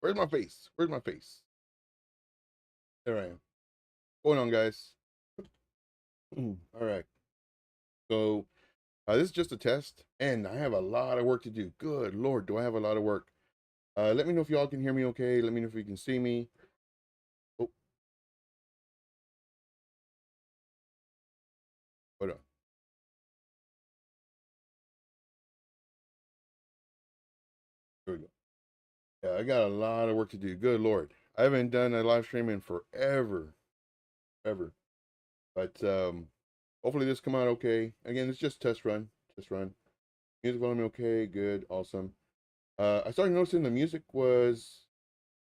Where's my face? Where's my face? There I am. What's going on, guys? All right. So this is just a test, and I have a lot of work to do. Good Lord, do I have a lot of work? Let me know if y'all can hear me okay. Let me know if you can see me. Oh, hold on. Here we go. Yeah, I got a lot of work to do. Good Lord. I haven't done a live stream in forever. Ever. But hopefully this come out okay. Again, it's just test run. Test run. Music volume okay, good, awesome. I started noticing the music was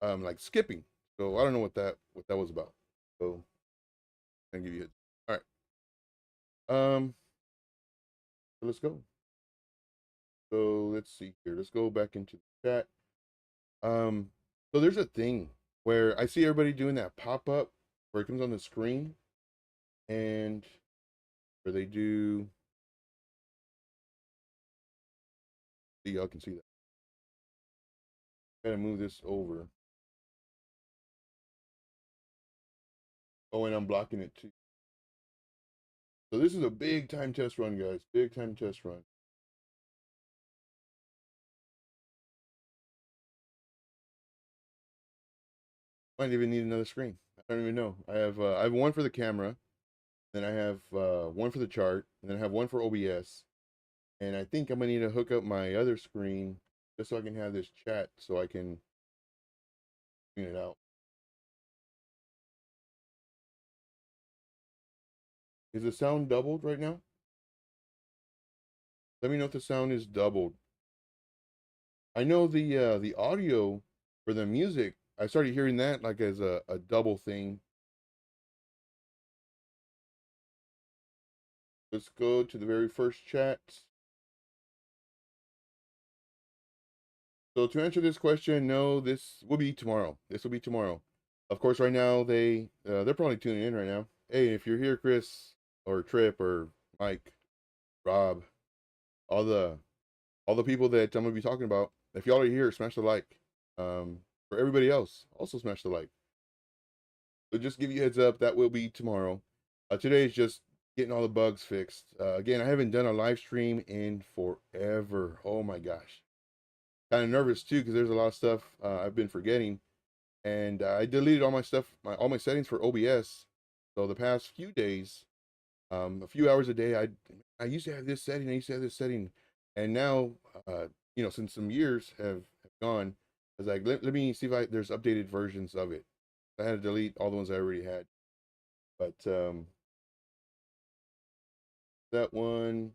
like skipping. So I don't know what that was about. So I'll give you it. All right. So let's go. So let's see here. Let's go back into the chat. So there's a thing where I see everybody doing that pop-up where it comes on the screen and where they do, see, y'all can see that. Gotta move this over. Oh, and I'm blocking it too. So this is a big time test run, guys. Big time test run. Might even need another screen. I don't even know. I have one for the camera, then I have one for the chart, and then I have one for OBS. And I think I'm gonna need to hook up my other screen just so I can have this chat so I can clean it out. Is the sound doubled right now? Let me know if the sound is doubled. I know the audio for the music, I started hearing that like as a double thing. Let's go to the very first chat. So to answer this question, no, this will be tomorrow. This will be tomorrow. Of course, right now they're probably tuning in right now. Hey, if you're here, Chris or Trip or Mike, Rob, all the people that I'm gonna be talking about, if y'all are here, smash the like. For everybody else, also smash the like. So just give you a heads up, that will be tomorrow. Today is just getting all the bugs fixed. Again, I haven't done a live stream in forever. Oh my gosh. Kind of nervous too because there's a lot of stuff I've been forgetting, and I deleted all my stuff, all my settings for OBS. So the past few days, a few hours a day, I used to have this setting, I used to have this setting, and now, since some years have gone, I was like, let me see if there's updated versions of it. I had to delete all the ones I already had, but that one.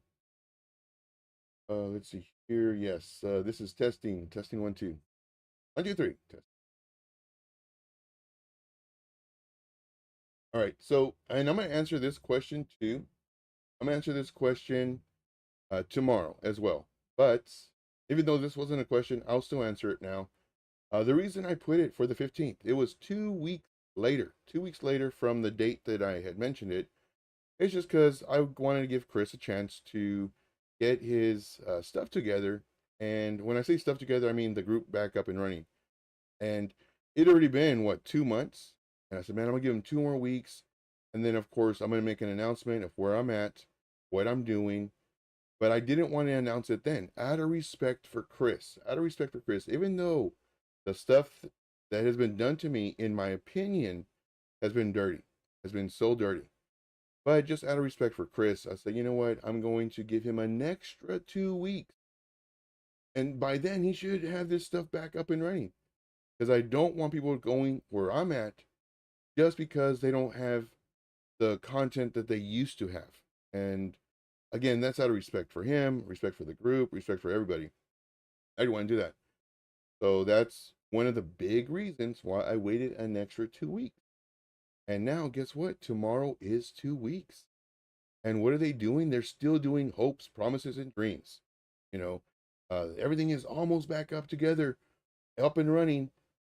Let's see here. Yes, this is testing 1 2 1 2 3 test. All right, so, and I'm going to answer this question too. I'm going to answer this question tomorrow as well. But even though this wasn't a question, I'll still answer it now. The reason I put it for the 15th, it was 2 weeks later, 2 weeks later from the date that I had mentioned it. It's just because I wanted to give Chris a chance to get his stuff together. And when I say stuff together, I mean the group back up and running. And it already been, what, 2 months? And I said, man, I'm going to give him 2 more weeks. And then, of course, I'm going to make an announcement of where I'm at, what I'm doing. But I didn't want to announce it then, out of respect for Chris. Out of respect for Chris, even though the stuff that has been done to me, in my opinion, has been dirty, has been so dirty. But just out of respect for Chris, I said, you know what? I'm going to give him an extra 2 weeks. And by then, he should have this stuff back up and running. Because I don't want people going where I'm at just because they don't have the content that they used to have. And again, that's out of respect for him, respect for the group, respect for everybody. I didn't want to do that. So that's one of the big reasons why I waited an extra 2 weeks. And now, guess what? Tomorrow is 2 weeks. And what are they doing? They're still doing hopes, promises, and dreams. Everything is almost back up together, up and running,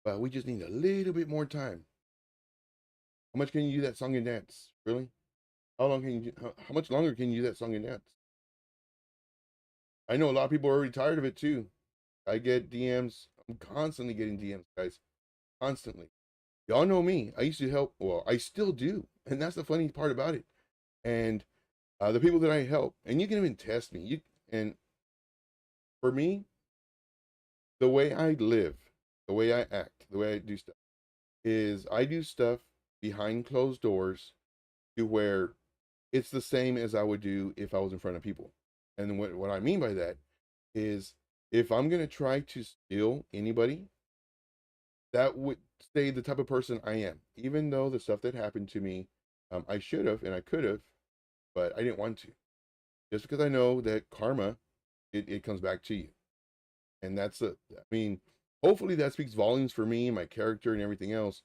but we just need a little bit more time. How much can you do that song and dance? Really? How long can you how much longer can you do that song and dance? I know a lot of people are already tired of it too. I get DMs I'm constantly getting DMs, guys, constantly. Y'all know me. I used to help. Well, I still do, and that's the funny part about it. And the people that I help, and you can even test me. And for me, the way I live, the way I act, the way I do stuff is I do stuff behind closed doors to where it's the same as I would do if I was in front of people. And what I mean by that is if I'm going to try to steal anybody, that would say the type of person I am. Even though the stuff that happened to me, I should have and I could have, but I didn't want to. Just because I know that karma, it comes back to you. And I mean, hopefully that speaks volumes for me, my character, and everything else.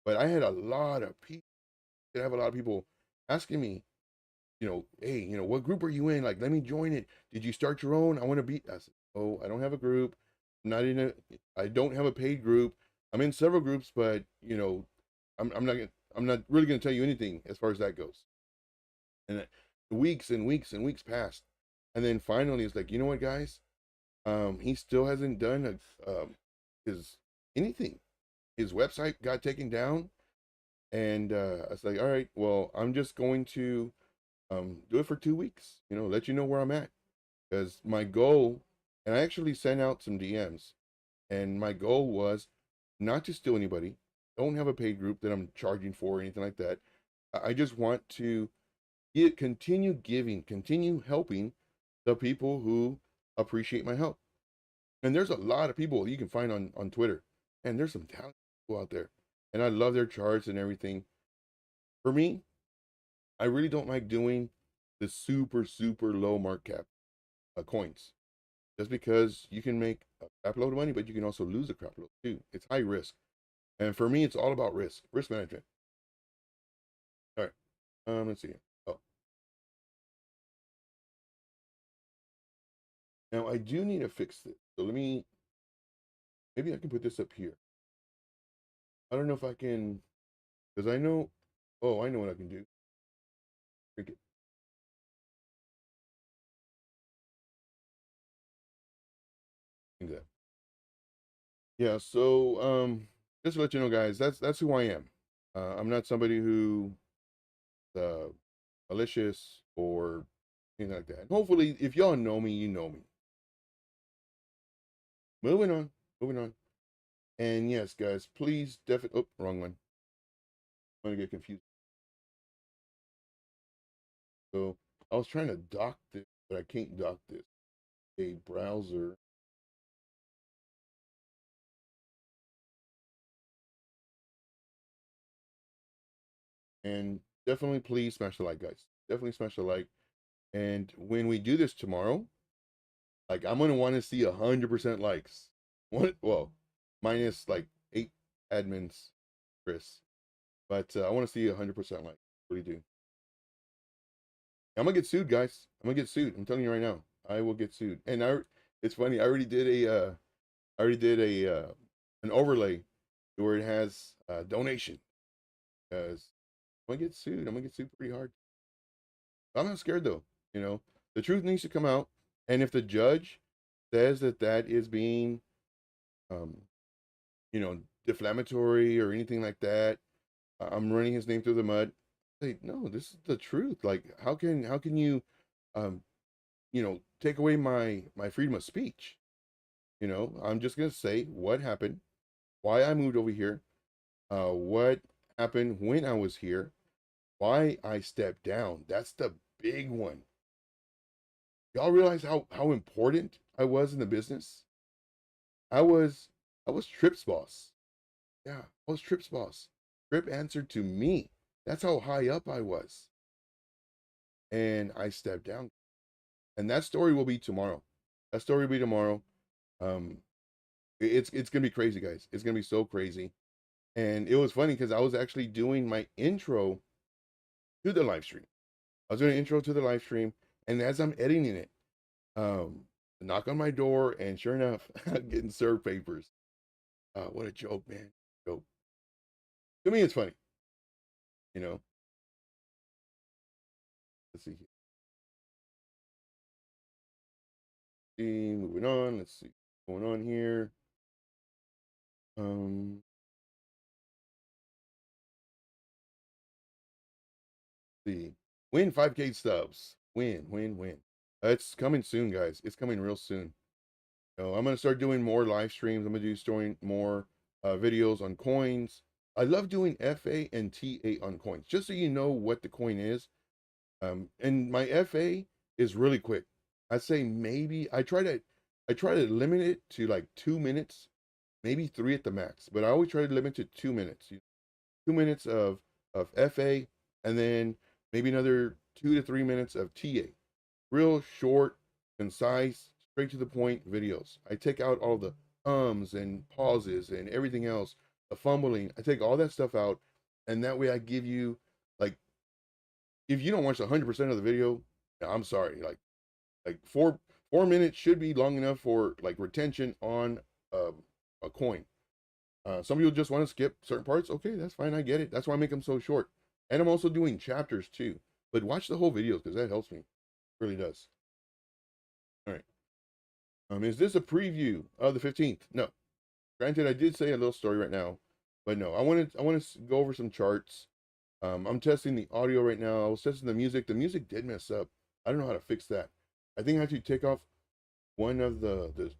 But I had a lot of people, I have a lot of people asking me, hey, what group are you in? Like, let me join it. Did you start your own? I want to be. I said, oh, I don't have a group. I don't have a paid group. I'm in several groups, but I'm not really gonna tell you anything as far as that goes. And weeks and weeks and weeks passed, and then finally it's like, you know what, guys? He still hasn't done his anything. His website got taken down, and I was like, all right, well, I'm just going to do it for 2 weeks. Let you know where I'm at, because my goal, and I actually sent out some DMs, and my goal was not to steal anybody. Don't have a paid group that I'm charging for or anything like that. I just want to continue giving, continue helping the people who appreciate my help. And there's a lot of people you can find on Twitter, and there's some talented people out there, and I love their charts and everything. For me, I really don't like doing the super super low market cap coins, just because you can make a crap load of money, but you can also lose a crap load too. It's high risk, and for me, it's all about risk management. All right, let's see. Oh, now I do need to fix this. So maybe I can put this up here. I don't know if I can, because I know. Oh, I know what I can do. Cricket. Exactly. Yeah. So, just to let you know, guys, that's who I am. I'm not somebody who uh malicious or anything like that. Hopefully, if y'all know me, you know me. Moving on, moving on. And yes, guys, please definitely. Oh, wrong one. I'm gonna get confused. So I was trying to dock this, but I can't dock this. A browser. And definitely, please smash the like, guys. Definitely smash the like. And when we do this tomorrow, like I'm gonna want to see 100% likes. Well, minus like 8 admins, Chris. But I want to see 100% like. Really do. I'm gonna get sued, guys. I'm gonna get sued. I'm telling you right now. I will get sued. And it's funny. I already did an overlay where it has donation, because I'm gonna get sued. I'm gonna get sued pretty hard. I'm not scared though. You know, the truth needs to come out, and if the judge says that that is being, um, defamatory or anything like that, I'm running his name through the mud. Say no, this is the truth. Like, how can you, um, take away my freedom of speech? I'm just gonna say what happened, why I moved over here, what happened when I was here, why I stepped down. That's the big one. Y'all realize how important I was in the business? I was I was Trip's boss. Yeah, I was Trip's boss. Trip answered to me. That's how high up I was. And I stepped down. And that story will be tomorrow. That story will be tomorrow. Um, it's gonna be crazy, guys. It's gonna be so crazy. And it was funny because I was actually doing my intro to the live stream. I was doing an intro to the live stream, and as I'm editing it, knock on my door, and sure enough, I'm getting served papers. What a joke, man! Joke. To me, it's funny. You know. Let's see. Moving on. Let's see what's going on here. Um, see, win 5K subs. Win. It's coming soon, guys. It's coming real soon. So I'm gonna start doing more live streams. I'm gonna do doing more videos on coins. I love doing FA and TA on coins, just so you know what the coin is. And my FA is really quick. I'd say maybe I try to limit it to like 2 minutes, maybe three at the max. But I always try to limit it to 2 minutes. 2 minutes of FA, and then maybe another 2 to 3 minutes of TA. Real short, concise, straight to the point videos. I take out all the ums and pauses and everything else, the fumbling. I take all that stuff out, and that way I give you, like, if you don't watch 100% of the video, I'm sorry. Like 4 minutes should be long enough for like retention on a coin. Some people just want to skip certain parts. Okay, that's fine. I get it. That's why I make them so short. And I'm also doing chapters too. But watch the whole videos because that helps me. It really does. All right. Is this a preview of the 15th? No. Granted, I did say a little story right now, but no. I want to go over some charts. I'm testing the audio right now. I was testing the music. The music did mess up. I don't know how to fix that. I think I have to take off one of the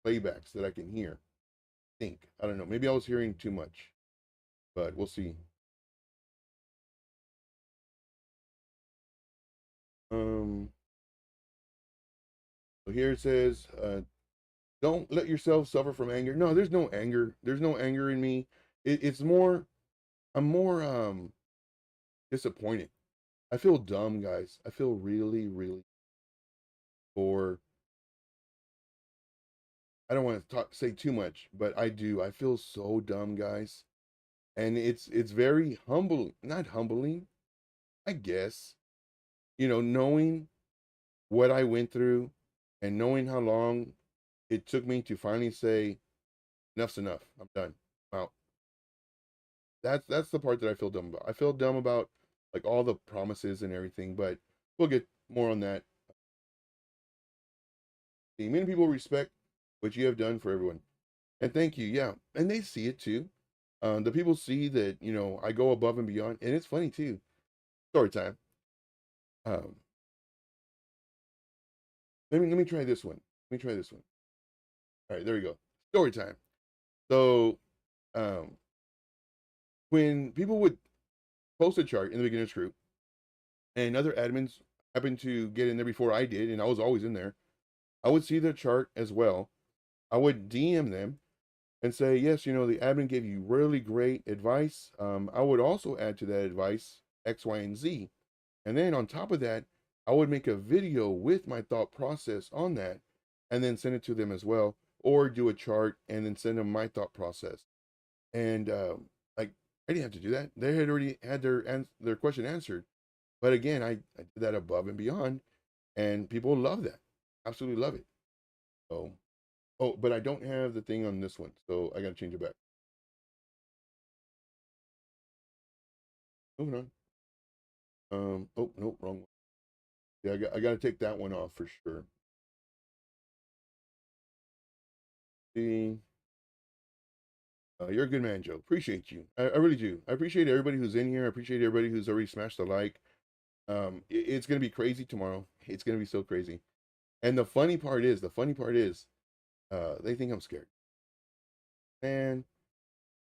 playbacks that I can hear. I don't know. Maybe I was hearing too much, but we'll see. Um, so here it says, don't let yourself suffer from anger. No, there's no anger. There's no anger in me. It's more, I'm more disappointed. I feel dumb, guys. I feel really for, I don't want to say too much, but I do. I feel so dumb, guys. And it's very humbling, not humbling, I guess. Knowing what I went through and knowing how long it took me to finally say enough's enough. I'm done. I'm out. That's the part that I feel dumb about. I feel dumb about like all the promises and everything, but we'll get more on that. Many people respect what you have done for everyone, and thank you. Yeah, and they see it too. The people see that I go above and beyond, and it's funny too. Story time. Um, let me try this one. Let me try this one. All right, there we go. Story time. So, um, when people would post a chart in the beginner's group, and other admins happened to get in there before I did, and I was always in there, I would see their chart as well. I would DM them and say, yes, the admin gave you really great advice. I would also add to that advice X, Y, and Z. And then on top of that, I would make a video with my thought process on that and then send it to them as well, or do a chart and then send them my thought process. And like, I didn't have to do that. They had already had their question answered. But again, I did that above and beyond, and people love that. Absolutely love it. So, oh, but I don't have the thing on this one, so I got to change it back. Moving on. Oh, nope, wrong one. Yeah, I got to take that one off for sure. See, you're a good man, Joe. Appreciate you. I really do. I appreciate everybody who's in here. I appreciate everybody who's already smashed the like. It's gonna be crazy tomorrow. It's gonna be so crazy. And the funny part is, they think I'm scared. Man,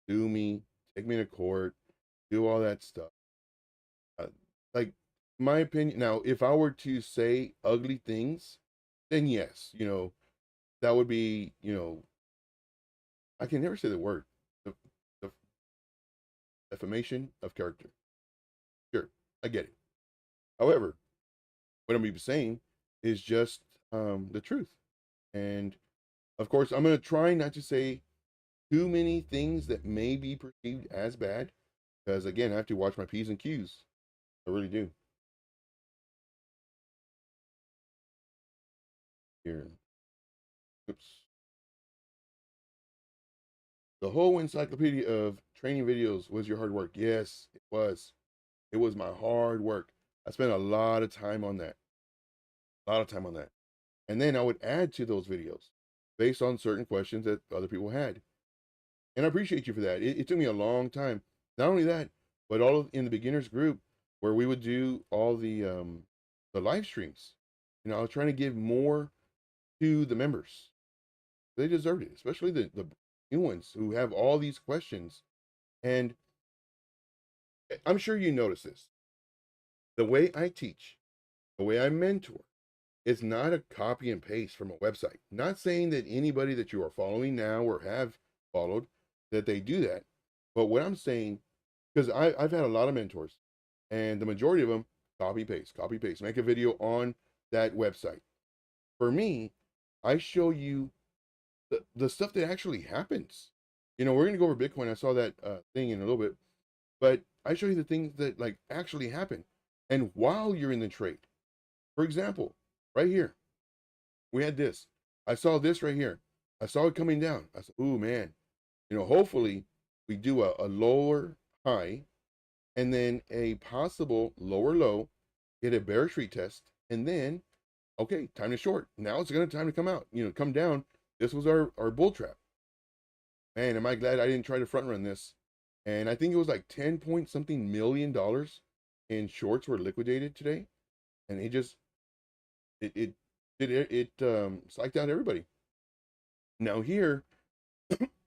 sue me, take me to court, do all that stuff. Uh, like, my opinion. Now, if I were to say ugly things, then yes, that would be, I can never say the word, the, the defamation of character. Sure, I get it. However, what I'm even saying is just the truth. And of course, I'm going to try not to say too many things that may be perceived as bad, because again, I have to watch my P's and Q's. I really do. Here, oops. The whole encyclopedia of training videos was your hard work. Yes, it was. It was my hard work. I spent a lot of time on that. A lot of time on that. And then I would add to those videos based on certain questions that other people had. And I appreciate you for that. It took me a long time. Not only that, but all of, in the beginners group where we would do all the live streams. You know, I was trying to give more to the members. They deserved it, especially the new ones who have all these questions. And I'm sure you notice this. The way I teach, the way I mentor, is not a copy and paste from a website. Not saying that anybody that you are following now or have followed that they do that. But what I'm saying, because I've had a lot of mentors, and the majority of them copy paste, make a video on that website. For me, I show you the stuff that actually happens. You know, we're gonna go over Bitcoin. I saw that thing in a little bit, but I show you the things that like actually happen. And while you're in the trade, for example, right here, we had this. I saw this right here. I saw it coming down. I said, "Ooh, man, you know, hopefully we do a lower high and then a possible lower low, get a bearish retest, and then okay, time to short. Now it's gonna time to come out. You know, come down. This was our bull trap. Man, am I glad I didn't try to front run this. And I think it was like 10 point something $1 million in shorts were liquidated today. And it psyched out everybody. Now here,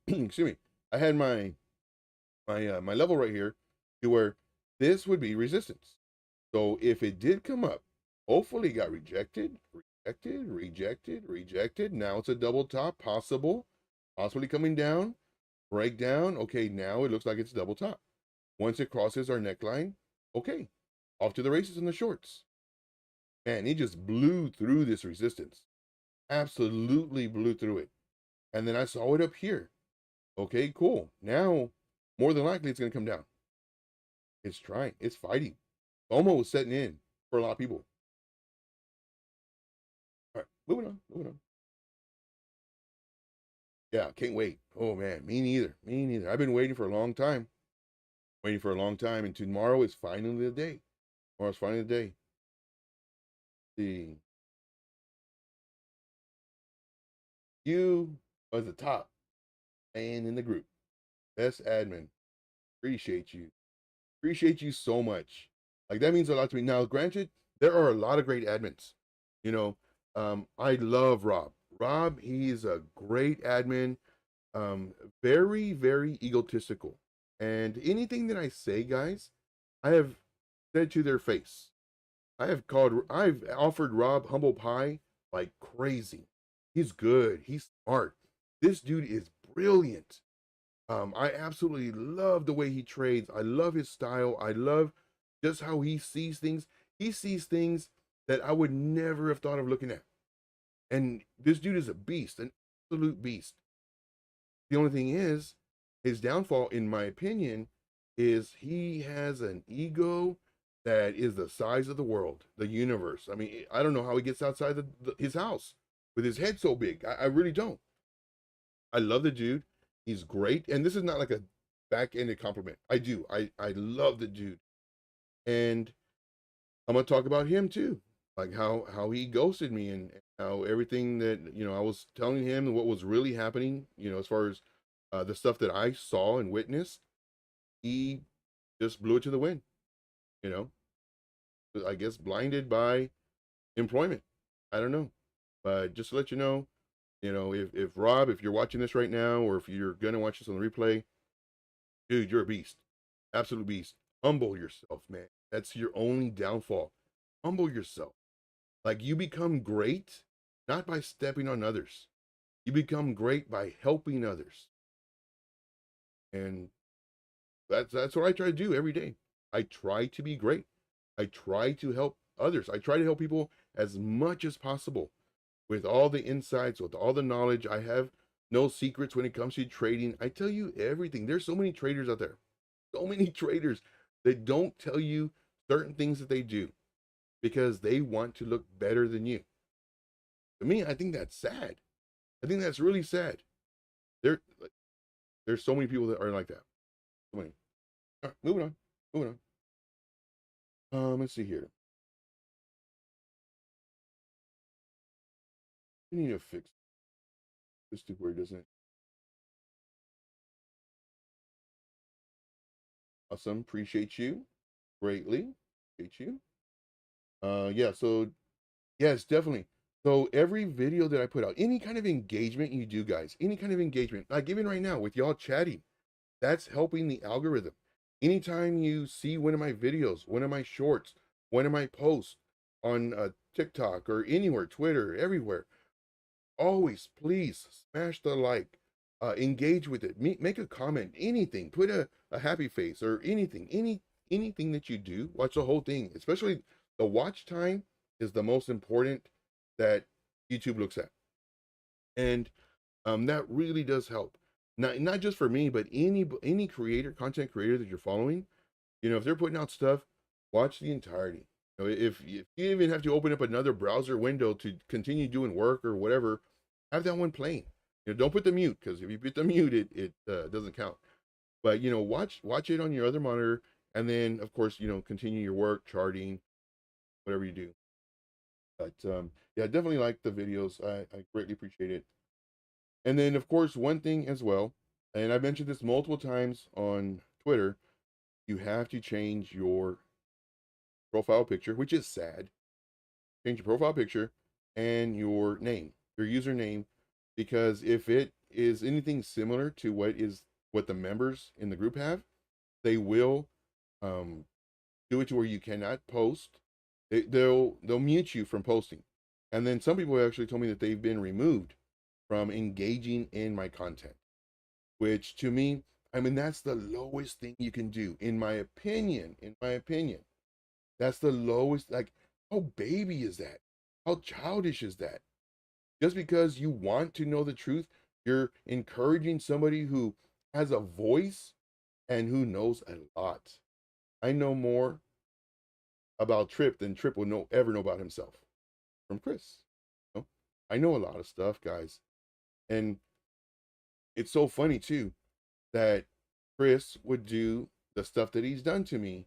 excuse me, I had my level right here to where this would be resistance. So if it did come up, hopefully it got rejected, rejected, rejected, rejected. Now it's a double top, possibly coming down, breakdown. Okay, now it looks like it's double top. Once it crosses our neckline, okay, off to the races in the shorts. Man, it just blew through this resistance. Absolutely blew through it. And then I saw it up here. Okay, cool. Now, more than likely, it's going to come down. It's trying. It's fighting. FOMO was setting in for a lot of people. All right, moving on. Moving on. Yeah, can't wait. Oh man, me neither. Me neither. I've been waiting for a long time. Waiting for a long time, and tomorrow is finally the day. Tomorrow's finally the day. The you are the top man in the group. Best admin. Appreciate you. Appreciate you so much. Like that means a lot to me. Now, granted, there are a lot of great admins. You know, I love Rob. Rob, he's a great admin. Um, very, very egotistical. And anything that I say, guys, I have said to their face. I've offered Rob humble pie like crazy. He's good. He's smart. This dude is brilliant. I absolutely love the way he trades. I love his style. I love just how he sees things. He sees things that I would never have thought of looking at. And this dude is a beast, an absolute beast. The only thing is, his downfall, in my opinion, is he has an ego that is the size of the world, the universe. I mean, I don't know how he gets outside his house with his head so big. I really don't. I love the dude. He's great. And this is not like a back-ended compliment. I do. I love the dude. And I'm gonna talk about him too. Like how he ghosted me and how everything that, you know, I was telling him what was really happening, you know, as far as the stuff that I saw and witnessed, he just blew it to the wind, you know. I guess blinded by employment. I don't know. But just to let you know, if Rob, if you're watching this right now, or if you're gonna watch this on the replay, dude, you're a beast. Absolute beast. Humble yourself, man. That's your only downfall. Humble yourself. Like you become great not by stepping on others. You become great by helping others. And that's what I try to do every day. I try to be great. I try to help others. I try to help people as much as possible with all the insights, with all the knowledge. I have no secrets when it comes to trading. I tell you everything. There's so many traders out there. So many traders that don't tell you certain things that they do because they want to look better than you. To me, I think that's sad. I think that's really sad. There, there's so many people that are like that. So many. All right, moving on. Moving on. Let's see here. We need to fix this to where it doesn't. Awesome. Appreciate you greatly. Appreciate you. Yeah, so yes, definitely. So every video that I put out, any kind of engagement you do, guys, any kind of engagement, like even right now with y'all chatting, that's helping the algorithm. Anytime you see one of my videos, one of my shorts, one of my posts on TikTok or anywhere, Twitter, everywhere, always please smash the like, engage with it, make a comment, anything, put a happy face or anything, anything that you do, watch the whole thing. Especially the watch time is the most important that YouTube looks at. And that really does help. Not just for me, but any creator, content creator that you're following. You know, if they're putting out stuff, watch the entirety. You know, if you even have to open up another browser window to continue doing work or whatever, have that one playing. You know, don't put the mute, because if you put the mute, it doesn't count. But you know, watch it on your other monitor, and then of course, you know, continue your work, charting, whatever you do. But yeah, definitely like the videos. I greatly appreciate it. And then of course, one thing as well, and I've mentioned this multiple times on Twitter, you have to change your profile picture, which is sad. Change your profile picture and your name, your username, because if it is anything similar to what the members in the group have, they will um, do it to where you cannot post. They'll mute you from posting. And then some people actually told me that they've been removed from engaging in my content, which to me, I mean, that's the lowest thing you can do, in my opinion. In my opinion, that's the lowest. Like, how baby is that? How childish is that? Just because you want to know the truth, you're encouraging somebody who has a voice and who knows a lot. I know more about Trip than Trip will ever know about himself from Chris. You know? I know a lot of stuff, guys. And it's so funny too that Chris would do the stuff that he's done to me,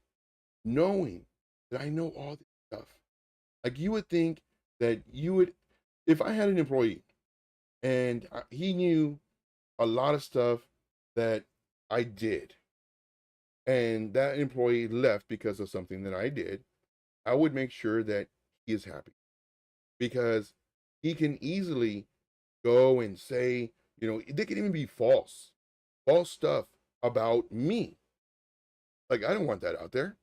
knowing that I know all this stuff. Like, you would think that you would, if I had an employee and he knew a lot of stuff that I did, and that employee left because of something that I did, I would make sure that he is happy, because he can easily go and say, you know, they can even be false stuff about me. Like, I don't want that out there.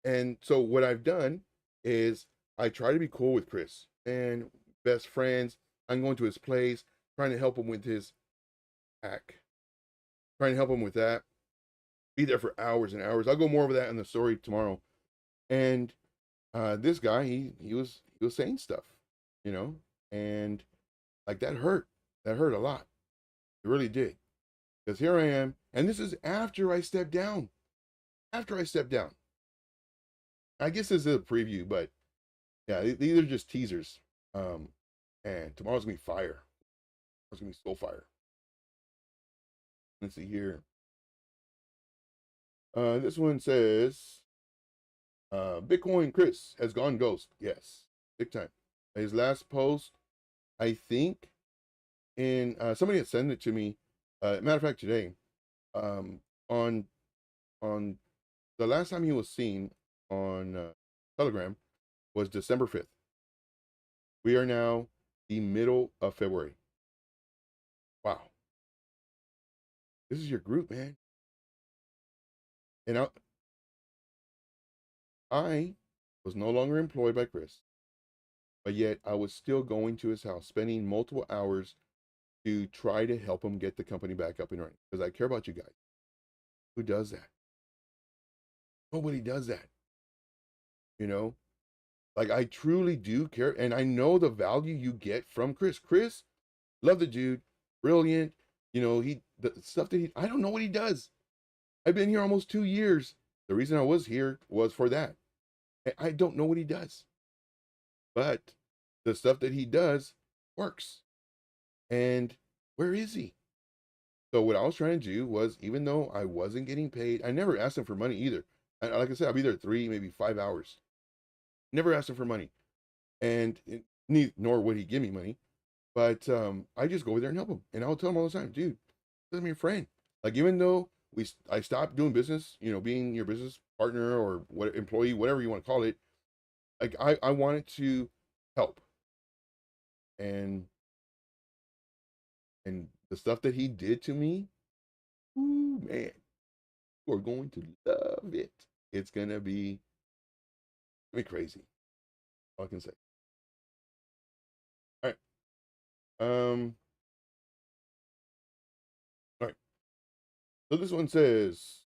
And so what I've done is I try to be cool with Chris and best friends. I'm going to his place, trying to help him with his hack, trying to help him with that. Be there for hours and hours. I'll go more over that in the story tomorrow. And this guy, he was saying stuff, you know, and like that hurt. That hurt a lot. It really did. Because here I am, and this is after I stepped down. After I stepped down. I guess this is a preview, but yeah, these are just teasers. And tomorrow's gonna be fire. It's gonna be so fire. Let's see here. This one says, Bitcoin Chris has gone ghost. Yes, big time. His last post, I think, in somebody had sent it to me. Matter of fact, today, on the last time he was seen on Telegram was December 5th. We are now the middle of February. Wow. This is your group, man. And I was no longer employed by Chris, but yet I was still going to his house, spending multiple hours to try to help him get the company back up and running, because I care about you guys. Who does that? Nobody does that. You know, like, I truly do care, and I know the value you get from Chris. Chris, love the dude, brilliant. You know, the stuff that I don't know what he does. I've been here almost 2 years. The reason I was here was for that. I don't know what he does, but the stuff that he does works. And where is he? So what I was trying to do was, even though I wasn't getting paid, I never asked him for money either. Like I said, I'll be there 3, maybe 5 hours. Never asked him for money, and nor would he give me money. But I just go over there and help him, and I'll tell him all the time, dude, this is your friend. Like, even though I stopped doing business, being your business partner or what employee, whatever you want to call it. Like I wanted to help, and the stuff that he did to me, ooh, man, you are going to love it. It's gonna be crazy. All I can say. All right. All right. So this one says,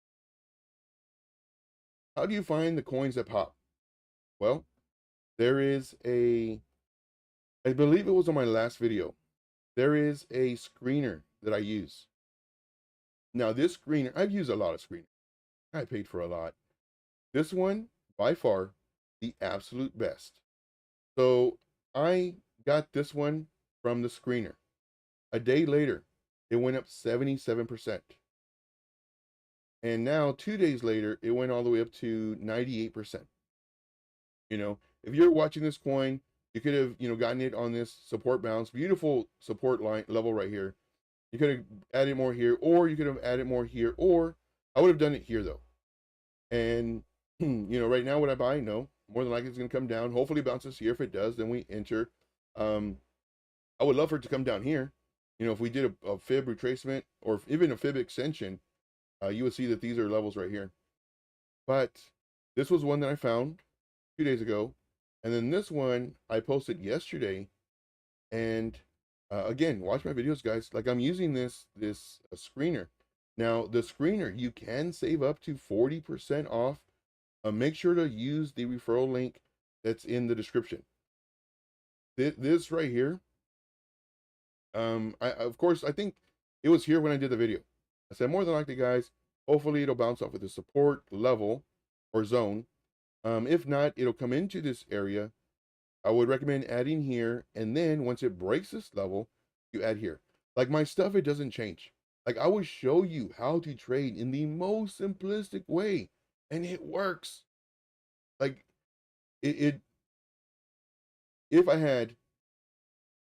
how do you find the coins that pop? Well, there is I believe it was on my last video. There is a screener that I use. Now this screener, I've used a lot of screeners. I paid for a lot. This one, by far, the absolute best. So I got this one from the screener. A day later, it went up 77%. And now 2 days later, it went all the way up to 98%. If you're watching this coin, you could have, gotten it on this support bounce, beautiful support line level right here. You could have added more here, or you could have added more here, or I would have done it here though. And right now, would I buy? No. More than likely, it's going to come down. Hopefully, it bounces here. If it does, then we enter. I would love for it to come down here. If we did a fib retracement or even a fib extension, you would see that these are levels right here. But this was one that I found 2 days ago, and then this one I posted yesterday. And again, watch my videos, guys. Like I'm using this screener. Now the screener, you can save up to 40% off. Make sure to use the referral link that's in the description. This right here, of course, I think it was here when I did the video. I said more than likely, guys, hopefully it'll bounce off with the support level or zone. If not, it'll come into this area. I would recommend adding here, and then once it breaks this level, you add here. Like my stuff, it doesn't change. Like I will show you how to trade in the most simplistic way, and it works. Like it if I had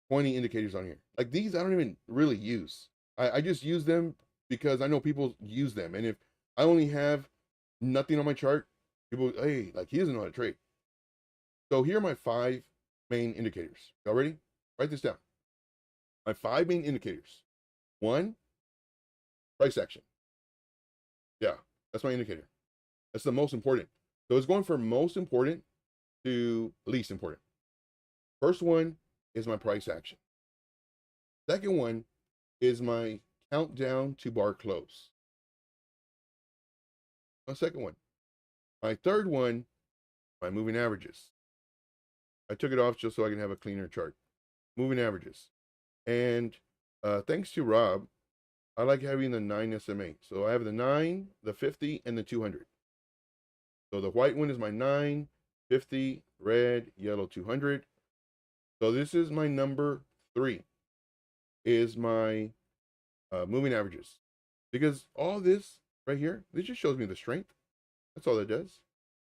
20 indicators on here, like these, I don't even really use. I just use them because I know people use them, and if I only have nothing on my chart, people, hey, like he doesn't know how to trade. So here are my 5 main indicators. Y'all ready? Write this down. My 5 main indicators. 1, price action. Yeah, that's my indicator. That's the most important. So it's going from most important to least important. First one is my price action. Second one is my countdown to bar close. My second one. My third one, my moving averages. I took it off just so I can have a cleaner chart. Moving averages. And thanks to Rob, I like having the 9 SMA. So I have the 9, the 50, and the 200. So the white one is my 9, 50, red, yellow, 200. So this is my number 3, is my moving averages. Because all this right here, this just shows me the strength. That's all it does.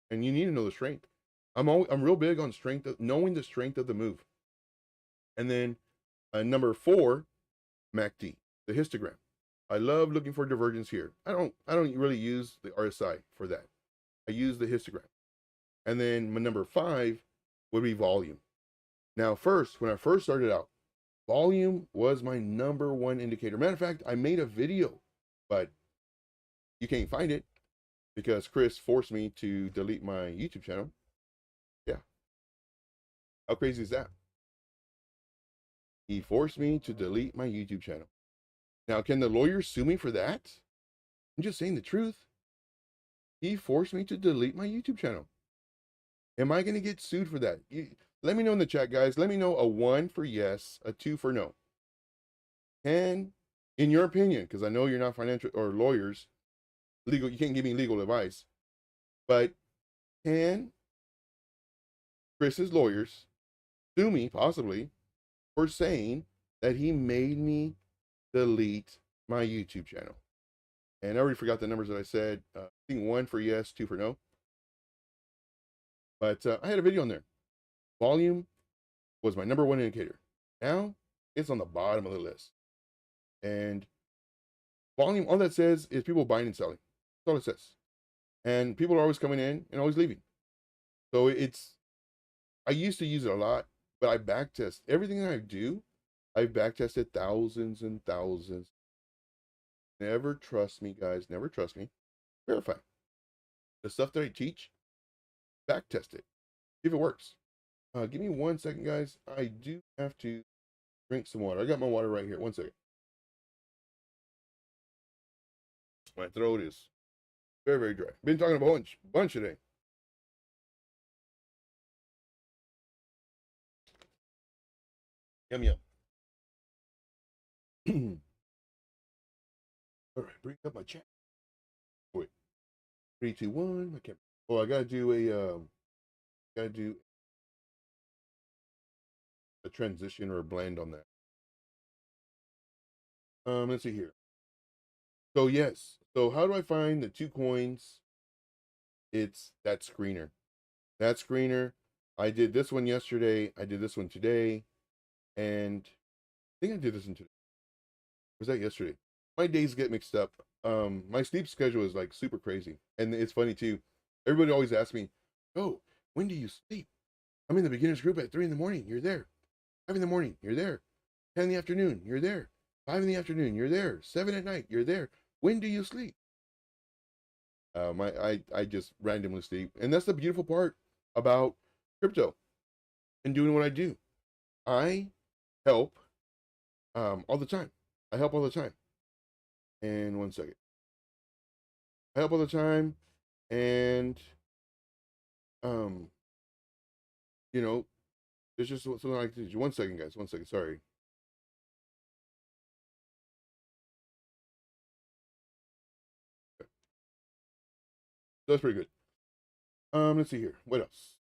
And you need to know the strength. I'm real big on strength, knowing the strength of the move. And then number 4, MACD, the histogram. I love looking for divergence here. I don't really use the RSI for that. I use the histogram. And then my number 5 would be volume. Now, when I first started out, volume was my number 1 indicator. Matter of fact, I made a video, but you can't find it because Chris forced me to delete my YouTube channel. Yeah. How crazy is that? He forced me to delete my YouTube channel. Now, can the lawyer sue me for that? I'm just saying the truth. He forced me to delete my YouTube channel. Am I going to get sued for that? Let me know in the chat, guys. Let me know a 1 for yes, a 2 for no. And in your opinion, because I know you're not financial or lawyers, you can't give me legal advice, but can Chris's lawyers sue me possibly for saying that he made me delete my YouTube channel? And I already forgot the numbers that I said. I think 1 for yes, 2 for no. But I had a video on there. Volume was my number 1 indicator. Now it's on the bottom of the list. And volume, all that says is people buying and selling. That's all it says. And people are always coming in and always leaving. So I used to use it a lot, but I backtest everything that I do. I've backtested thousands and thousands. Never trust me, guys. Never trust me. Verify. The stuff that I teach, backtest it. See if it works. Give me 1 second, guys. I do have to drink some water. I got my water right here. 1 second. My throat is very, very dry. Been talking a bunch today. Yum, yum. All right, bring up my chat. Wait. 3, 2, 1. I can't. Oh, I gotta do a transition or a blend on that. Let's see here. So yes. So how do I find the 2 coins? It's that screener. That screener. I did this one yesterday. I did this one today. And I think I did this one today. Was that yesterday? My days get mixed up. My sleep schedule is like super crazy. And it's funny too. Everybody always asks me, oh, when do you sleep? I'm in the beginners group at 3 in the morning. You're there. 5 in the morning. You're there. 10 in the afternoon. You're there. 5 in the afternoon. You're there. 7 at night. You're there. When do you sleep? I just randomly sleep. And that's the beautiful part about crypto and doing what I do. I help all the time. I help all the time. And 1 second. I help all the time. And you know, there's just something I like to do. 1 second, guys. 1 second. Sorry. Okay. So that's pretty good. Let's see here. What else?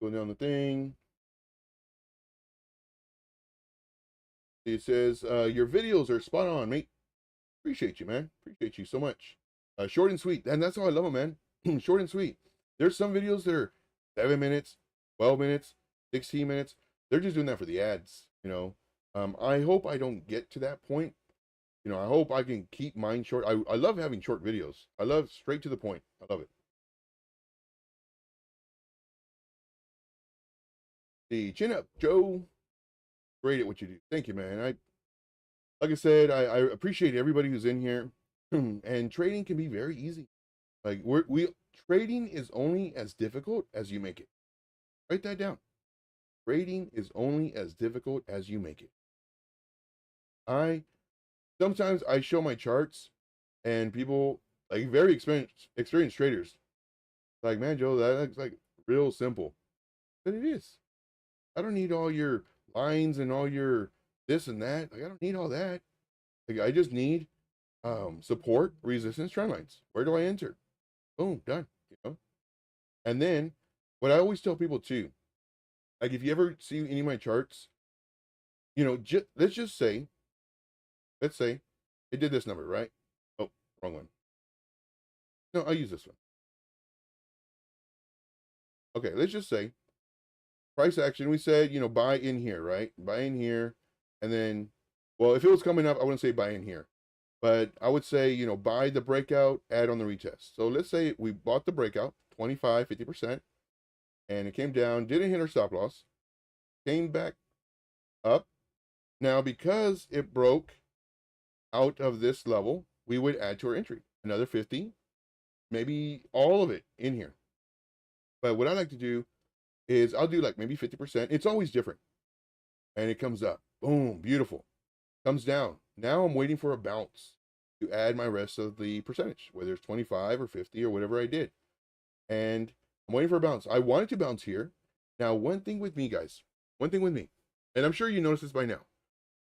Going down the thing. It says, your videos are spot on, mate. Appreciate you, man. Appreciate you so much. Short and sweet. And that's how I love them, man. Short and sweet. There's some videos that are 7 minutes, 12 minutes, 16 minutes. They're just doing that for the ads, you know. I hope I don't get to that point. You know, I hope I can keep mine short. I love having short videos. I love straight to the point. I love it. The chin up, Joe. Great at what you do. Thank you, man. Like I said, I appreciate everybody who's in here. And trading can be very easy. Like trading is only as difficult as you make it. Write that down. Trading is only as difficult as you make it. Sometimes I show my charts and people, like very experienced traders, like, man, Joe, that looks like real simple. But it is. I don't need all your lines and all your this and that. Like, I don't need all that. Like, I just need support, resistance, trend lines. Where do I enter? Boom, done. You know. And then what I always tell people too, like if you ever see any of my charts, you know, let's say it did this number, right? Oh, wrong one. No, I'll use this one. Okay, let's just say price action. We said, you know, buy in here, right? Buy in here. And then, well, if it was coming up, I wouldn't say buy in here. But I would say, you know, buy the breakout, add on the retest. So let's say we bought the breakout, 25, 50%, and it came down, didn't hit our stop loss, came back up. Now, because it broke out of this level, we would add to our entry, another 50, maybe all of it in here. But what I like to do is I'll do like maybe 50%. It's always different. And it comes up, boom, beautiful. Comes down. Now I'm waiting for a bounce to add my rest of the percentage, whether it's 25 or 50 or whatever I did. And I'm waiting for a bounce. I wanted to bounce here. Now, one thing with me, guys, and I'm sure you noticed this by now.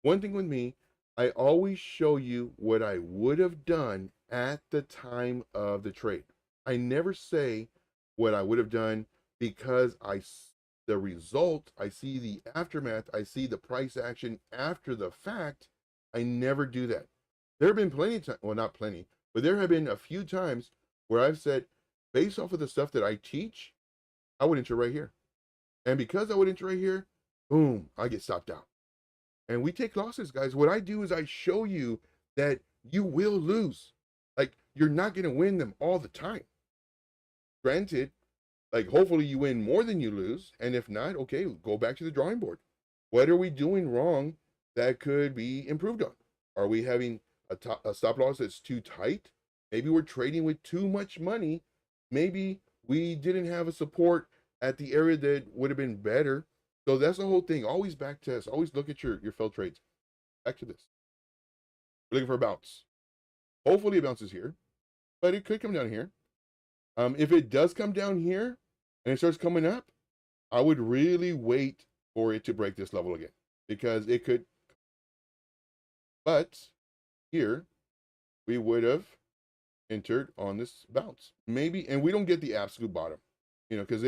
One thing with me, I always show you what I would have done at the time of the trade. I never say what I would have done because the result, I see the aftermath, I see the price action after the fact. I never do that. There have been plenty of times, well, not plenty, but there have been a few times where I've said, based off of the stuff that I teach, I would enter right here. And because I would enter right here, boom, I get stopped out. And we take losses, guys. What I do is I show you that you will lose. Like, you're not going to win them all the time. Granted, like, hopefully you win more than you lose. And if not, okay, go back to the drawing board. What are we doing wrong that could be improved on? Are we having a stop loss that's too tight? Maybe we're trading with too much money. Maybe we didn't have a support at the area that would have been better. So that's the whole thing. Always back test. Always look at your failed trades. Back to this. We're looking for a bounce. Hopefully it bounces here, but it could come down here. If it does come down here and it starts coming up, I would really wait for it to break this level again, because it could. But here we would have entered on this bounce, maybe, and we don't get the absolute bottom, you know, because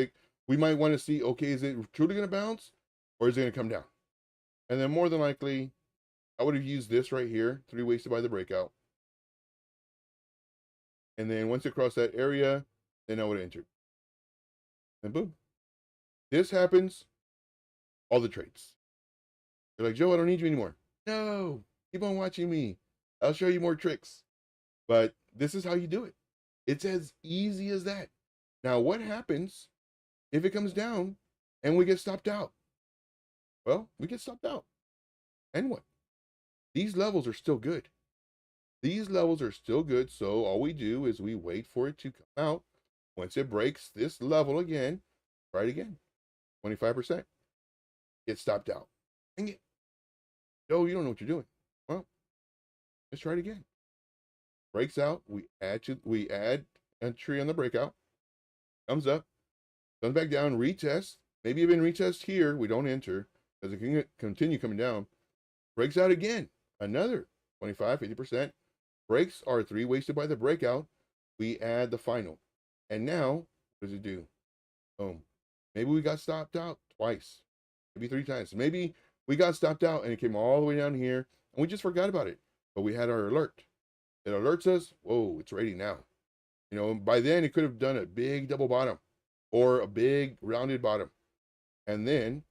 we might want to see, okay, is it truly going to bounce or is it going to come down? And then more than likely, I would have used this right here, 3 ways to buy the breakout. And then once it crossed that area, then I would have entered. And boom. This happens all the trades. You're like, Joe, I don't need you anymore. No, keep on watching me. I'll show you more tricks. But this is how you do it. It's as easy as that. Now, what happens if it comes down and we get stopped out? Well, we get stopped out. And what? These levels are still good. These levels are still good. So all we do is we wait for it to come out. Once it breaks this level again, try it again. 25%. Get stopped out. Dang it. No, you don't know what you're doing. Well, let's try it again. Breaks out. We add entry on the breakout. Comes up. Comes back down. Retest. Maybe even retest here. We don't enter because it can continue coming down. Breaks out again. Another 25, 50%. Breaks are 3 ways to buy the breakout. We add the final. And now, what does it do? Boom. Maybe we got stopped out twice. Maybe 3 times. Maybe we got stopped out and it came all the way down here and we just forgot about it. But we had our alert. It alerts us, whoa, it's ready now. You know, by then it could have done a big double bottom or a big rounded bottom. And then,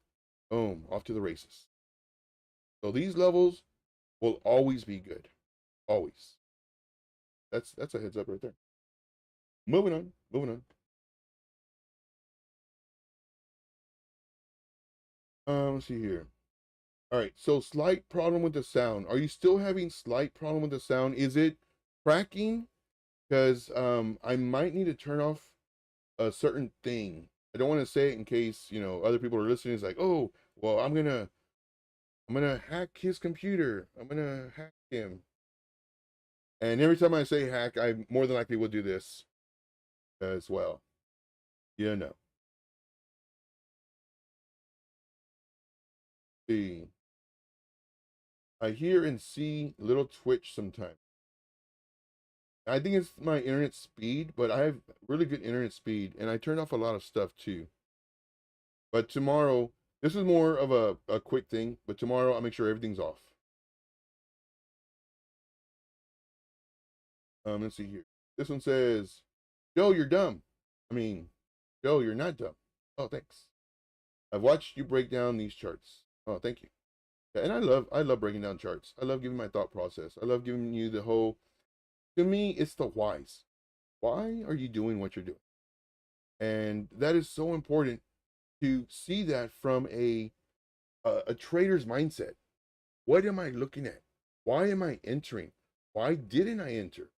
boom, off to the races. So these levels will always be good. Always. That's a heads up right there. Moving on. Let's see here. All right, so slight problem with the sound. Are you still having slight problem with the sound? Is it cracking? Because I might need to turn off a certain thing. I don't want to say it in case, you know, other people are listening. It's like, oh, well, I'm gonna hack his computer. I'm gonna hack him. And every time I say hack, I more than likely will do this as well. You know. See. I hear and see little twitch sometimes. I think it's my internet speed, but I have really good internet speed, and I turned off a lot of stuff too. But tomorrow, this is more of a quick thing, but tomorrow I'll make sure everything's off. Let's see here. This one says, Joe, you're dumb. I mean, Joe, you're not dumb. Oh, thanks. I've watched you break down these charts. Oh, thank you. Yeah, and I love breaking down charts. I love giving my thought process. I love giving you the whole, to me, it's the whys. Why are you doing what you're doing? And that is so important to see that from a trader's mindset. What am I looking at? Why am I entering? Why didn't I enter?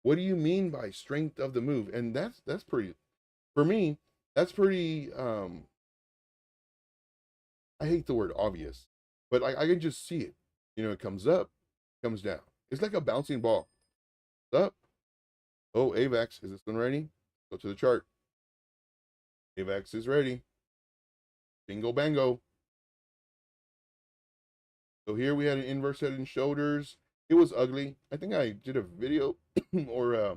What do you mean by strength of the move? And that's pretty, for me, that's pretty I hate the word obvious, but I can just see it. You know, it comes up, comes down. It's like a bouncing ball. Up. Oh, AVAX, is this one ready? Go to the chart. AVAX is ready. Bingo bango. So here we had an inverse head and shoulders. It was ugly. I think I did a video or a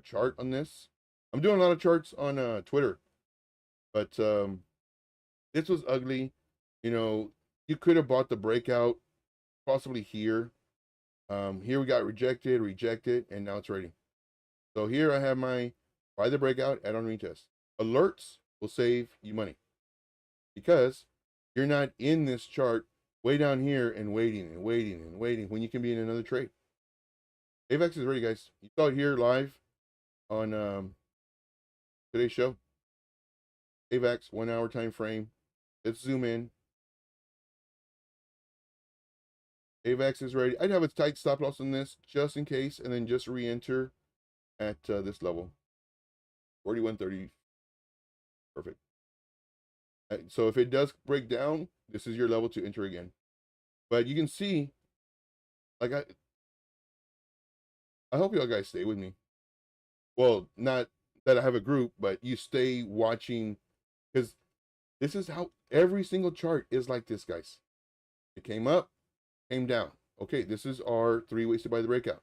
chart on this. I'm doing a lot of charts on Twitter, but this was ugly. You know, you could have bought the breakout possibly here. Here we got rejected, and now it's ready. So here I have my buy the breakout, add on retest. Alerts will save you money because you're not in this chart way down here and waiting when you can be in another trade. AVAX is ready, guys. You saw it here live on today's show. AVAX 1 hour time frame. Let's zoom in. AVAX is ready. I'd have a tight stop loss on this just in case, and then just re-enter at this level. 41.30. Perfect. So if it does break down, this is your level to enter again. But you can see, like I hope y'all guys stay with me. Well, not that I have a group, but you stay watching, because this is how every single chart is like this, guys. It came up, came down. Okay, this is our 3 ways to buy the breakout.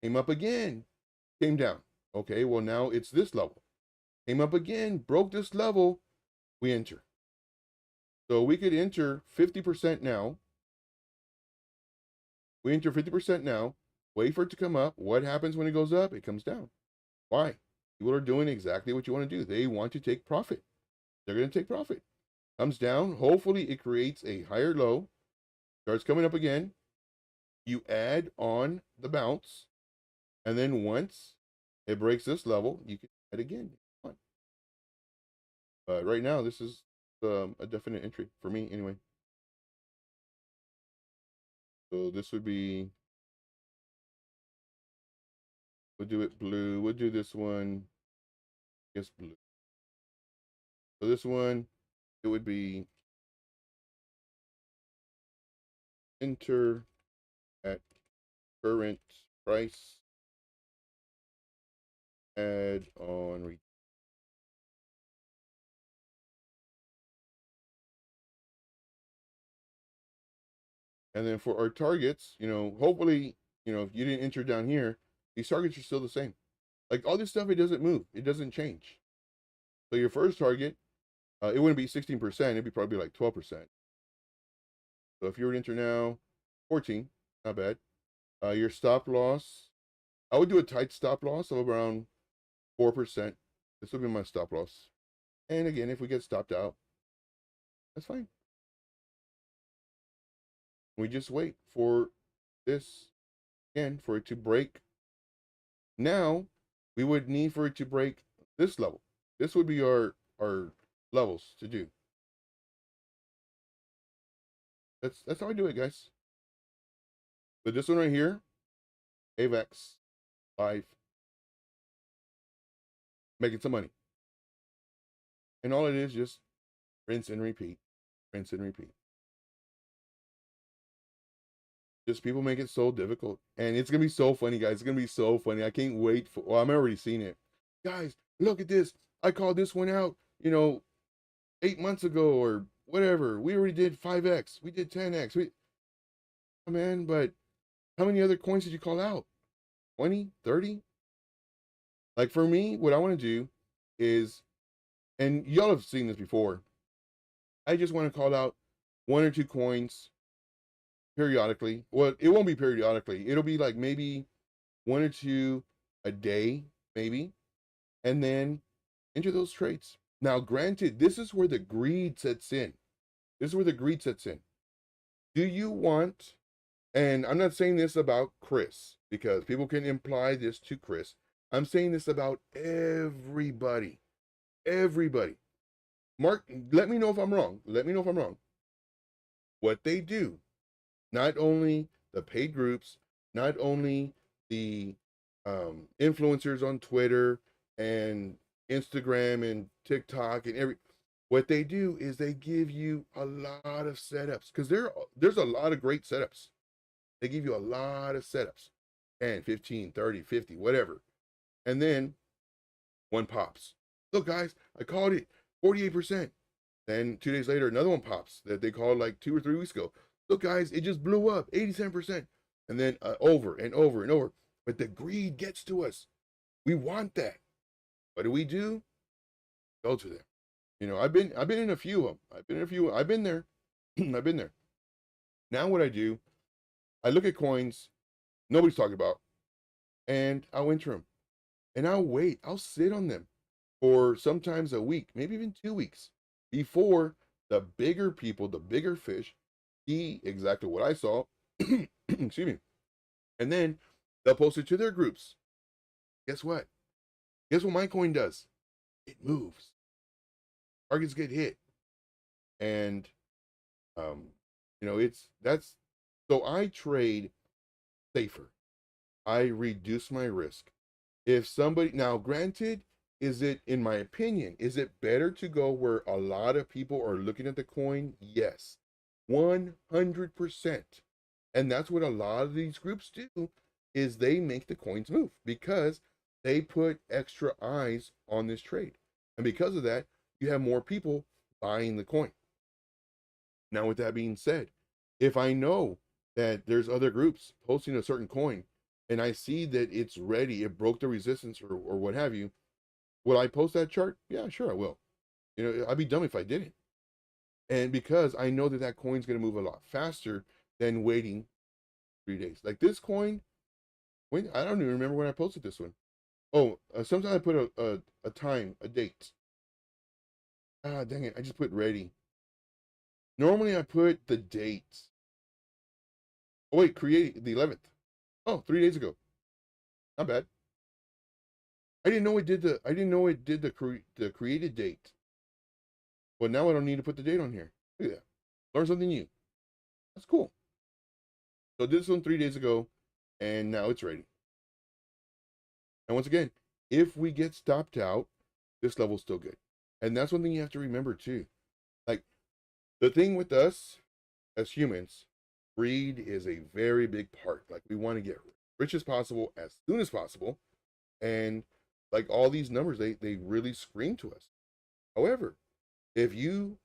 Came up again, came down. Okay, well now it's this level. Came up again, broke this level, we enter. So we could enter 50% now. We enter 50% now, wait for it to come up. What happens when it goes up? It comes down. Why? People are doing exactly what you want to do. They want to take profit. They're going to take profit. Comes down. Hopefully it creates a higher low. Starts coming up again. You add on the bounce. And then once it breaks this level, you can add again. But right now, this is a definite entry for me anyway. So this would be, we'll do it blue. We'll do this one, I guess blue. So this one, it would be enter at current price, add on. And then for our targets, hopefully, if you didn't enter down here, these targets are still the same. Like all this stuff, it doesn't move. It doesn't change. So your first target, it wouldn't be 16%. It'd be probably like 12%. So if you were to enter now, 14, not bad. Your stop loss, I would do a tight stop loss of around 4%. This would be my stop loss. And again, if we get stopped out, that's fine. We just wait for this, again, for it to break. Now, we would need for it to break this level. This would be our levels to do. That's how I do it, guys. But this one right here, AVAX 5, making some money. And all it is just rinse and repeat, rinse and repeat. Just people make it so difficult. And it's going to be so funny, guys. It's going to be so funny. I can't wait for, well, I'm already seeing it. Guys, look at this. I called this one out, 8 months ago or whatever. We already did 5X. We did 10X. Oh, man, but how many other coins did you call out? 20, 30? Like for me, what I want to do is, and y'all have seen this before, I just want to call out 1 or 2 coins periodically. Well, it won't be periodically. It'll be like maybe 1 or 2 a day, maybe, and then enter those trades. Now, granted, this is where the greed sets in. This is where the greed sets in. Do you want, and I'm not saying this about Chris, because people can imply this to Chris. I'm saying this about everybody. Everybody. Mark, let me know if I'm wrong. Let me know if I'm wrong. What they do, not only the paid groups, not only the influencers on Twitter and Instagram and TikTok and what they do is they give you a lot of setups, because there's a lot of great setups. They give you a lot of setups, 10, 15, 30, 50, whatever. And then one pops. Look, guys, I called it 48%. Then 2 days later, another one pops that they called like 2 or 3 weeks ago. Look, guys, it just blew up 87%. And then over and over and over. But the greed gets to us. We want that. What do? Go to them. I've been in a few of them. I've been there. I've been there. Now what I do, I look at coins nobody's talking about, and I'll enter them. And I'll wait. I'll sit on them for sometimes a week, maybe even 2 weeks, before the bigger people, the bigger fish, see exactly what I saw. Excuse me. And then They'll post it to their groups. Guess what? Guess what my coin does? It moves. Targets get hit. And that's so I trade safer. I reduce my risk. If somebody, now granted, is it, in my opinion, is it better to go where a lot of people are looking at the coin? Yes, 100%. And that's what a lot of these groups do, is they make the coins move because they put extra eyes on this trade. And because of that, you have more people buying the coin. Now, with that being said, if I know that there's other groups posting a certain coin and I see that it's ready, it broke the resistance or what have you, will I post that chart? Yeah, sure I will. I'd be dumb if I didn't. And because I know that that coin's going to move a lot faster than waiting 3 days. Like this coin, I don't even remember when I posted this one. Oh, sometimes I put a time, a date. Ah, dang it, I just put ready. Normally I put the date. Oh wait, create the 11th. Oh, 3 days ago. Not bad. I didn't know it did the created date. But now I don't need to put the date on here. Look at that. Learn something new. That's cool. So this one 3 days ago, and now it's ready. And once again, if we get stopped out, this level's still good. And that's one thing you have to remember too. Like the thing with us as humans, greed is a very big part. Like we want to get rich as possible as soon as possible. And like all these numbers, they really scream to us. However, if you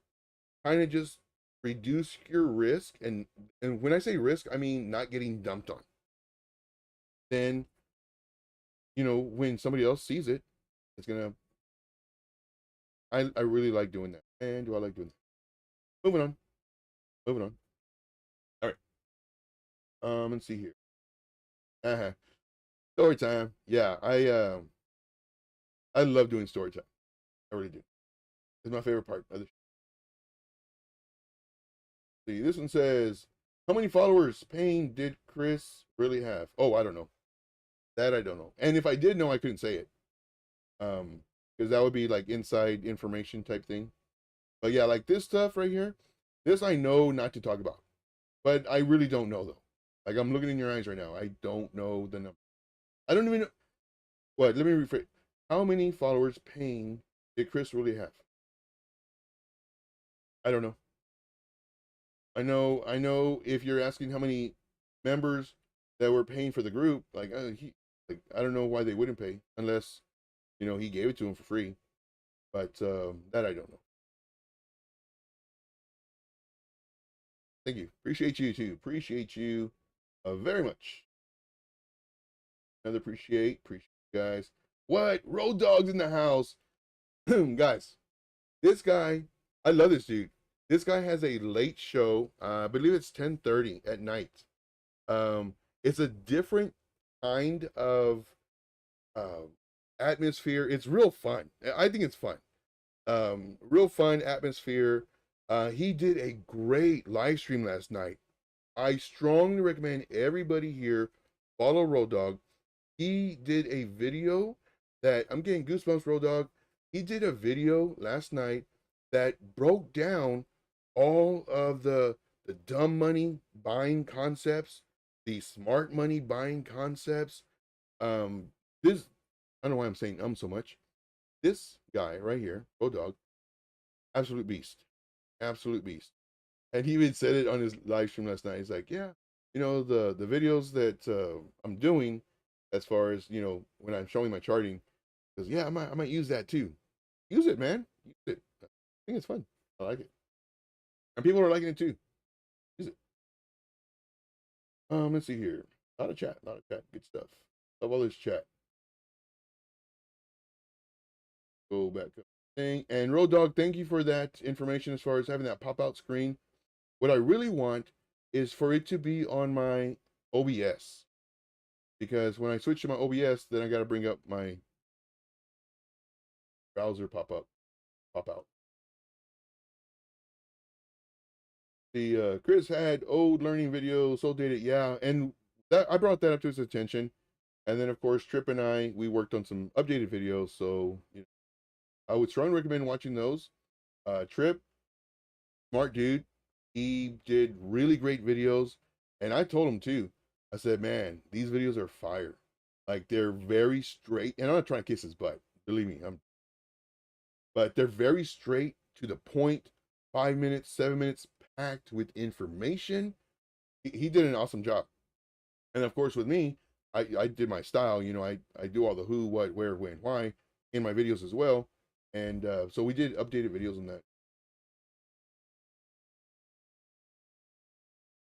kind of just reduce your risk, and when I say risk, I mean not getting dumped on, then when somebody else sees it, it's gonna I really like doing that. And do I like doing that? Moving on. All right. Let's see here. Uh-huh. Story time. Yeah, I love doing story time. I really do. It's my favorite part of the See, this one says, how many followers Payne did Chris really have? Oh, I don't know. That I don't know. And if I did know, I couldn't say it. Because that would be like inside information type thing. But yeah, like this stuff right here, this I know not to talk about. But I really don't know though. Like I'm looking in your eyes right now. I don't know the number. I don't even know. What? Let me rephrase. How many followers Payne did Chris really have? I don't know. I know if you're asking how many members that were paying for the group, I don't know why they wouldn't pay unless, he gave it to them for free. But that I don't know. Thank you. Appreciate you too. Appreciate you very much. Another appreciate you guys. What? Road Dogs in the house. Guys, this guy, I love this dude. This guy has a late show. I believe it's 10:30 at night. It's a different kind of uh, atmosphere. It's real fun. I think it's fun. Real fun atmosphere. He did a great live stream last night. I strongly recommend everybody here follow Road Dog. He did a video that I'm getting goosebumps, Road Dog. He did a video last night that broke down all of the dumb money buying concepts, the smart money buying concepts. This I don't know why I'm saying so much. This guy right here, Road Dog, absolute beast, absolute beast. And he even said it on his live stream last night. He's like, yeah, the videos that I'm doing, as far as when I'm showing my charting, because yeah, I might use that too. Use it, man. Use it. I think it's fun. I like it, and people are liking it too. Use it. Let's see here. Not a chat. Not a chat. Good stuff. Love all this chat. Go back up. And Road Dog, thank you for that information as far as having that pop out screen. What I really want is for it to be on my OBS, because when I switch to my OBS, then I got to bring up my browser pop out. The Chris had old learning videos, so dated, yeah, and that I brought that up to his attention. And then of course Trip and we worked on some updated videos. So I would strongly recommend watching those. Trip, smart dude. He did really great videos. And I told him too, I said, man, these videos are fire. Like they're very straight. And I'm not trying to kiss his butt. Believe me, but they're very straight to the point. 5 minutes, 7 minutes, packed with information. He did an awesome job. And of course, with me, I did my style. I do all the who, what, where, when, why in my videos as well. And so we did updated videos on that.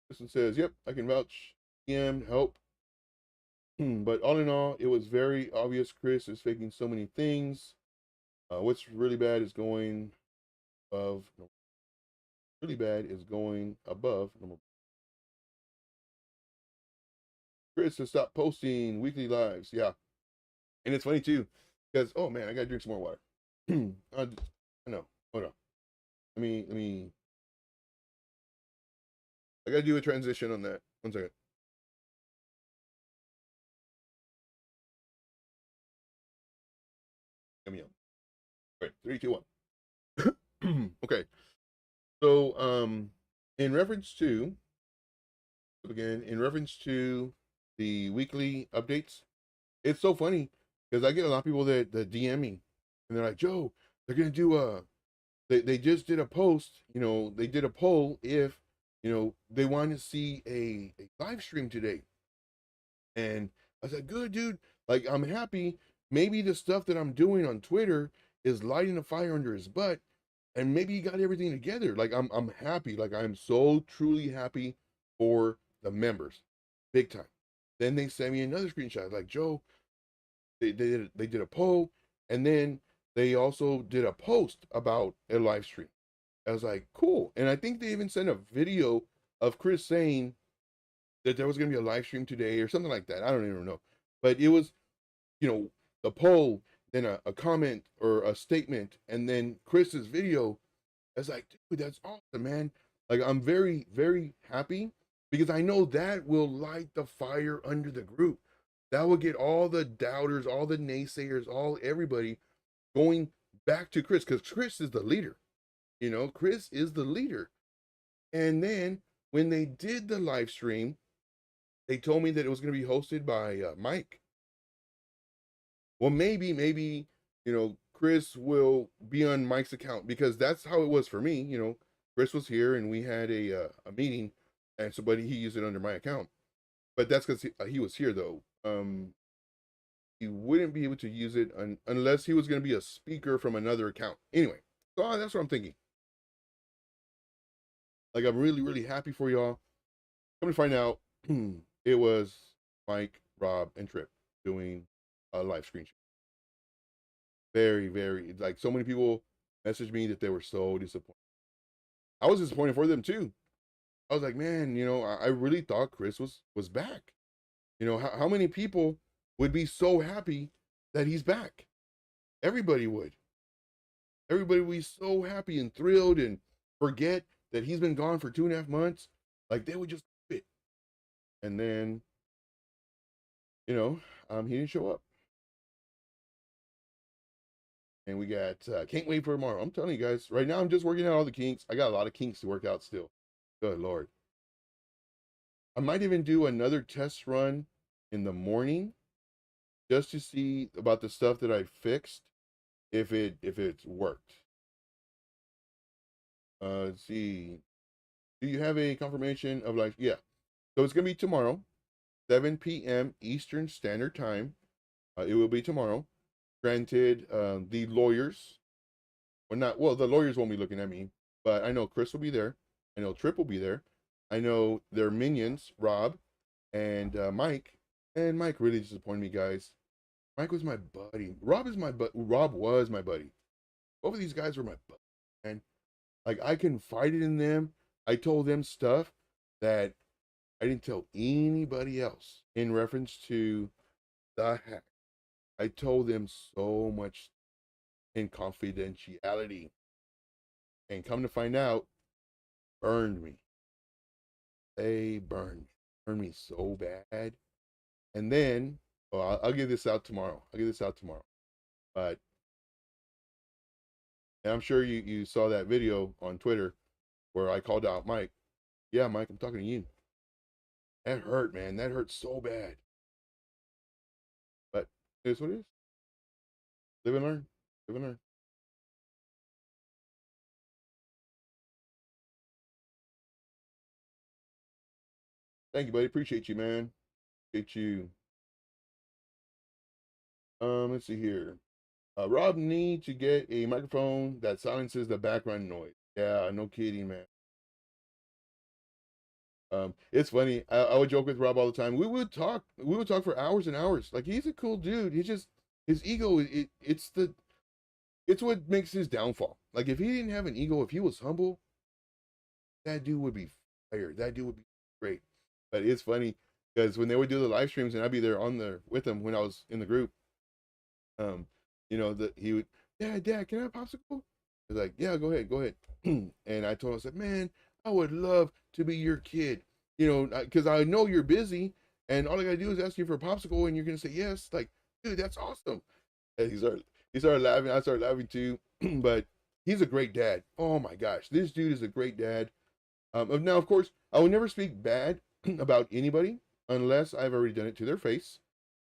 This one says, yep, I can vouch. PM, help. But all in all, it was very obvious Chris is faking so many things. What's really bad is going above. Really bad is going above. Chris to stop posting weekly lives. Yeah. And it's funny too, because oh man, I gotta drink some more water. I know. Hold on. Let me I gotta do a transition on that. 1 second. Let me up. Right, 3, 2, 1. Okay. So in reference to the weekly updates, it's so funny because I get a lot of people that DM me and they're like, Joe, they're gonna do they just did a post, they did a poll if they want to see a live stream today. And I said, good dude, like I'm happy. Maybe the stuff that I'm doing on Twitter is lighting a fire under his butt, and maybe he got everything together. Like I'm happy. Like I'm so truly happy for the members. Big time. Then they sent me another screenshot, like Joe, they did a poll, and then they also did a post about a live stream. I was like, cool. And I think they even sent a video of Chris saying that there was going to be a live stream today or something like that. I don't even know. But it was, the poll, then a comment or a statement, and then Chris's video. I was like, dude, that's awesome, man. Like, I'm very, very happy because I know that will light the fire under the group. That will get all the doubters, all the naysayers, everybody going back to Chris because Chris is the leader. Chris is the leader. And then when they did the live stream, they told me that it was going to be hosted by Mike. Well, maybe, Chris will be on Mike's account because that's how it was for me. Chris was here and we had a meeting, and so but he used it under my account. But that's because he was here though. He wouldn't be able to use it unless he was going to be a speaker from another account. Anyway, so that's what I'm thinking. Like I'm really, really happy for y'all. Come to find out, it was Mike, Rob, and Trip doing a live screen. Very, very, like so many people messaged me that they were so disappointed. I was disappointed for them too. I was like, man, I really thought Chris was back. How many people would be so happy that he's back? Everybody would. Everybody would be so happy and thrilled and forget that he's been gone for 2.5 months. Like they would just quit. And then, he didn't show up. And we got can't wait for tomorrow. I'm telling you guys, right now I'm just working out all the kinks. I got a lot of kinks to work out still. Good Lord. I might even do another test run in the morning just to see about the stuff that I fixed, if it's worked. Let's see. Do you have a confirmation of yeah. So it's gonna be tomorrow, 7 p.m. Eastern Standard Time. It will be tomorrow. Granted, the lawyers, the lawyers won't be looking at me, but I know Chris will be there. I know Trip will be there. I know their minions, Rob and Mike. And Mike really disappointed me, guys. Mike was my buddy. Rob was my buddy. Both of these guys were my buddy. And like I confided in them. I told them stuff that I didn't tell anybody else in reference to the hack. I told them so much in confidentiality. And come to find out, burned me. They burned me. Burned me so bad. And then Oh, I'll give this out tomorrow. I'll give this out tomorrow. But and I'm sure you saw that video on Twitter where I called out Mike. Yeah, Mike, I'm talking to you. That hurt, man. That hurt so bad. But it's what it is. Live and learn. Live and learn. Thank you, buddy. Appreciate you, man. Appreciate you. Let's see here. Rob need to get a microphone that silences the background noise. Yeah, no kidding, man. It's funny. I would joke with Rob all the time. We would talk. We would talk for hours and hours. Like he's a cool dude. He's just his ego. It's what makes his downfall. Like if he didn't have an ego, if he was humble, that dude would be fired. That dude would be great. But it's funny because when they would do the live streams and I'd be there on the with him when I was in the group, um, that he would, Dad, can I have a popsicle? I was like, yeah, go ahead, go ahead. And I told him, I said, man, I would love to be your kid, because I know you're busy and all I gotta do is ask you for a popsicle and you're gonna say yes. Like, dude, that's awesome. And he started laughing. I started laughing too. But he's a great dad. Oh my gosh, this dude is a great dad. Now, of course, I will never speak bad about anybody unless I've already done it to their face.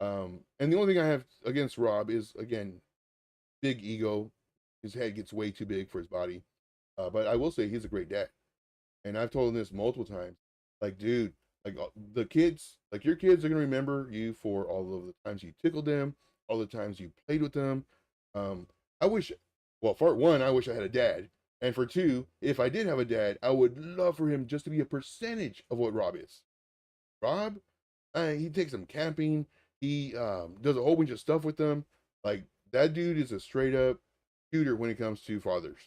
And the only thing I have against Rob is, again, big ego. His head gets way too big for his body. But I will say he's a great dad. And I've told him this multiple times. Like, dude, like the kids, like your kids are going to remember you for all of the times you tickled them, all the times you played with them. I wish, well, for one, I wish I had a dad. And for two, if I did have a dad, I would love for him just to be a percentage of what Rob is. Rob, he takes them camping. He does a whole bunch of stuff with them. Like that dude is a straight up shooter when it comes to fathers.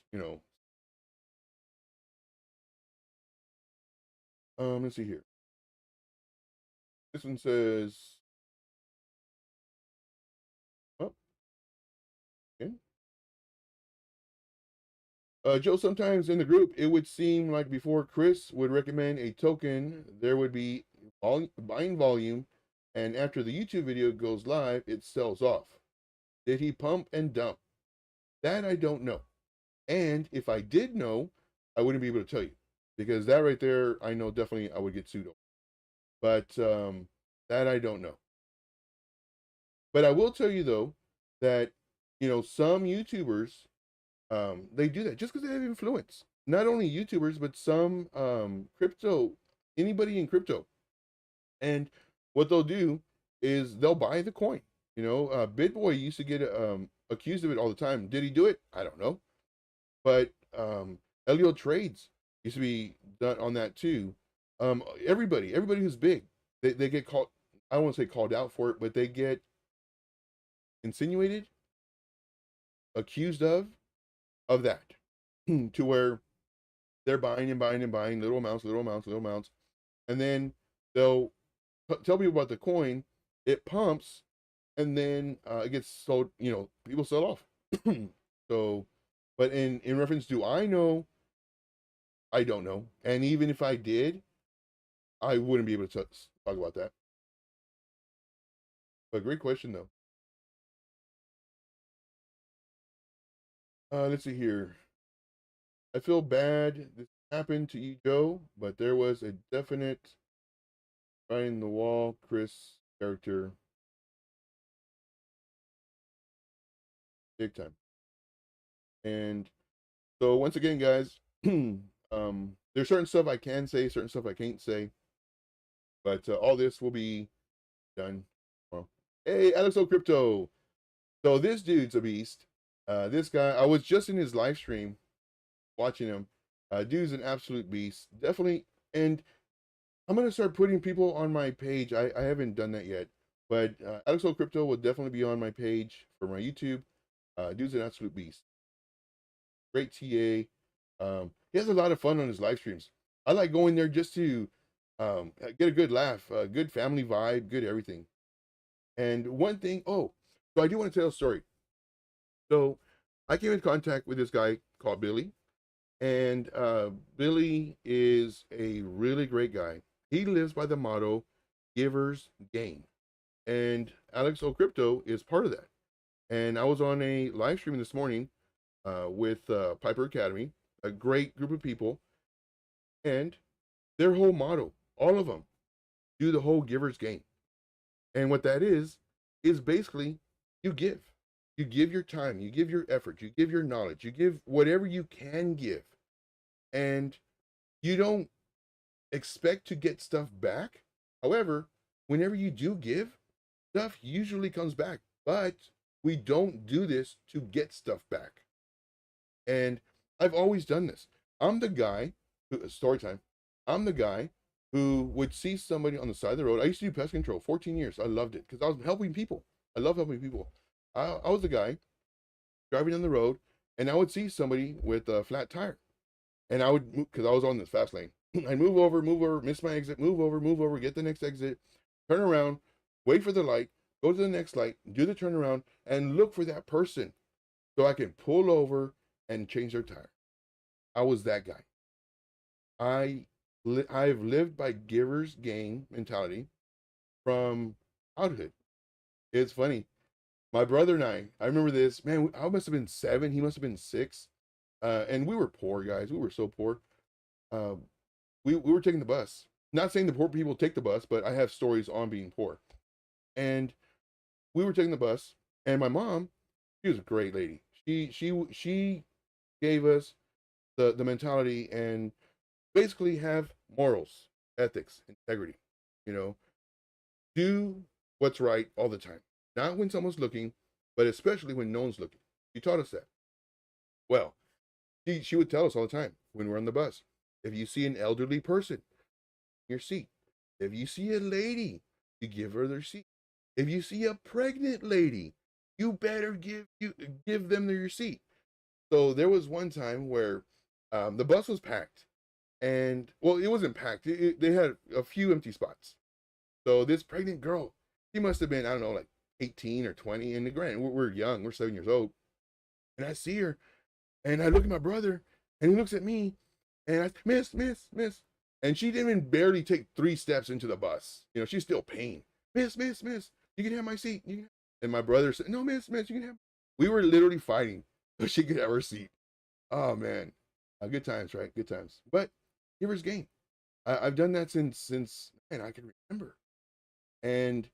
Let's see here. This one says, oh, okay. Joe, sometimes in the group, it would seem like before Chris would recommend a token, there would be buying volume, and after the YouTube video goes live, it sells off. Did he pump and dump? That I don't know. And if I did know, I wouldn't be able to tell you because that right there, I know definitely I would get sued over. But that I don't know. But I will tell you though that some YouTubers they do that just because they have influence. Not only YouTubers, but some crypto, anybody in crypto. And what they'll do is they'll buy the coin. BitBoy used to get accused of it all the time. Did he do it? I don't know. But Elio Trades used to be done on that too. Everybody who's big, they get called. I don't want to say called out for it, but they get insinuated, accused of that, to where they're buying and buying and buying little amounts, little amounts, little amounts, and then they'll tell people about the coin. It pumps, and then it gets sold. People sell off. So, but in reference, do I know? I don't know. And even if I did, I wouldn't be able to talk about that. But great question, though. Let's see here. I feel bad this happened to you, Joe, but there was a definite find the wall Chris character big time. And so once again, guys, there's certain stuff I can say, certain stuff I can't say, but all this will be done tomorrow. Hey, Alex O Crypto. So this dude's a beast. This guy, I was just in his live stream watching him. Dude's an absolute beast. Definitely. And I'm going to start putting people on my page. I haven't done that yet. But Alex O Crypto will definitely be on my page for my YouTube. Dude's an absolute beast. Great TA. He has a lot of fun on his live streams. I like going there just to get a good laugh, good family vibe, good everything. And one thing, so I do want to tell a story. So I came in contact with this guy called Billy, and Billy is a really great guy. He lives by the motto, givers gain. And Alex O Crypto is part of that. And I was on a live stream this morning with Piper Academy, a great group of people, and their whole motto, all of them, do the whole giver's gain. And what that is basically you give. You give your time, you give your effort, you give your knowledge, you give whatever you can give. And you don't expect to get stuff back. However, whenever you do give, stuff usually comes back. But we don't do this to get stuff back. And I've always done this. I'm the guy who, story time, I'm the guy who would see somebody on the side of the road. I used to do pest control 14 years. I loved it because I was helping people. I love helping people. I was the guy driving down the road and I would see somebody with a flat tire. And I would, because I was on this fast lane, I'd move over, miss my exit, move over, get the next exit, turn around, wait for the light, go to the next light, do the turnaround, and look for that person so I can pull over and change their tire. I was that guy. I've lived by giver's gain mentality from childhood. It's funny. My brother and I remember this, man, I must have been 7, he must have been 6. And we were poor guys. We were so poor. Uh, we were taking the bus. Not saying the poor people take the bus, but I have stories on being poor. And we were taking the bus, and my mom, she was a great lady. She gave us the mentality and basically have morals, ethics, integrity. You know, do what's right all the time. Not when someone's looking, but especially when no one's looking. She taught us that. Well, she would tell us all the time when we're on the bus, if you see an elderly person in your seat, if you see a lady, you give her their seat. If you see a pregnant lady, you better give them your seat. So there was one time where the bus was packed, and well, it wasn't packed. They had a few empty spots. So this pregnant girl, she must have been, I don't know, like 18 or 20. And granted, we're young, we're 7 years old, and I see her, and I look at my brother, and he looks at me, and I, miss. And she didn't even barely take 3 steps into the bus. You know, she's still paying. Miss, you can have my seat. And my brother said, no, miss, you can have. We were literally fighting so she could have her seat. Oh, man. Good times, right? Good times. But giver's gain. I've done that since, man, I can remember. And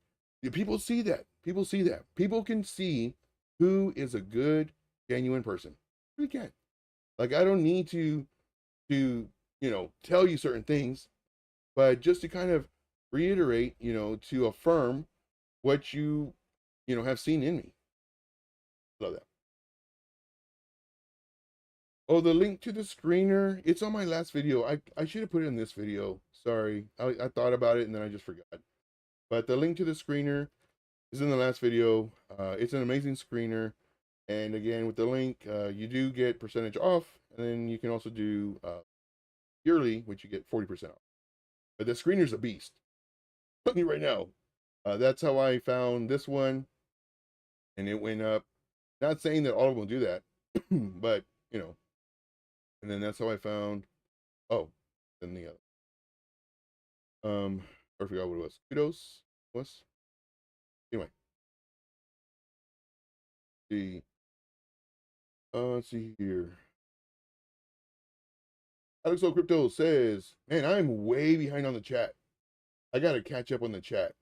people see that. People see that. People can see who is a good, genuine person. We can. Like, I don't need to tell you certain things, but just to kind of reiterate, to affirm what you have seen in me. Love that. Oh, the link to the screener, it's on my last video. I should have put it in this video. Sorry. I thought about it and then I just forgot. But the link to the screener is in the last video. It's an amazing screener. And again, with the link, you do get percentage off. And then you can also do yearly, which you get 40% off. But the screener's a beast. Put me right now. That's how I found this one. And it went up. Not saying that all of them will do that, but and then that's how I found, oh, then the other. I forgot what it was. Kudos was. Anyway. Let's see here. Alexo Crypto says, man, I'm way behind on the chat. I gotta catch up on the chat.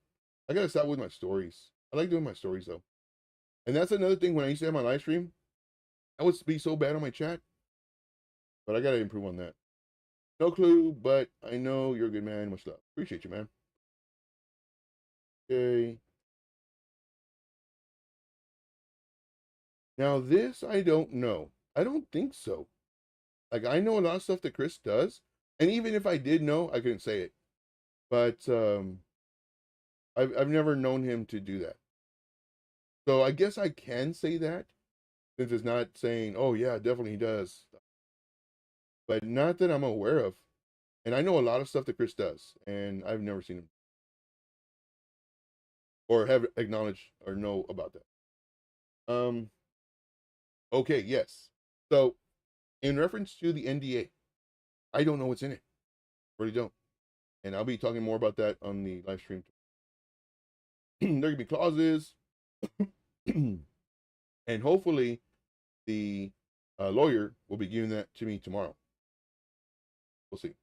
I gotta stop with my stories. I like doing my stories though. And that's another thing when I used to have my live stream, I would be so bad on my chat. But I gotta improve on that. No clue, but I know you're a good man. Much love. Appreciate you, man. Okay. Now this I don't know. I don't think so. Like I know a lot of stuff that Chris does, and even if I did know, I couldn't say it. But I've never known him to do that. So I guess I can say that since it's not saying, oh yeah, definitely he does. But not that I'm aware of. And I know a lot of stuff that Chris does, and I've never seen him or have acknowledged or know about that. Okay, yes. So in reference to the NDA, I don't know what's in it. Really don't. And I'll be talking more about that on the live stream. there could be clauses, and hopefully the lawyer will be giving that to me tomorrow. We'll see.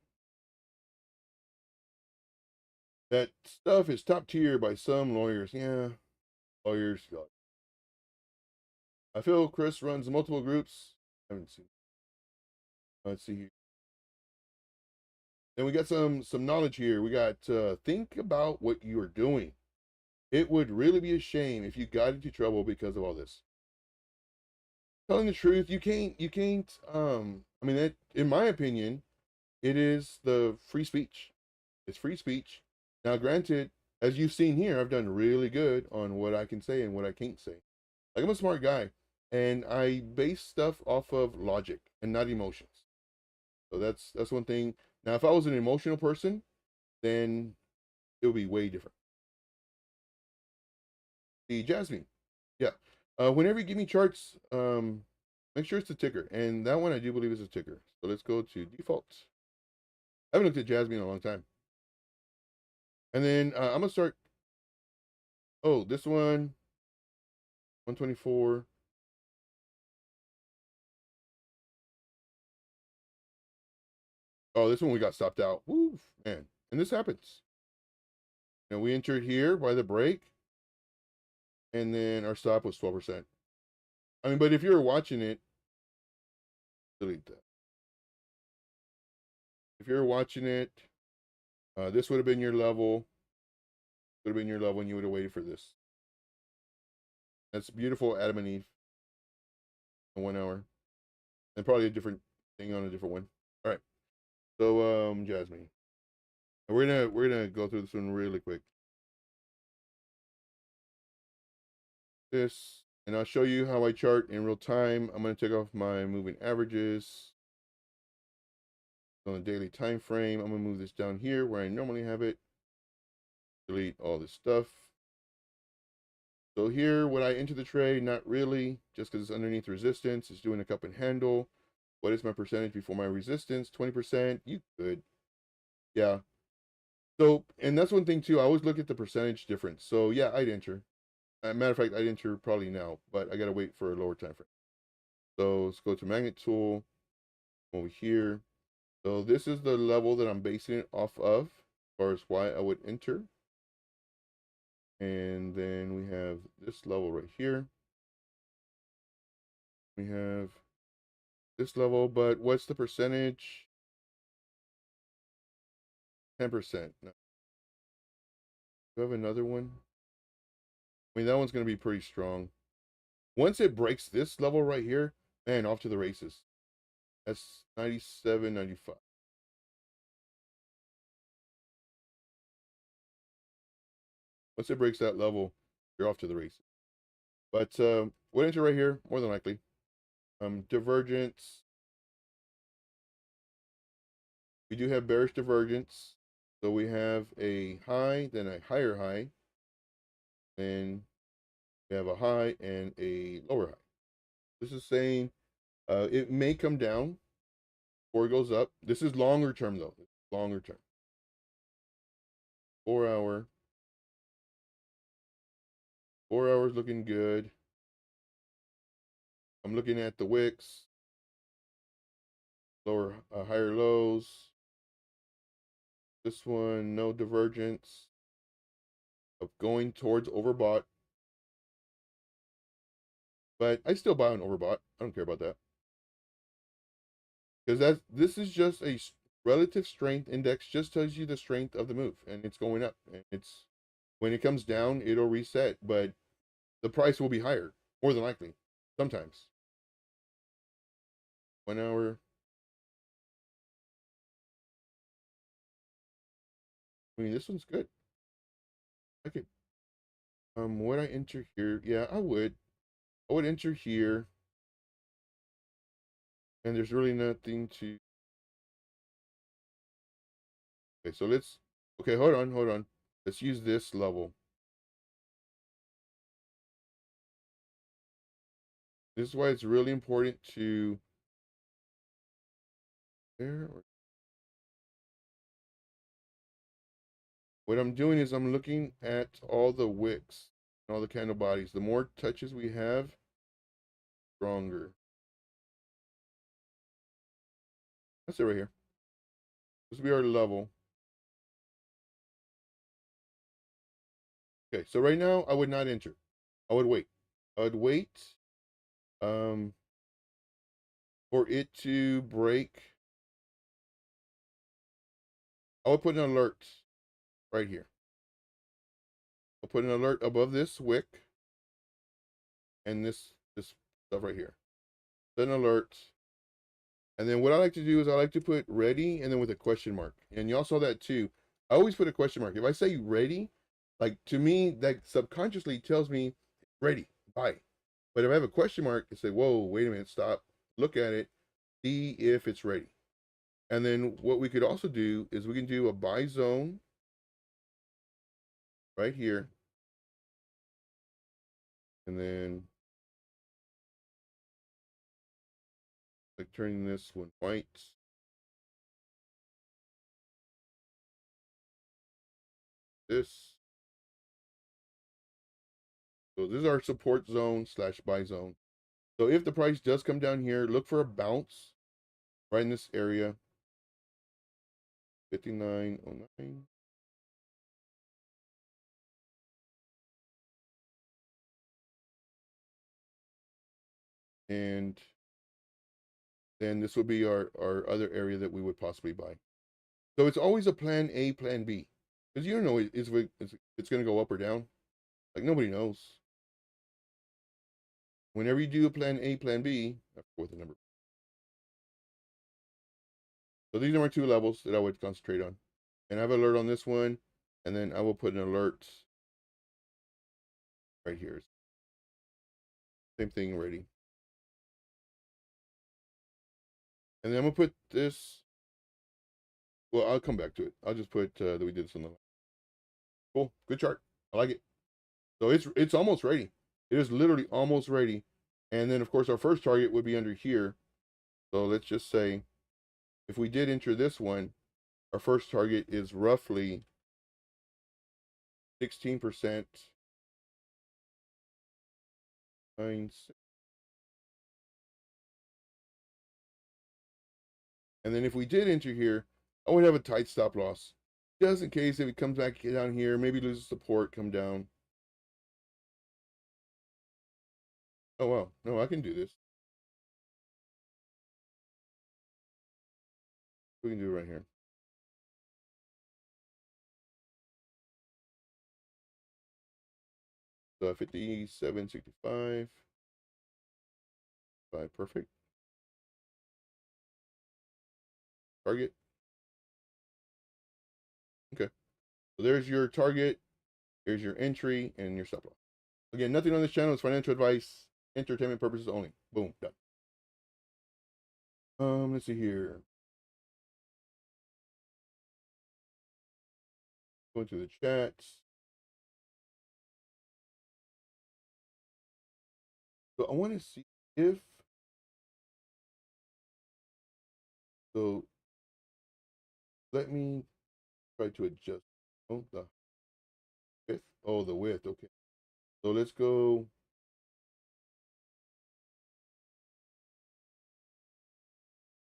That stuff is top tier by some lawyers. Yeah, lawyers. I feel Chris runs multiple groups. I haven't seen. Let's see here. Then we got some knowledge here. We got think about what you are doing. It would really be a shame if you got into trouble because of all this. Telling the truth, you can't I mean, in my opinion, it is the free speech. It's free speech. Now, granted, as you've seen here, I've done really good on what I can say and what I can't say. Like, I'm a smart guy, and I base stuff off of logic and not emotions. So that's one thing. Now, if I was an emotional person, then it would be way different. The Jasmine, yeah. Whenever you give me charts, make sure it's a ticker, and that one I do believe is a ticker. So let's go to defaults. I haven't looked at Jasmine in a long time. And then I'm gonna start. Oh, this one, 124. Oh, this one we got stopped out. Woo, man. And this happens. And we entered here by the break, and then our stop was 12%. I mean, but if you're watching it, delete that. If you're watching it, this would have been your level. Would have been your level, and you would have waited for this. That's beautiful, Adam and Eve. In 1 hour, and probably a different thing on a different one. All right. So, Jasmine, we're gonna go through this one really quick. This, and I'll show you how I chart in real time. I'm gonna take off my moving averages on the daily time frame. I'm gonna move this down here where I normally have it. Delete all this stuff. So here, when I enter the trade, not really, just because it's underneath resistance, it's doing a cup and handle. What is my percentage before my resistance? 20%. You could. Yeah. So, and that's one thing too. I always look at the percentage difference. So yeah, I'd enter. Matter of fact, I'd enter probably now, but I gotta wait for a lower time frame. So let's go to magnet tool over here. So this is the level that I'm basing it off of, as far as why I would enter. And then we have this level right here. We have this level, but what's the percentage? 10%. No. Do I have another one? I mean, that one's going to be pretty strong. Once it breaks this level right here, man, off to the races. That's 97, 95. Once it breaks that level, you're off to the races. But what enter right here, more than likely. Divergence. We do have bearish divergence. So we have a high, then a higher high. Then we have a high and a lower high. This is saying it may come down before it goes up. This is longer term though. Longer term. 4 hour. 4 hours looking good. I'm looking at the wicks. Lower, higher lows. This one, no divergence of going towards overbought. But I still buy on overbought. I don't care about that. Because this is just a relative strength index, just tells you the strength of the move, and it's going up. And it's when it comes down, it'll reset, but the price will be higher, more than likely. Sometimes. 1 hour. I mean, this one's good. Okay. Would I enter here? Yeah, I would. I would enter here. And there's really nothing to. Okay, so let's. Okay, hold on. Let's use this level. This is why it's really important to. There. what I'm doing is I'm looking at all the wicks and all the candle bodies. The more touches we have, stronger. That's it right here. This will be our level. Okay, so right now I would not enter. I would wait. I would wait for it to break. I would put an alert right here. I'll put an alert above this wick and this stuff right here. Set an alert. And then what I like to do is I like to put ready and then with a question mark. And y'all saw that too. I always put a question mark. If I say ready, like to me, that subconsciously tells me ready, buy. But if I have a question mark, it say, whoa, wait a minute, stop, look at it, see if it's ready. And then what we could also do is we can do a buy zone right here. And then like turning this one white. This. So this is our support zone / buy zone. So if the price does come down here, look for a bounce right in this area. 59.09. And then this would be our other area that we would possibly buy. So it's always a plan A, plan B. Because you don't know it's going to go up or down. Like nobody knows. Whenever you do a plan A, plan B, I forgot the number. So these are my two levels that I would concentrate on. And I have an alert on this one. And then I will put an alert right here. Same thing ready. And then I'm going to put this. Well, I'll come back to it. I'll just put that we did this on the. Cool. Good chart. I like it. So it's almost ready. It is literally almost ready. And then, of course, our first target would be under here. So let's just say if we did enter this one, our first target is roughly 16%. And then if we did enter here, I would have a tight stop loss. Just in case if it comes back down here, maybe loses support, come down. Oh, wow. No, I can do this. We can do it right here. So 57.65. Perfect. Target. Okay. So there's your target. Here's your entry and your stop loss. Again, nothing on this channel is financial advice, entertainment purposes only. Boom, done. Let's see here. Go into the chats. So I want to see if so. Let me try to adjust. Oh, the width. Oh, the width. Okay. So let's go.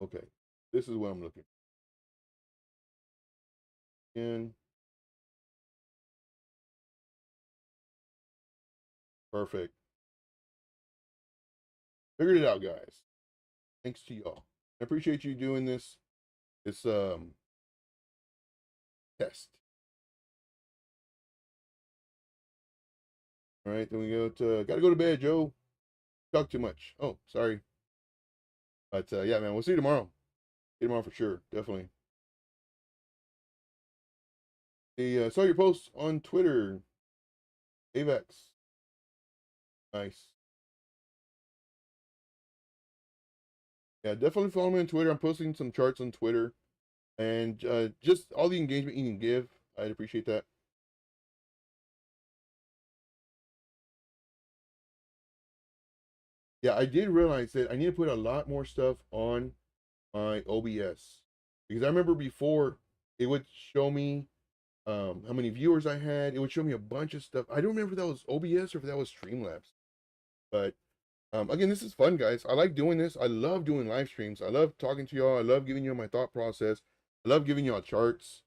Okay. This is what I'm looking for. And perfect. Figured it out, guys. Thanks to y'all. I appreciate you doing this test. All right, then we gotta go to bed, Joe. Talk too much. Oh, sorry. But yeah, man, we'll see you tomorrow. See you tomorrow for sure. Definitely. Hey, saw your post on Twitter. AVEX. Nice. Yeah, definitely follow me on Twitter. I'm posting some charts on Twitter. And just all the engagement you can give. I'd appreciate that. Yeah, I did realize that I need to put a lot more stuff on my OBS. Because I remember before it would show me how many viewers I had. It would show me a bunch of stuff. I don't remember if that was OBS or if that was Streamlabs. But again, this is fun, guys. I like doing this. I love doing live streams. I love talking to y'all. I love giving you my thought process. I love giving y'all charts.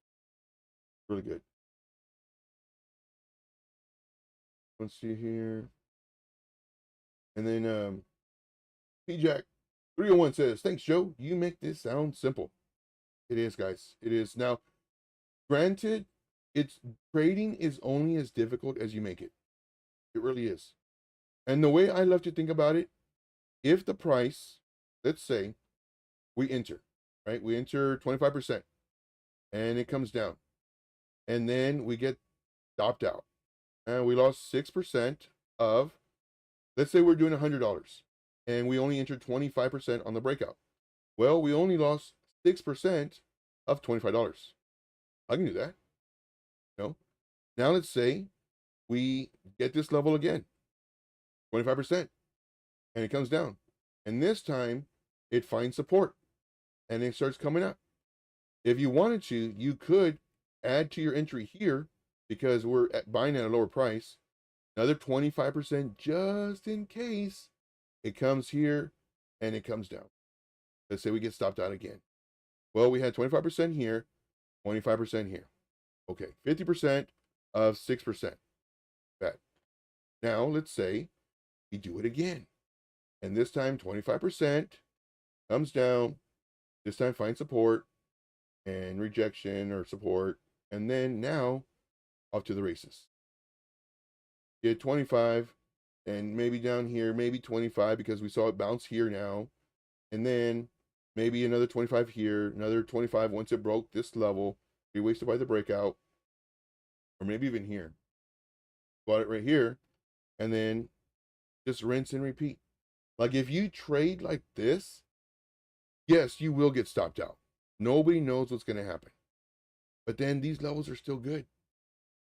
Really good. Let's see here. And then P-Jack 301 says, thanks, Joe. You make this sound simple. It is, guys. It is. Now, granted, it's trading is only as difficult as you make it. It really is. And the way I love to think about it, if the price, let's say we enter, right? We enter 25% and it comes down. And then we get stopped out. And we lost 6% of, let's say we're doing $100 and we only entered 25% on the breakout. Well, we only lost 6% of $25. I can do that. No. Now let's say we get this level again, 25%, and it comes down. And this time it finds support and it starts coming up. If you wanted to, you could add to your entry here because we're buying at a lower price, another 25% just in case it comes here and it comes down. Let's say we get stopped out again. Well, we had 25% here, 25% here. Okay, 50% of 6%. Bad. Now, let's say we do it again. And this time, 25% comes down. This time, find support and rejection or support. And then now, off to the races. Get 25 and maybe down here, maybe 25 because we saw it bounce here now. And then maybe another 25 here, another 25 once it broke this level, be wasted by the breakout, or maybe even here. Bought it right here, and then just rinse and repeat. Like if you trade like this, yes, you will get stopped out. Nobody knows what's going to happen. But then these levels are still good.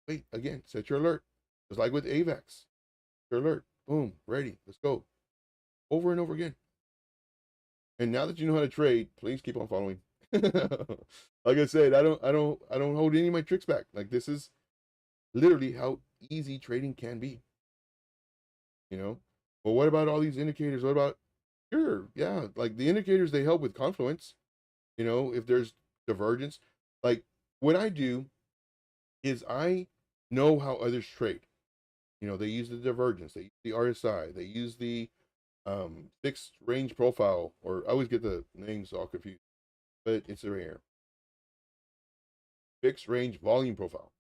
Wait, again, set your alert. Just like with AVAX. Your alert. Boom, ready. Let's go. Over and over again. And now that you know how to trade, please keep on following. Like I said, I don't hold any of my tricks back. Like this is literally how easy trading can be. You know? Well, what about all these indicators? What about sure, yeah, like the indicators they help with confluence. You know, if there's divergence. Like what I do is I know how others trade. You know, they use the divergence, they use the RSI, they use the fixed range profile, or I always get the names all confused, but it's right here. Fixed range volume profile.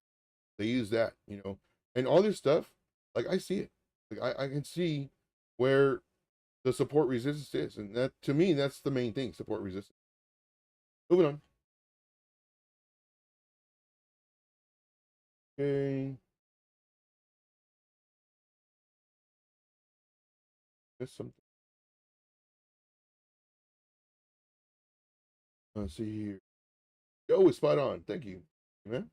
They use that, you know, and all this stuff, like I see it. Like I can see where the support resistance is. And that to me, that's the main thing, support resistance. Moving on. Okay. There's something. Let's see here. Joe is spot on. Thank you. Amen.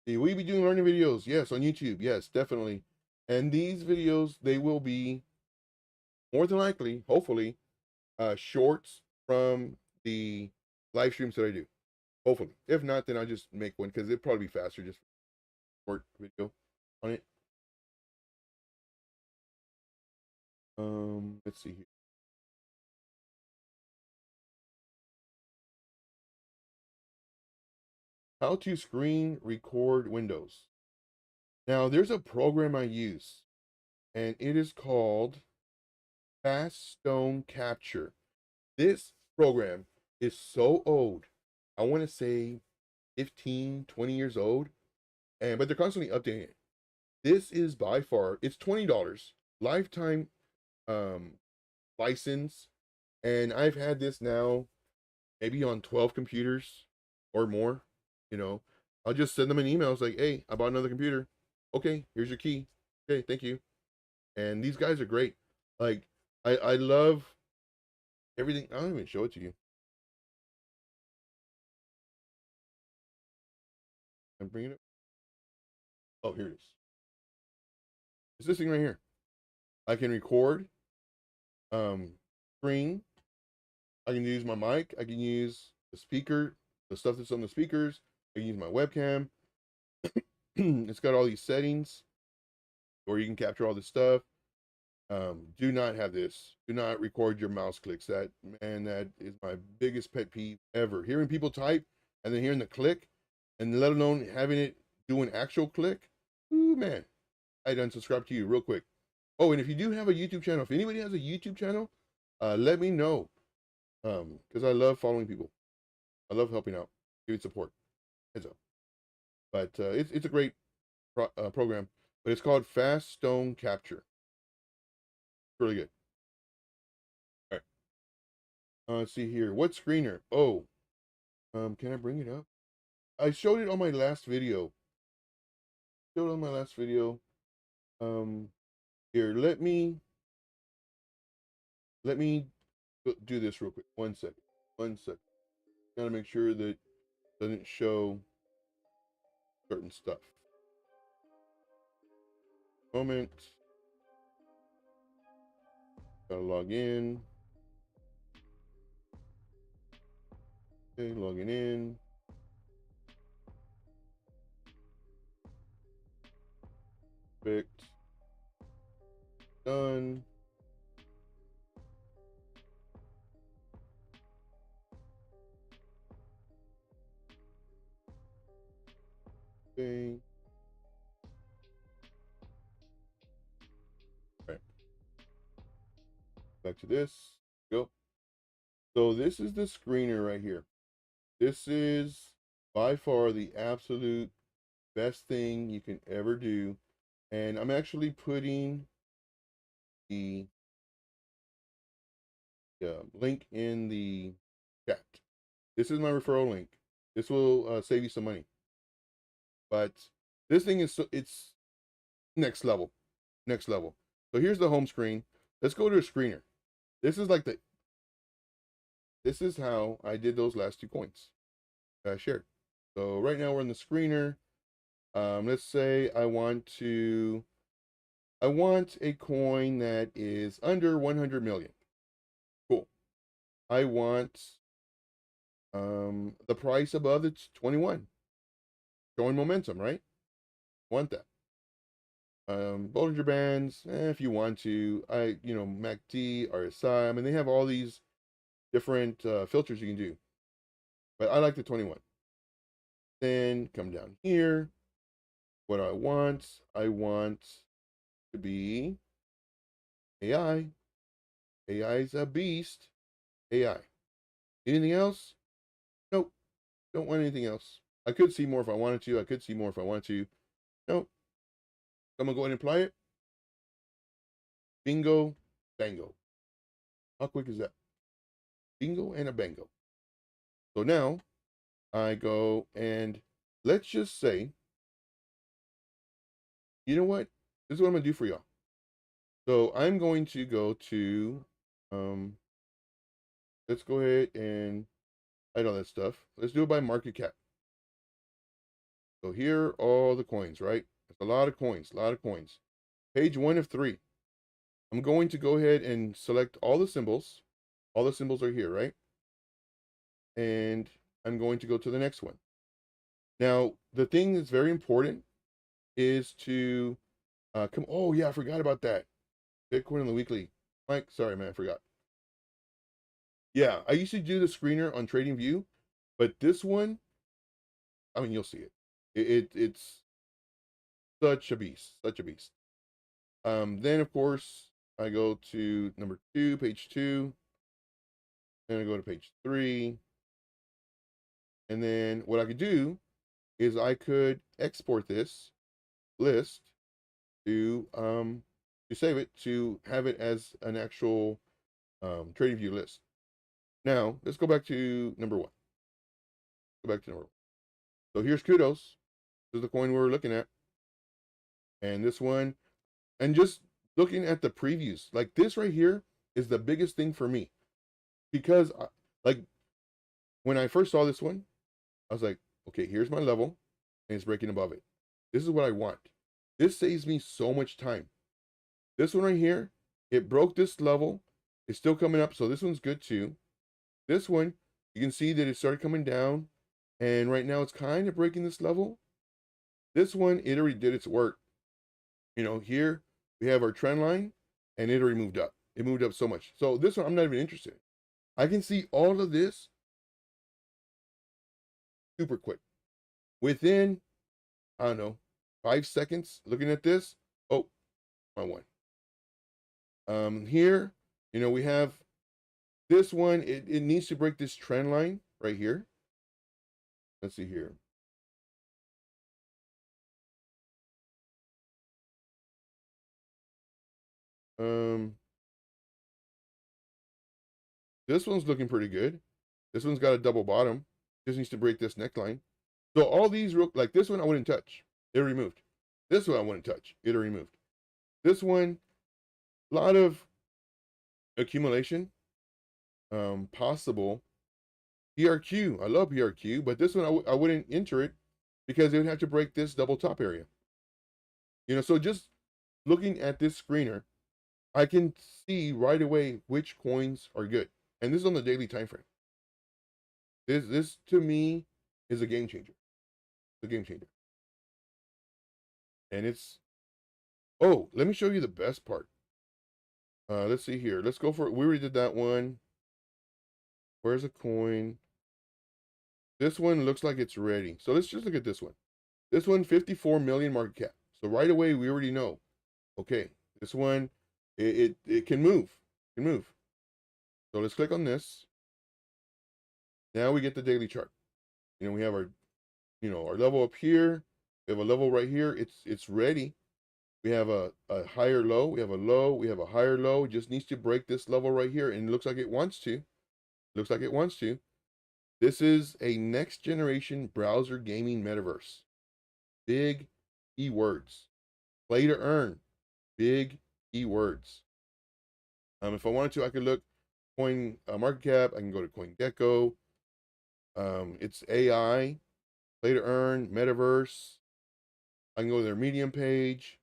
See, we be doing learning videos. Yes, on YouTube. Yes, definitely. And these videos, they will be more than likely, hopefully, shorts from the live streams that I do. Hopefully. If not, then I'll just make one because it'd probably be faster just short video on it. Let's see here. How to screen record windows. Now, there's a program I use, and it is called Fast Stone Capture. This program is so old. I want to say 15, 20 years old, but they're constantly updating it. This is by far, it's $20 lifetime license, and I've had this now maybe on 12 computers or more. You know, I'll just send them an email. It's like, hey, I bought another computer. Okay, here's your key. Okay, thank you. And these guys are great. Like, I love everything. I don't even show it to you. I'm bringing it. Oh, here it is. It's this thing right here. I can record, screen. I can use my mic. I can use the speaker, the stuff that's on the speakers. I can use my webcam. It's got all these settings where you can capture all this stuff. Do not have this. Do not record your mouse clicks. That is my biggest pet peeve ever. Hearing people type and then hearing the click, and let alone having it do an actual click. Ooh, man, I'd unsubscribe to you real quick. Oh, and if you do have a YouTube channel, if anybody has a YouTube channel, let me know. Because I love following people. I love helping out, giving support. Heads up. But it's a great program. But it's called Fast Stone Capture. Really good. All right. Let's see here. What screener? Oh, can I bring it up? I showed it on my last video. Here, let me do this real quick. 1 second. 1 second. Gotta make sure that it doesn't show certain stuff. Moment. Gotta log in. Okay, logging in. Perfect. Done. Okay. All right. Back to this. Go. So this is the screener right here. This is by far the absolute best thing you can ever do. And I'm actually putting the link in the chat. This is my referral link. This will save you some money. But this thing is it's next level. Next level. So here's the home screen. Let's go to a screener. This is how I did those last 2 coins that I shared. So right now we're in the screener. Let's say I want a coin that is under 100 million. Cool. I want the price above it's 21. Showing momentum, right? Want that. Bollinger Bands, if you want to. MEXC, RSI. I mean, they have all these different filters you can do. But I like the 21. Then come down here. What do I want? I want to be AI. AI is a beast. AI. Anything else? Nope. Don't want anything else. I could see more if I wanted to. Nope. I'm going to go ahead and apply it. Bingo, bango. How quick is that? Bingo and a bango. So now I go and let's just say, you know what? This is what I'm going to do for y'all. So I'm going to go to, let's go ahead and hide all that stuff. Let's do it by market cap. So here are all the coins, right? It's a lot of coins, Page 1 of 3. I'm going to go ahead and select all the symbols. All the symbols are here, right? And I'm going to go to the next one. Now, the thing that's very important is to oh yeah, I forgot about that. Bitcoin on the weekly. Mike, sorry, man, I forgot. Yeah, I used to do the screener on TradingView, but this one, I mean, you'll see it. It's such a beast, Then of course I go to number 2, page 2. Then I go to page 3. And then what I could do is I could export this list to save it, to have it as an actual TradingView list. Now let's go back to number 1. So here's Kudos. This is the coin we're looking at. And this one, and just looking at the previews, like this right here is the biggest thing for me. Because like when I first saw this one, I was like, okay, here's my level, and it's breaking above it. This is what I want. This saves me so much time. This one right here, it broke this level. It's still coming up, so this one's good too. This one, you can see that it started coming down, And right now it's kind of breaking this level. This one, it already did its work. You know, here we have our trend line and it already moved up. It moved up so much. So this one, I'm not even interested in. I can see all of this super quick. Within, I don't know, 5 seconds, looking at this, oh, I won. Here, you know, we have this one, it needs to break this trend line right here. Let's see here. This one's looking pretty good. This one's got a double bottom. Just needs to break this neckline. So all these, like this one, I wouldn't touch. It removed. This one I wouldn't touch. It removed. This one, a lot of accumulation. Possible. PRQ. I love PRQ, but this one I wouldn't enter it because it would have to break this double top area. You know, so just looking at this screener, I can see right away which coins are good. And this is on the daily time frame. This to me is a game changer. It's a game changer. And it's, oh, let me show you the best part. Let's see here. Let's go for it. We already did that one. Where's a coin? This one looks like it's ready. So let's just look at this one. This one, 54 million market cap. So right away, we already know. Okay, this one, it can move. It can move. So let's click on this. Now we get the daily chart. You know, we have our, you know, our level up here. We have a level right here. It's ready. We have a higher low. We have a low. We have a higher low. It just needs to break this level right here. And it looks like it wants to. Looks like it wants to. This is a next generation browser gaming metaverse. Big keywords. Play to earn. Big keywords. If I wanted to, I could look coin market cap. I can go to CoinGecko. It's AI, play to earn, metaverse. I can go to their Medium page.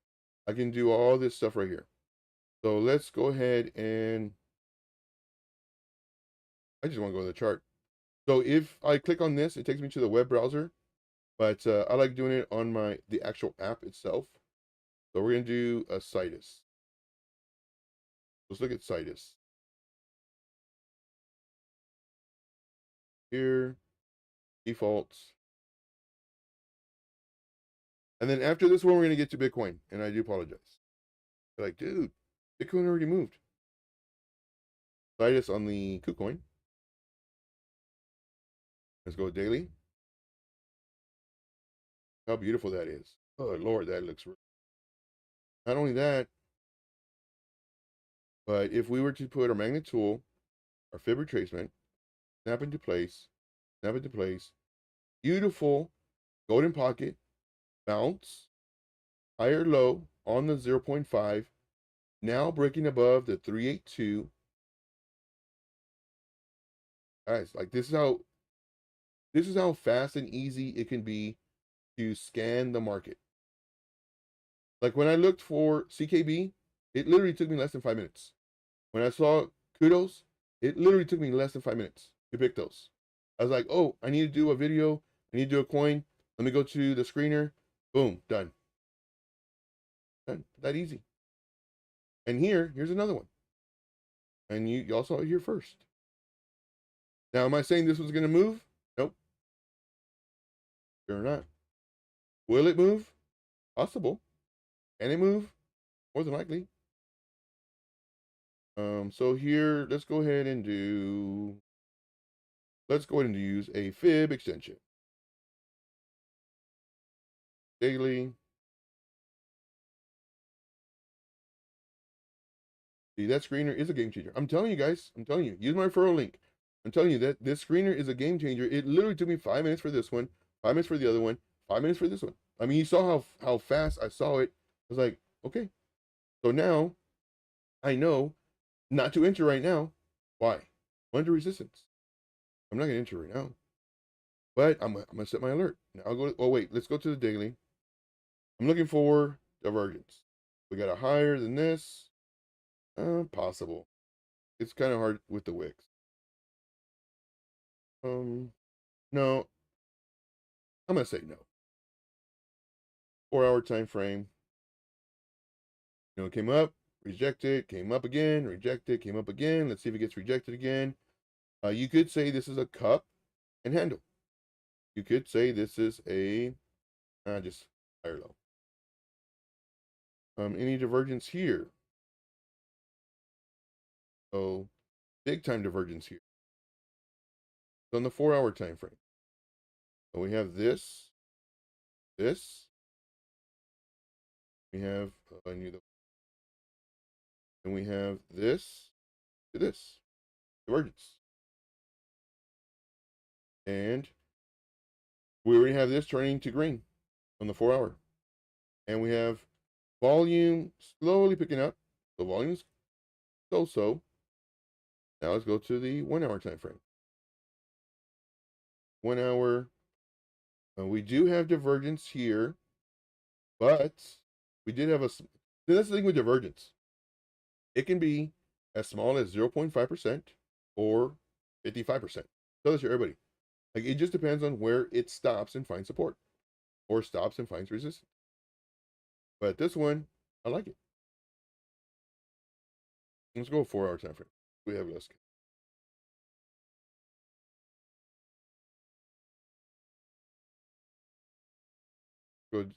I can do all this stuff right here. So let's go ahead and I just want to go to the chart. So if I click on this, it takes me to the web browser, but I like doing it on the actual app itself. So we're gonna do a Citus. Let's look at Citus. Here, defaults. And then after this one, we're gonna get to Bitcoin. And I do apologize. They're like, dude, Bitcoin already moved. Citus on the KuCoin. Let's go daily. How beautiful that is. Oh, Lord, that looks. Not only that, but if we were to put our magnet tool, our fib retracement, snap into place, beautiful golden pocket, bounce, higher low on the 0.5, now breaking above the 382. Guys, like this is how fast and easy it can be to scan the market. Like when I looked for CKB, it literally took me less than 5 minutes. When I saw kudos, it literally took me less than 5 minutes to pick those. I was like, oh, I need to do a video. I need to do a coin. Let me go to the screener. Boom, done. Done. That easy. And here's another one. And y'all saw it here first. Now, am I saying this was going to move? Nope. Sure not. Will it move? Possible. Can it move? More than likely. So here, let's go ahead and use a fib extension. Daily. See, that screener is a game changer. I'm telling you guys, I'm telling you, use my referral link. I'm telling you that this screener is a game changer. It literally took me 5 minutes for this one, 5 minutes for the other one, 5 minutes for this one. I mean, you saw how fast I saw it. I was like, okay. So now I know not to enter right now. Why? Under resistance. I'm not gonna enter right now. But I'm gonna set my alert. Now I'll go oh wait, let's go to the daily. I'm looking for divergence. We got a higher than this. Possible. It's kind of hard with the wicks. No. I'm going to say no. 4-hour time frame. You know, it came up, rejected, came up again, rejected, came up again. Let's see if it gets rejected again. You could say this is a cup and handle. You could say this is a just higher low. Any divergence here? So big time divergence here. So on the 4-hour time frame. So we have this. We have and we have this to this divergence. And we already have this turning to green on the 4-hour. And we have volume slowly picking up. The volume's so. Now let's go to the 1-hour time frame. 1 hour. We do have divergence here, but we did have that's the thing with divergence. It can be as small as 0.5% or 55%. Tell this to everybody. Like, it just depends on where it stops and finds support, or stops and finds resistance. But this one, I like it. Let's go 4-hour time frame. We have less. Good.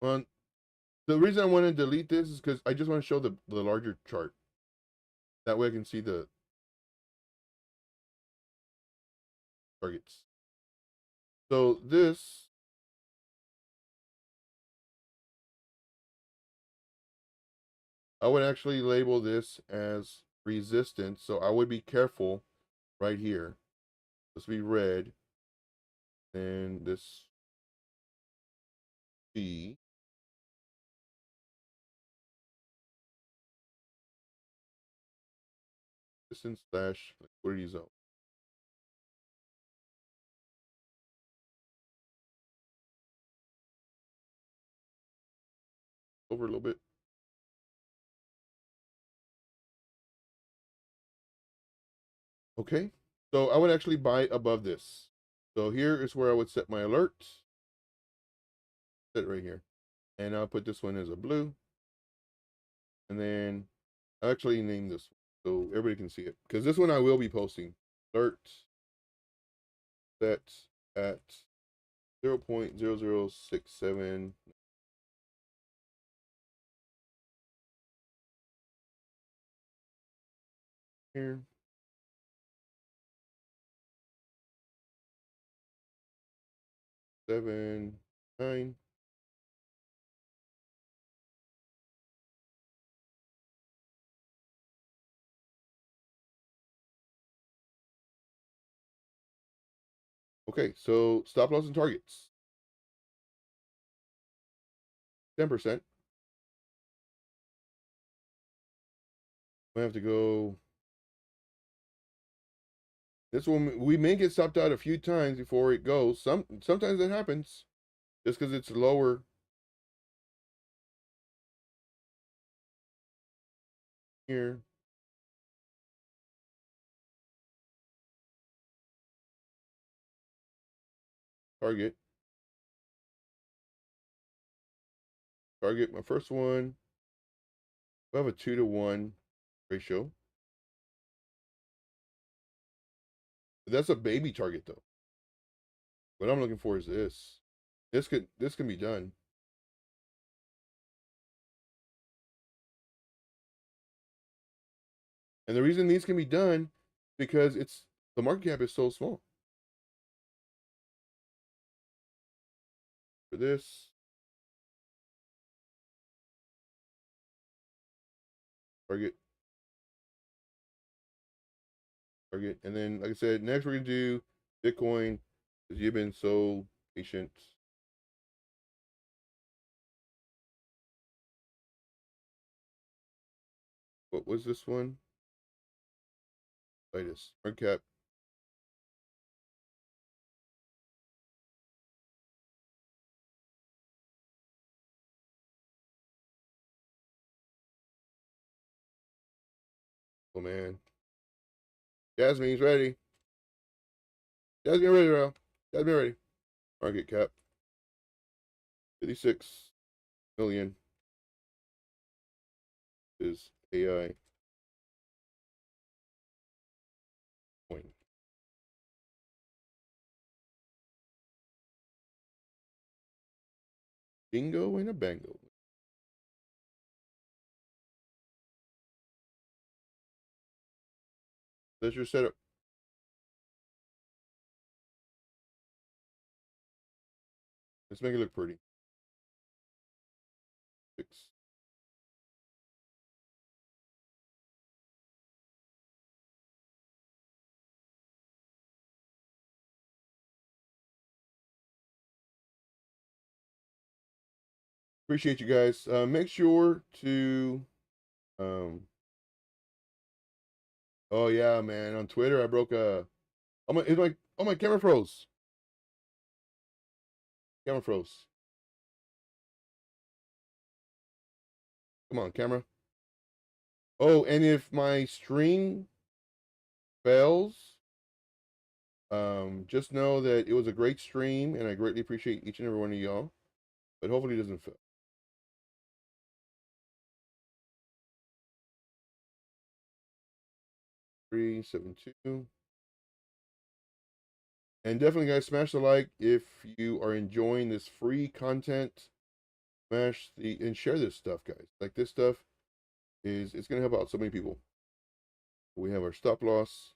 The reason I want to delete this is because I just want to show the larger chart. That way I can see the targets. So this, I would actually label this as resistance. So I would be careful right here. This would be red. And this B. Resistance slash liquidity zone. Over a little bit. Okay. So I would actually buy above this. So here is where I would set my alerts. Set it right here. And I'll put this one as a blue. And then I'll actually name this one so everybody can see it. Because this one I will be posting. Alerts set at 0.0067. Here. Seven, 9. Okay, so stop loss and targets. 10%. We have to go. This one we may get stopped out a few times before it goes. Sometimes that happens just because it's lower. Here. Target. Target, my first one. We have a 2-to-1 ratio. But that's a baby target though. What I'm looking for is this. This can be done. And the reason these can be done because the market cap is so small. For this, target, and then like I said, next we're gonna do Bitcoin because you've been so patient. What was this one? Latest market cap. Oh man, Jasmine's ready. Guys, get ready, bro. Guys, be ready. Market cap 56 million is AI coin. Bingo and a bango. That's your setup. Let's make it look pretty. 6. Appreciate you guys. Make sure to oh yeah, man. On Twitter I broke a it's like, oh, my camera froze. Camera froze. Come on, camera. Oh, and if my stream fails, just know that it was a great stream and I greatly appreciate each and every one of y'all. But hopefully it doesn't fail. 372. And definitely, guys, smash the like if you are enjoying this free content. Smash the and share this stuff, guys. Like, this stuff it's gonna help out so many people. We have our stop loss.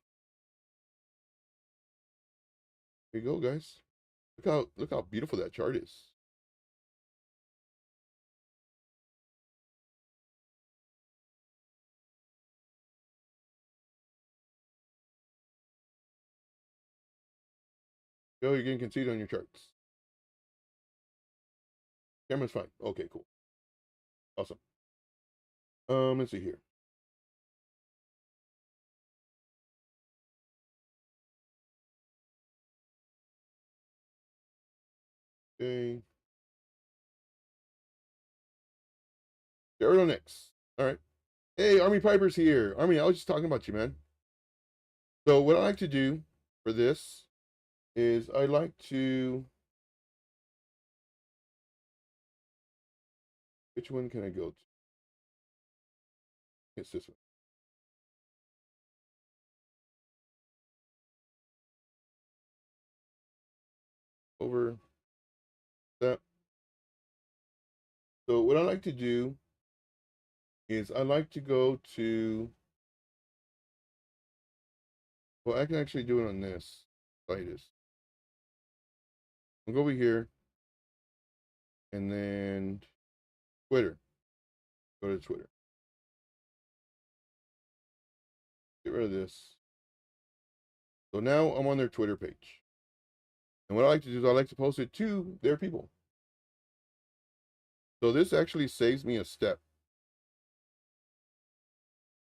Here you go, guys. Look how beautiful that chart is. Yo, you're getting conceded on your charts. Camera's fine. Okay, cool. Awesome. Let's see here. Okay. Next. All right. Hey, Army Piper's here. Army, I was just talking about you, man. So what I like to do for this is I like to, which one can I go to? It's this one. Over that. So what I like to do is I like to go to, well, I can actually do it on this. Lightest. I'll go over here and then Twitter. Go to Twitter. Get rid of this. So now I'm on their Twitter page. And what I like to do is I like to post it to their people. So this actually saves me a step.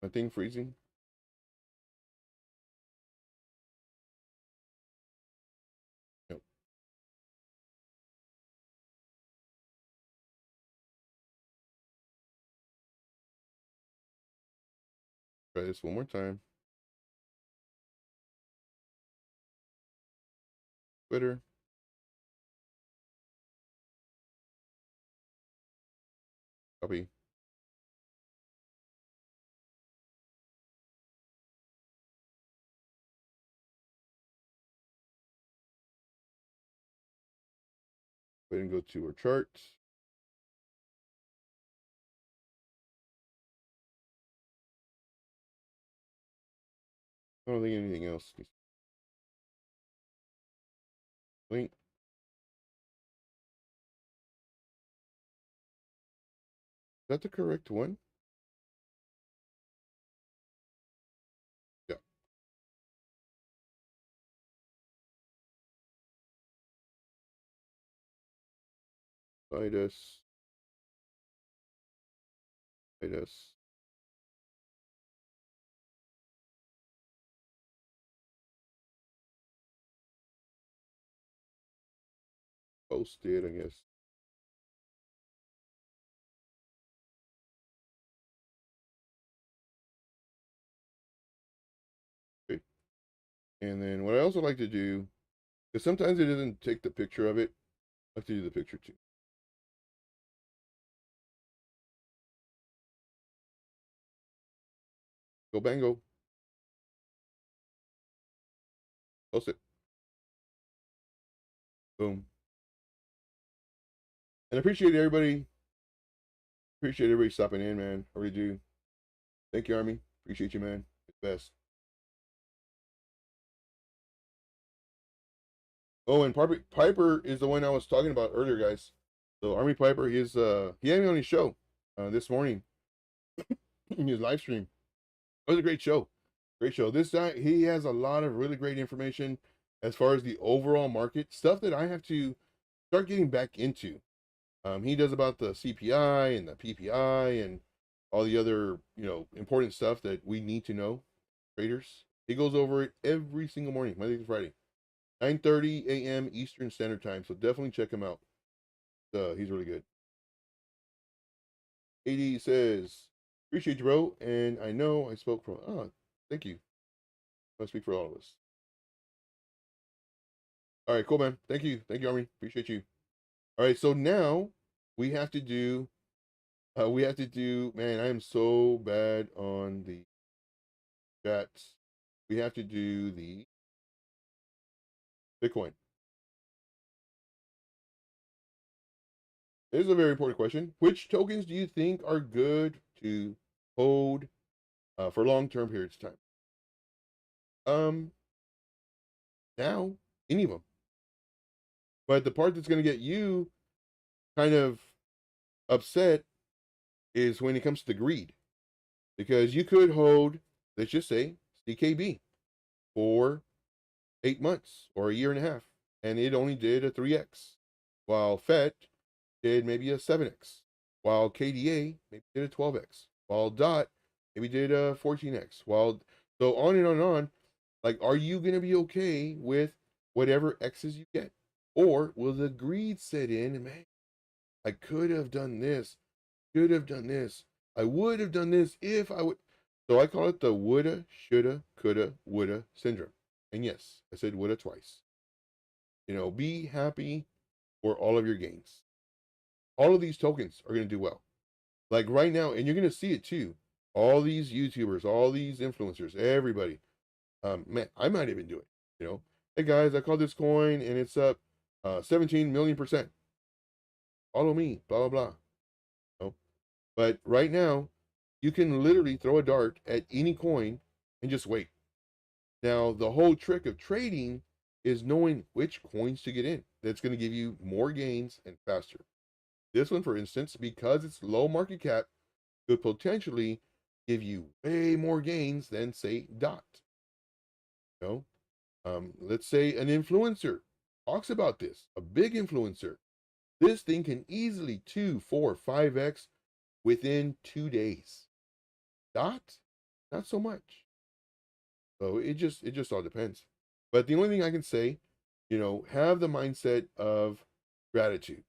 My thing freezing. Yep. Try this one more time. Twitter. Copy. Go ahead and go to our chart. I don't think anything else. Link. Is that the correct one? Yeah. Find us. Find us. Post it, I guess. Okay. And then what I also like to do Because sometimes it doesn't take the picture of it. I have to do the picture too. Go Bango. Post it. Boom. And I appreciate everybody. Appreciate everybody stopping in, man. I really do. Thank you, Army. Appreciate you, man. It's best. Oh, and Piper is the one I was talking about earlier, guys. So Army Piper, he had me on his show this morning in his live stream. It was a great show. Great show. This guy, he has a lot of really great information as far as the overall market stuff that I have to start getting back into. He does about the CPI and the PPI and all the other, important stuff that we need to know, traders. He goes over it every single morning, Monday to Friday, 9:30 a.m. Eastern Standard Time. So definitely check him out. He's really good. 80 says, appreciate you, bro. And I know I spoke for, thank you. I speak for all of us. All right, cool, man. Thank you. Thank you, Army. Appreciate you. All right, so now we have to do, man, I am so bad on the chats. We have to do the Bitcoin. This is a very important question. Which tokens do you think are good to hold for long-term periods of time? Now, any of them. But the part that's going to get you kind of upset is when it comes to greed. Because you could hold, let's just say, CKB for 8 months or a year and a half, and it only did a 3x, while FET did maybe a 7x, while KDA maybe did a 12x, while DOT maybe did a 14x, so on and on and on. Like, are you going to be okay with whatever X's you get? Or will the greed set in and, man, I could have done this, could have done this, I would have done this if I would. So I call it the woulda, shoulda, coulda, woulda syndrome. And yes, I said woulda twice. Be happy for all of your gains. All of these tokens are going to do well. Like right now, and you're going to see it too. All these YouTubers, all these influencers, everybody. Man, I might even do it. Hey guys, I called this coin and it's up 17 million%. Follow me, blah blah blah. But right now, you can literally throw a dart at any coin and just wait. Now, the whole trick of trading is knowing which coins to get in. That's going to give you more gains and faster. This one, for instance, because it's low market cap, could potentially give you way more gains than, say, DOT. Let's say an influencer talks about this, a big influencer. This thing can easily 2, 4, 5x within 2 days. DOT, not so much. So it just all depends. But the only thing I can say, have the mindset of gratitude.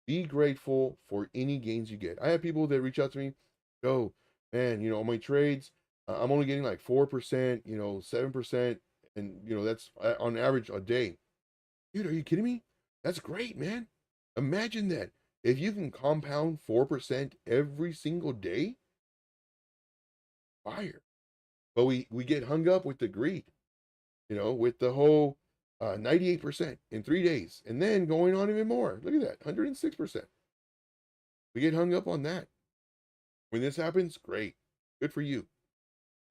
Be grateful for any gains you get. I have people that reach out to me, go, man, on my trades, I'm only getting like 4%, 7%, and that's on average a day. Dude, are you kidding me? That's great, man. Imagine that. If you can compound 4% every single day, fire. But we get hung up with the greed, with the whole 98% in 3 days, and then going on even more. Look at that, 106%. We get hung up on that. When this happens, great, good for you.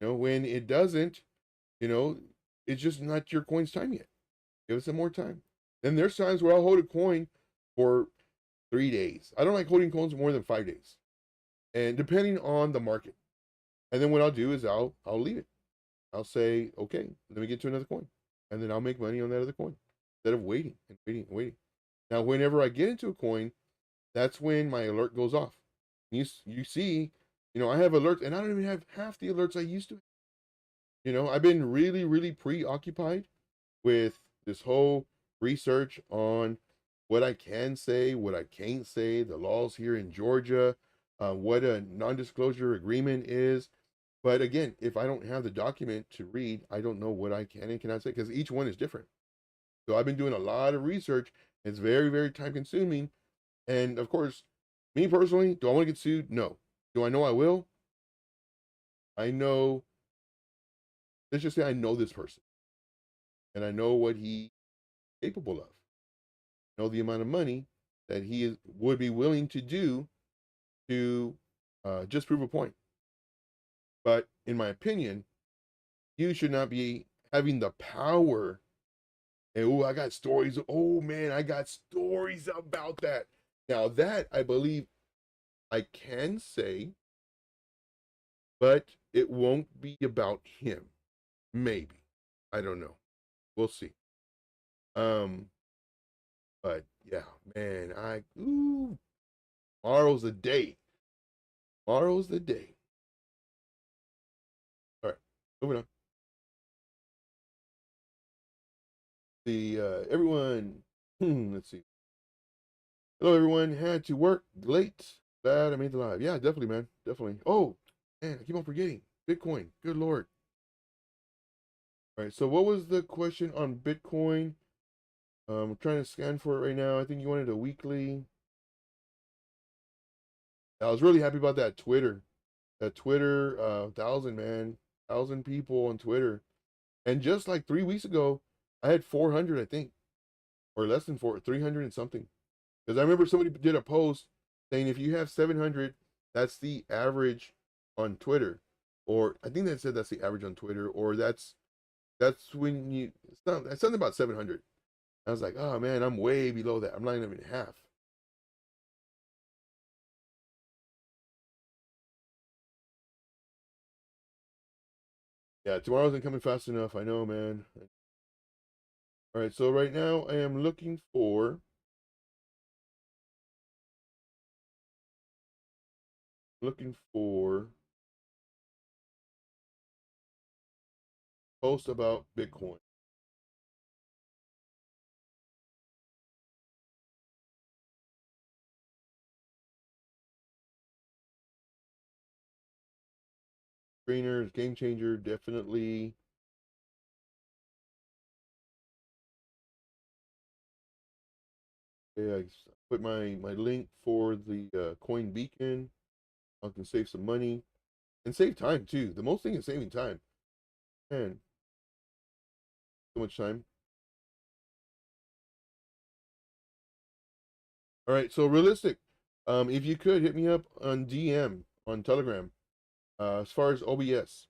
When it doesn't, it's just not your coin's time yet. Give it some more time. Then there's times where I'll hold a coin for 3 days. I don't like holding coins more than 5 days, and depending on the market. And then what I'll do is I'll leave it. I'll say, okay, let me get to another coin, and then I'll make money on that other coin instead of waiting and waiting and waiting. Now, whenever I get into a coin, that's when my alert goes off. You see, I have alerts, and I don't even have half the alerts I used to. I've been really, really preoccupied with this whole research on what I can say, what I can't say, the laws here in Georgia, what a non-disclosure agreement is. But again, if I don't have the document to read, I don't know what I can and cannot say because each one is different. So I've been doing a lot of research. It's very, very time consuming. And of course, me personally, do I want to get sued? No. Do I know I will? I know, let's just say I know this person and I know what he's capable of. I know the amount of money that would be willing to do to just prove a point. But in my opinion, you should not be having the power. And oh, I got stories. Oh man, I got stories about that. Now that I believe I can say, but it won't be about him. Maybe. I don't know. We'll see. But yeah, man, tomorrow's the day. Tomorrow's the day. All right, moving on. The everyone, let's see. Hello, everyone. Had to work late. Glad I made the live. Yeah, definitely, man. Definitely. Oh, man, I keep on forgetting. Bitcoin. Good Lord. All right, so what was the question on Bitcoin? I'm trying to scan for it right now. I think you wanted a weekly. I was really happy about that Twitter. That Twitter, 1,000, man. 1,000 people on Twitter. And just like 3 weeks ago, I had 400, I think, or less than 300 and something. Because I remember somebody did a post saying if you have 700, that's the average on Twitter. Or I think they said that's the average on Twitter, or that's when it's something about 700. I was like, oh man, I'm way below that. I'm not even half. Yeah, tomorrow isn't coming fast enough. I know, man. All right, so right now I am looking for post about Bitcoin. Trainers, game changer, definitely. Yeah, I put my link for the CoinBeacon. I can save some money and save time too. The most thing is saving time. Man, so much time. All right, so realistic. If you could hit me up on DM on Telegram, as far as OBS,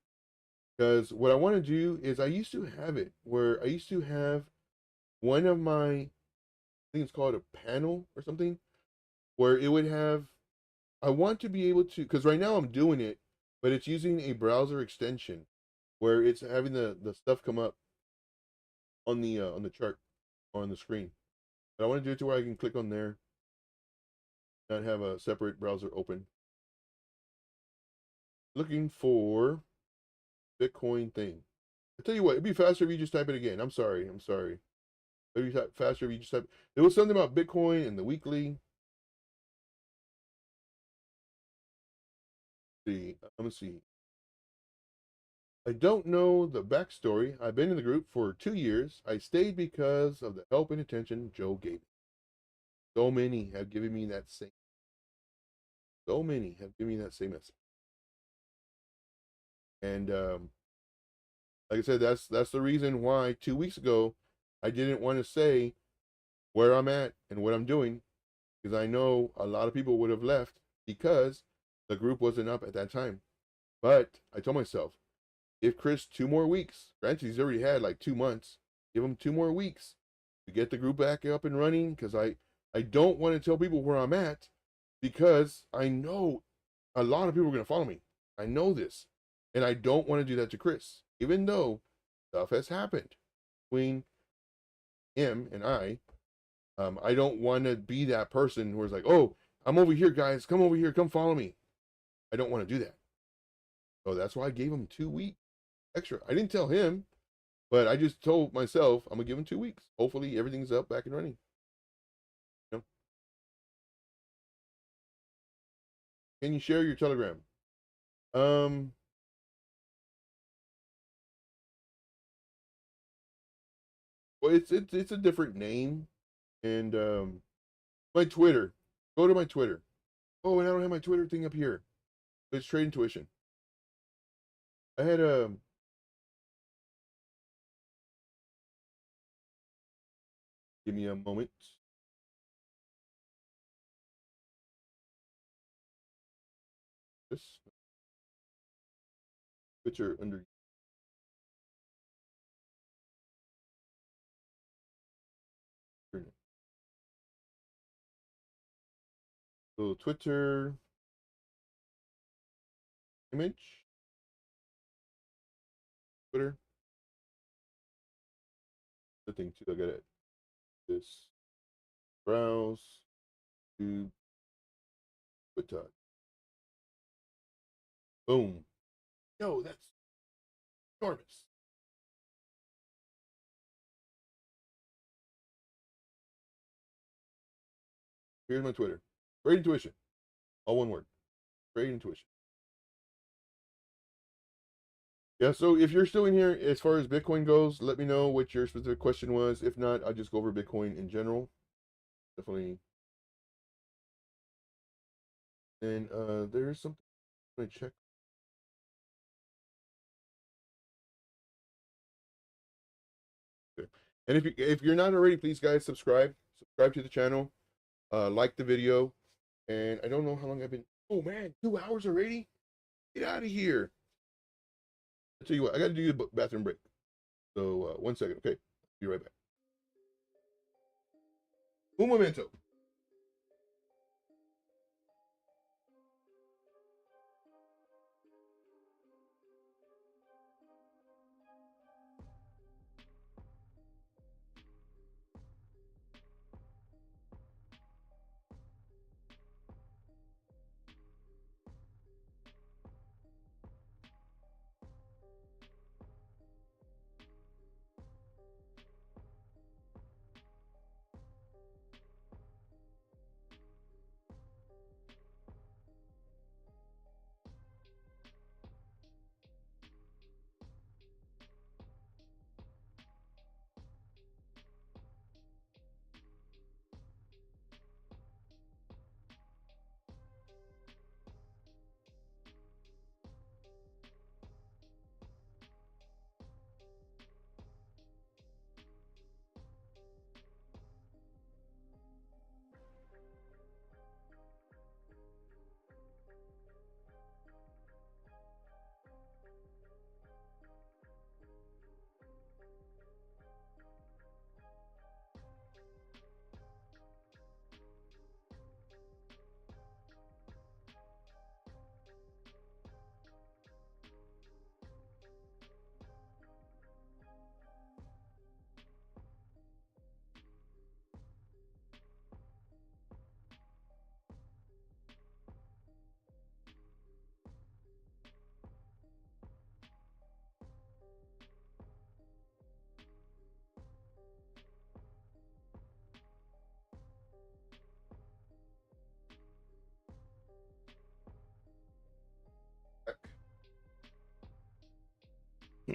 because what I want to do is I used to have it where I used to have one of my, I think it's called a panel or something, where it would have. I want to be able to, because right now I'm doing it, but it's using a browser extension where it's having the stuff come up on the chart or on the screen. But I want to do it to where I can click on there, not have a separate browser open. Looking for Bitcoin thing. I tell you what, it'd be faster if you just type it again. I'm sorry. I'm sorry. It'd be faster if you just type. There was something about Bitcoin and the weekly. See, let me see. I don't know the backstory. I've been in the group for 2 years. I stayed because of the help and attention Joe gave me. So many have given me that same. So many have given me that same message. And like I said, that's the reason why 2 weeks ago I didn't want to say where I'm at and what I'm doing, because I know a lot of people would have left because the group wasn't up at that time. But I told myself, give Chris 2 more weeks. Granted, he's already had like 2 months. Give him 2 more weeks to get the group back up and running, because I don't want to tell people where I'm at, because I know a lot of people are going to follow me. I know this. And I don't want to do that to Chris, even though stuff has happened between him and I. I don't want to be that person who's like, oh, I'm over here, guys. Come over here. Come follow me. I don't want to do that. So that's why I gave him 2 weeks extra. I didn't tell him, but I just told myself I'm going to give him 2 weeks. Hopefully everything's up, back and running. You know? Can you share your Telegram? Um, Well, it's a different name, and my Twitter. Go to my Twitter. Oh, and I don't have my Twitter thing up here. It's TradeIntuition. I had give me a moment. This Twitter under so Twitter image. Twitter. The thing too. I got it. This browse to Twitter. Boom. Yo, that's enormous. Here's my Twitter. TradeIntuition. All one word. TradeIntuition. Yeah, so if you're still in here as far as Bitcoin goes, let me know what your specific question was. If not, I'll just go over Bitcoin in general. Definitely. And there's something I'm gonna check. Okay. And if you're not already, please guys subscribe. Subscribe to the channel. Like the video. And I don't know how long I've been. Oh man, 2 hours already? Get out of here. I'll tell you what, I gotta do the bathroom break. So 1 second, okay? Be right back. Un momento.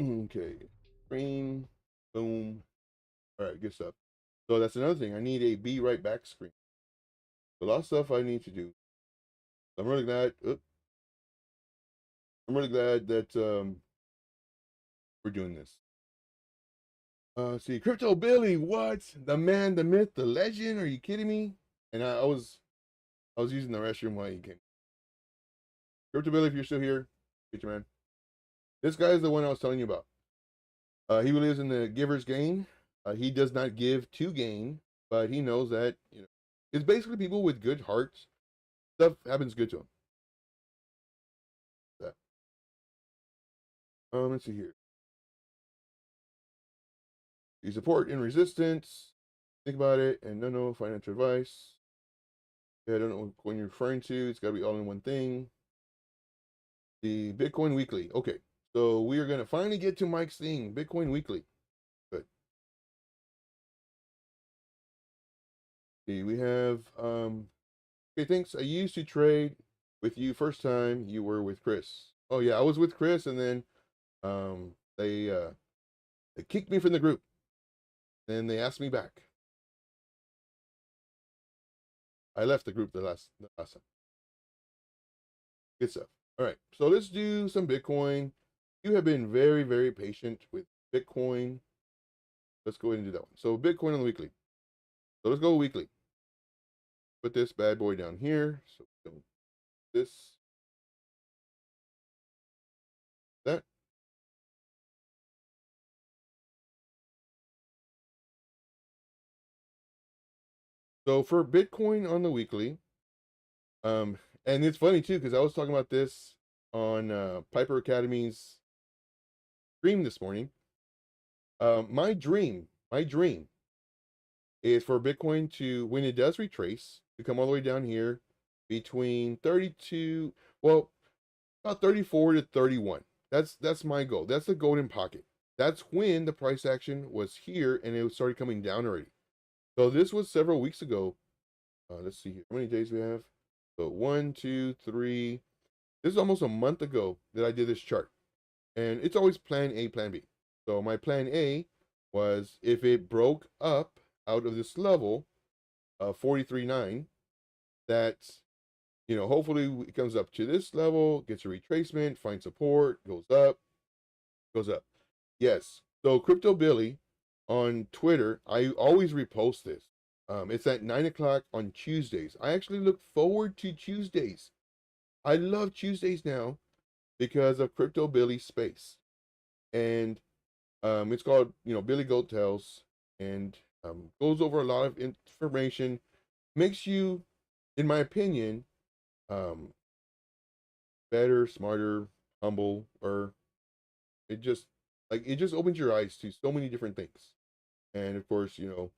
Okay. Screen. Boom. All right, good stuff. So that's another thing. I need a be right back screen. A lot of stuff I need to do. I'm really glad. I'm really glad that we're doing this. See, Crypto Billy, what? The man, the myth, the legend? Are you kidding me? And I was using the restroom while he came. Crypto Billy, if you're still here, get your man. This guy is the one I was telling you about. He believes in the giver's gain. He does not give to gain, but he knows that it's basically people with good hearts. Stuff happens good to them. That. Let's see here. You support in resistance. Think about it, and no financial advice. Yeah, I don't know what you're referring to. It's got to be all in one thing. The Bitcoin Weekly. Okay, so we are going to finally get to Mike's thing. Bitcoin Weekly. Good. See, we have okay, thanks. I used to trade with you first time you were with Chris. Oh yeah, I was with Chris, and then they kicked me from the group. and they asked me back. I left the group the last time. Good stuff. All right, so let's do some Bitcoin. You have been very, very patient with Bitcoin. Let's go ahead and do that one. So Bitcoin on the weekly. So let's go weekly. Put this bad boy down here. So this, that. So for Bitcoin on the weekly, and it's funny too, because I was talking about this on Piper Academy's stream this morning. My dream is for Bitcoin to, when it does retrace, to come all the way down here between 32, well, about 34 to 31. That's my goal. That's the golden pocket. That's when the price action was here and it started coming down already. So this was several weeks ago. Let's see here. How many days we have? So 1, 2, 3. This is almost a month ago that I did this chart. And it's always plan A, plan B. So my plan A was if it broke up out of this level, 43.9, that, you know, hopefully it comes up to this level, gets a retracement, finds support, goes up. Yes. So Crypto Billy on Twitter, I always repost this. It's at 9 o'clock on Tuesdays. I actually look forward to Tuesdays. I love Tuesdays now because of Crypto Billy Space. And it's called, you know, Billy Goat Tales, and goes over a lot of information, makes you, in my opinion, better, smarter, humble, or it just opens your eyes to so many different things. And of course, you know,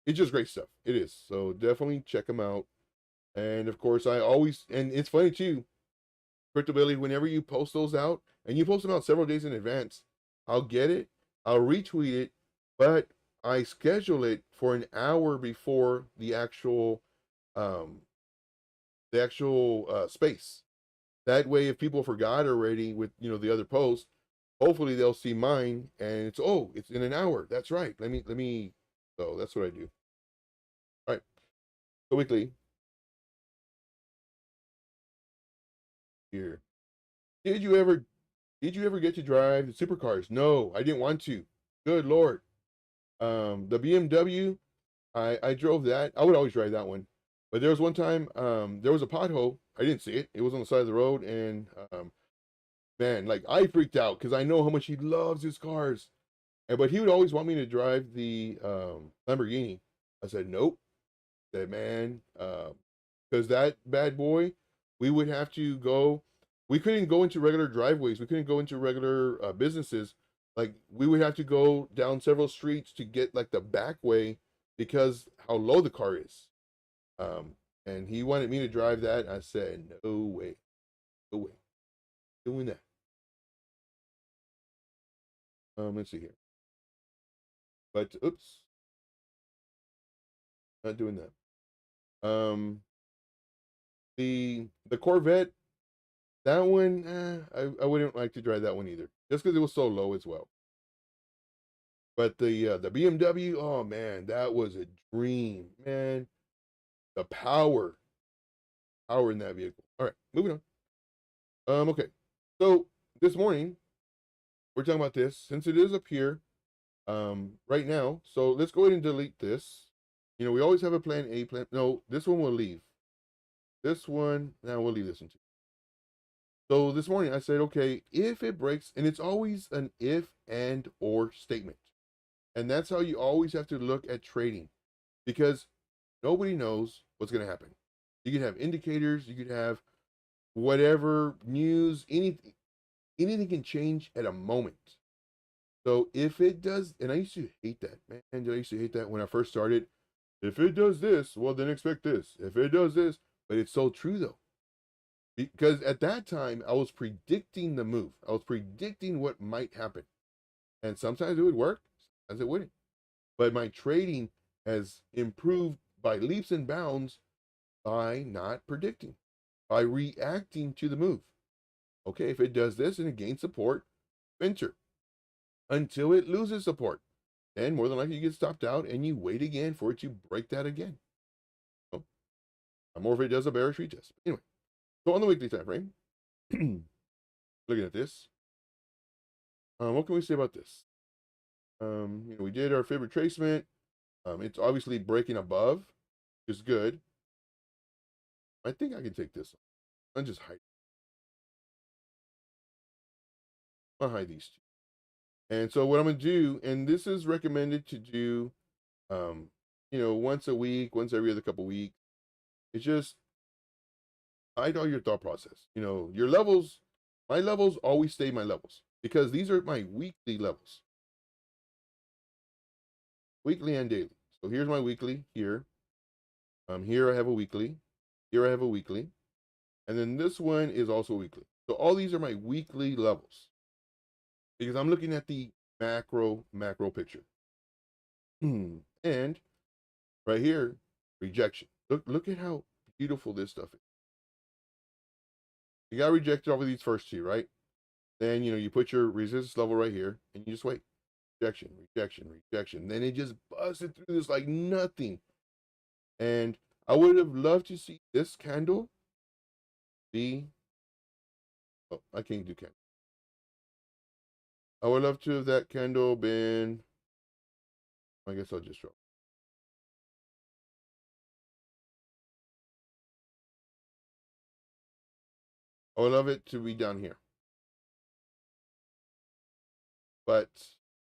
it's just great stuff. It is. So definitely check them out. And of course, and it's funny too, Crypto Billy, whenever you post those out, and you post them out several days in advance, I'll get it, I'll retweet it, but I schedule it for an hour before the actual space. That way, if people forgot already with, you know, the other post, hopefully they'll see mine and it's in an hour. That's right. Let me. So that's what I do. All right. So weekly here. Did you ever get to drive the supercars? No, I didn't want to. Good Lord. The BMW, I drove that. I would always drive that one. But there was one time, there was a pothole. I didn't see it. It was on the side of the road, and man, like I freaked out because I know how much he loves his cars. But he would always want me to drive the Lamborghini. I said nope. That man, because that bad boy, we would have to go. We couldn't go into regular driveways. We couldn't go into regular businesses. Like we would have to go down several streets to get like the back way because how low the car is. And he wanted me to drive that. I said no way, no way, doing that. Let's see here. But oops, not doing that. The Corvette, that one, I wouldn't like to drive that one either, just because it was so low as well. But the BMW, oh man, that was a dream, man. The power in that vehicle. All right, moving on. Okay, so this morning we're talking about this since it is up here, right now. So let's go ahead and delete this. You know, we always have a plan A, plan. No, this one will leave. This one, now we'll leave this one too. So this morning I said, okay, if it breaks, and it's always an if and or statement. And that's how you always have to look at trading, because nobody knows what's going to happen. You could have indicators, you could have whatever news, anything can change at a moment. So if it does, and I used to hate that, man, I used to hate that when I first started. If it does this, well, then expect this. If it does this, but it's so true though. Because at that time, I was predicting the move. I was predicting what might happen. And sometimes it would work, sometimes it wouldn't. But my trading has improved by leaps and bounds by not predicting, by reacting to the move. Okay, if it does this and it gains support, enter until it loses support. and more than likely you get stopped out and you wait again for it to break that again. So, more if it does a bearish retest. Anyway, so on the weekly time frame, looking at this, what can we say about this? We did our fib retracement. It's obviously breaking above, which is good. I think I can take this. I'm just hide. I'll hide these two. And so what I'm gonna do, and this is recommended to do, once a week, once every other couple weeks. It's just hide all your thought process. Your levels, my levels always stay my levels because these are my weekly levels, weekly and daily. So here's my weekly here. Here I have a weekly. Here I have a weekly. And then this one is also weekly. So all these are my weekly levels because I'm looking at the macro picture. And right here, rejection. Look at how beautiful this stuff is. You got rejected over these first two, right? Then, you put your resistance level right here and you just wait. Rejection, rejection, rejection. Then it just busted through this like nothing. And I would have loved to see this candle be, oh, I can't do candle. I would love to have that candle been, I guess I'll just draw. I would love it to be down here. But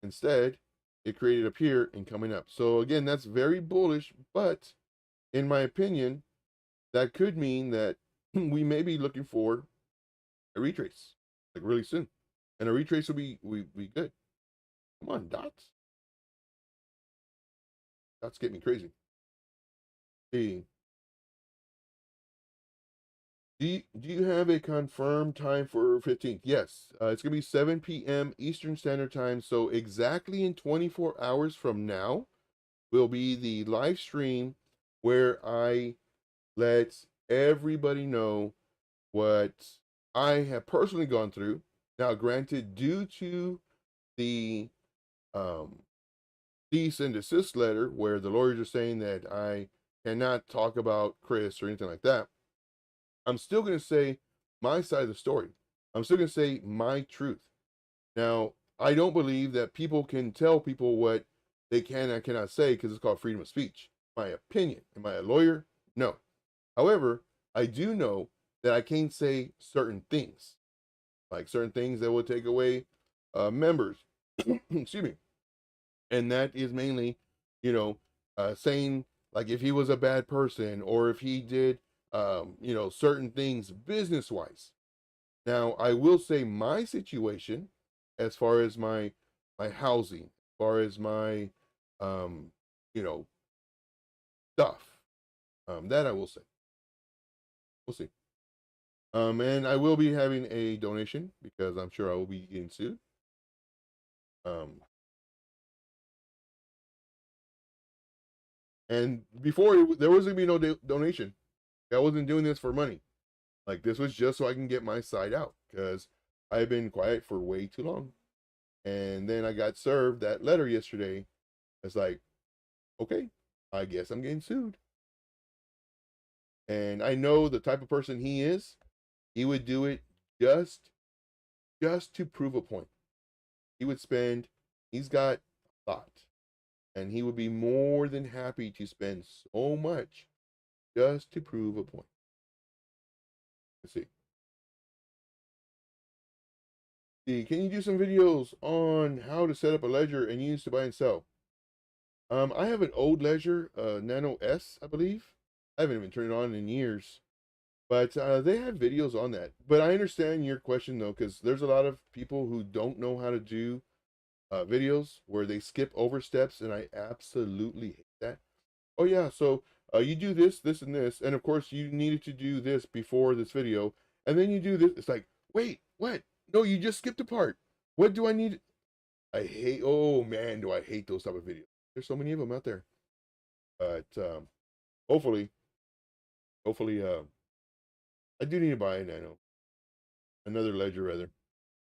instead, it created up here and coming up. So again, that's very bullish, but in my opinion, that could mean that we may be looking for a retrace, like really soon. And a retrace will be good. Come on, dots. Dots get me crazy. See. Do you have a confirmed time for 15th? Yes. It's going to be 7 p.m. Eastern Standard Time. So exactly in 24 hours from now will be the live stream where I let everybody know what I have personally gone through. Now, granted, due to the cease and desist letter where the lawyers are saying that I cannot talk about Chris or anything like that, I'm still going to say my side of the story. I'm still going to say my truth. Now, I don't believe that people can tell people what they can and cannot say because it's called freedom of speech. My opinion. Am I a lawyer? No. However, I do know that I can't say certain things, like certain things that will take away members. Excuse me. And that is mainly, saying like if he was a bad person or if he did, certain things business wise. Now, I will say my situation as far as my housing, as far as my, um, you know, stuff, that I will say. We'll see. And I will be having a donation because I'm sure I will be getting sued. Um, and before there was gonna be no donation. I wasn't doing this for money. Like this was just so I can get my side out because I've been quiet for way too long. And then I got served that letter yesterday. It's like, okay, I guess I'm getting sued. And I know the type of person he is. He would do it just to prove a point. He would spend, he's got a lot. And he would be more than happy to spend so much just to prove a point. Let's see. Can you do some videos on how to set up a ledger and use to buy and sell? I have an old ledger, Nano S, I believe. I haven't even turned it on in years, but they have videos on that. But I understand your question though, because there's a lot of people who don't know how to do videos where they skip over steps, and I absolutely hate that. Oh yeah, so you do this, this, and this, and of course you needed to do this before this video, and then you do this. It's like, wait, what? No, you just skipped a part. What do I need? I hate. Oh man, do I hate those type of videos. There's so many of them out there. But hopefully, I do need to buy another ledger rather.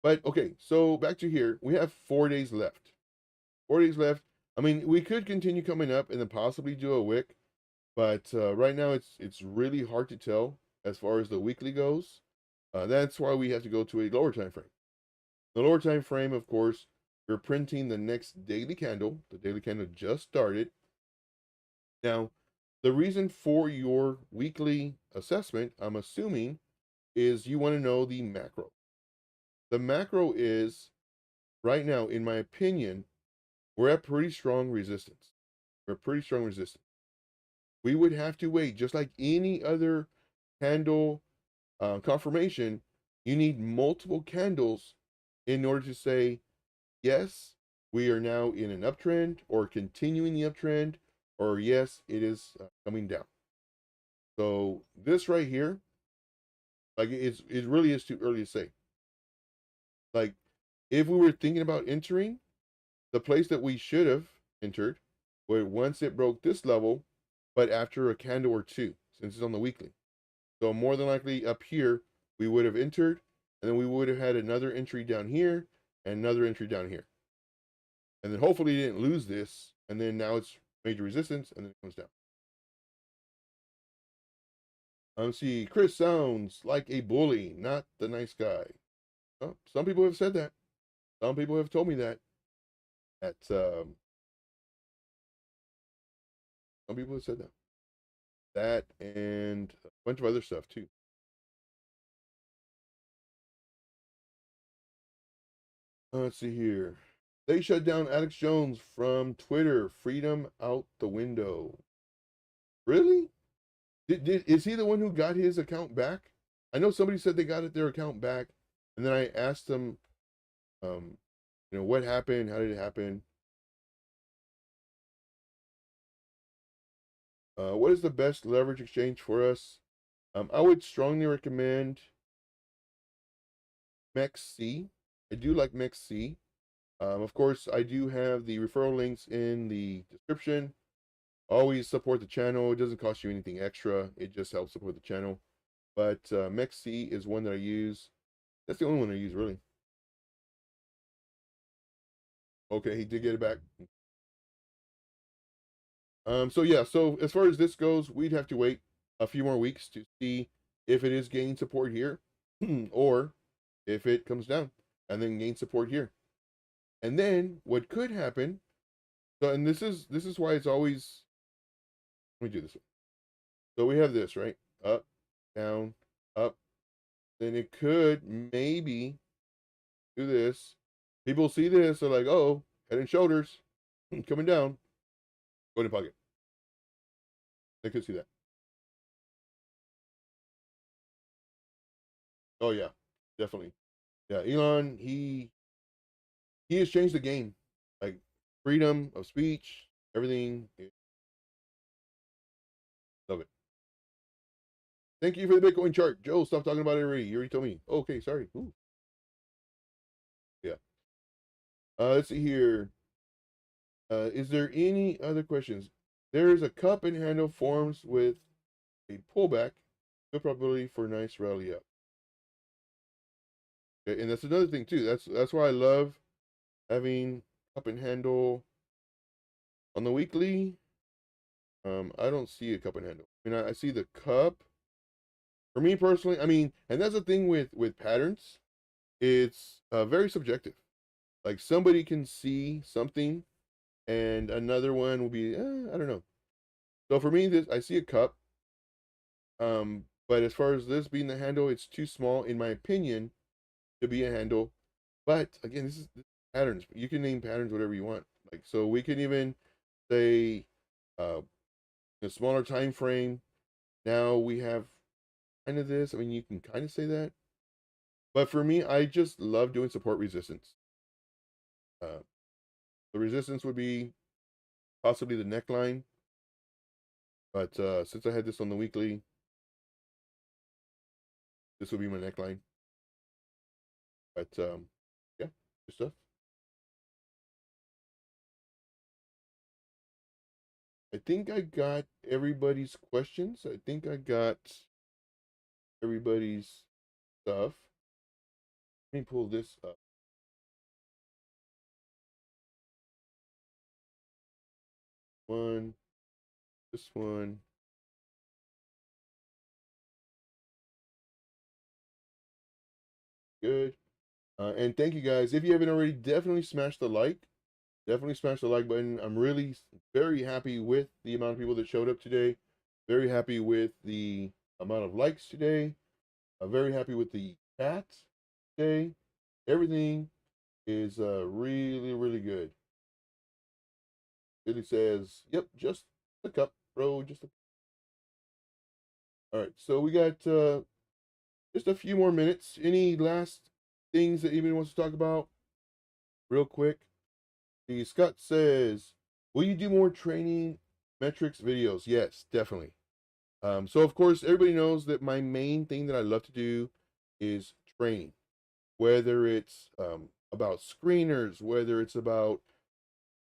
But okay, so back to here. We have 4 days left. 4 days left. I mean, we could continue coming up and then possibly do a wick, but right now it's really hard to tell as far as the weekly goes. That's why we have to go to a lower time frame. The lower time frame, of course, we're printing the next daily candle. The daily candle just started. Now, the reason for your weekly assessment, I'm assuming, is you want to know the macro. The macro is right now, in my opinion, we're at pretty strong resistance. We're pretty strong resistance. We would have to wait, just like any other candle confirmation. You need multiple candles in order to say, yes, we are now in an uptrend or continuing the uptrend, or yes, it is coming down. So this right here, like it really is too early to say. Like if we were thinking about entering, the place that we should have entered, where once it broke this level, but after a candle or two, since it's on the weekly. So more than likely up here, we would have entered, and then we would have had another entry down here and another entry down here. And then hopefully you didn't lose this, and then now it's major resistance, and then it comes down. See, Chris sounds like a bully, not the nice guy. Well, some people have said that. Some people have told me that. That some people have said that. That and a bunch of other stuff too. Let's see here. They shut down Alex Jones from Twitter. Freedom out the window. Really? Is he the one who got his account back? I know somebody said they got their account back, and then I asked them, um, what happened? How did it happen? What is the best leverage exchange for us? I would strongly recommend MEXC. I do like MEXC. Of course, I do have the referral links in the description. Always support the channel. It doesn't cost you anything extra. It just helps support the channel. But MEXC is one that I use. That's the only one I use, really. Okay, he did get it back. So yeah, so as far as this goes, we'd have to wait a few more weeks to see if it is gaining support here, or if it comes down and then gain support here. And then what could happen, so and this is why it's always, let me do this one. So we have this, right? Up, down, up. Then it could maybe do this. People see this, they're like, oh, head and shoulders coming down. Go to pocket. They could see that. Oh yeah, definitely. Yeah, Elon, he has changed the game. Like freedom of speech, everything. Love it. Thank you for the Bitcoin chart. Joe, stop talking about it already. You already told me. Okay, sorry. Ooh. Yeah. Let's see here. Is there any other questions? There is a cup and handle forms with a pullback. Good probability for a nice rally up. Okay, and that's another thing too. That's why I love having cup and handle on the weekly. I don't see a cup and handle. I mean, I see the cup. For me personally, I mean, and that's the thing with patterns. It's very subjective. Like somebody can see something, and another one will be, I don't know. So for me, this I see a cup. But as far as this being the handle, it's too small, in my opinion, to be a handle. But again, this is patterns. You can name patterns whatever you want. Like so, we can even say a smaller time frame. Now we have kind of this. I mean, you can kind of say that. But for me, I just love doing support resistance. Uh, the resistance would be possibly the neckline. But since I had this on the weekly, this would be my neckline. But yeah, good stuff. I think I got everybody's questions. I think I got everybody's stuff. Let me pull this up. one, this one. Good. And thank you guys. If you haven't already, definitely smash the like. Definitely smash the like button. I'm really very happy with the amount of people that showed up today. Very happy with the amount of likes today. Very happy with the chat today. Everything is really, really good. Billy says, yep, just a cup, bro. Just a... All right. So we got just a few more minutes. Any last things that anybody wants to talk about real quick? The Scott says, will you do more training metrics videos? Yes, definitely. So of course, everybody knows that my main thing that I love to do is training, whether it's about screeners, whether it's about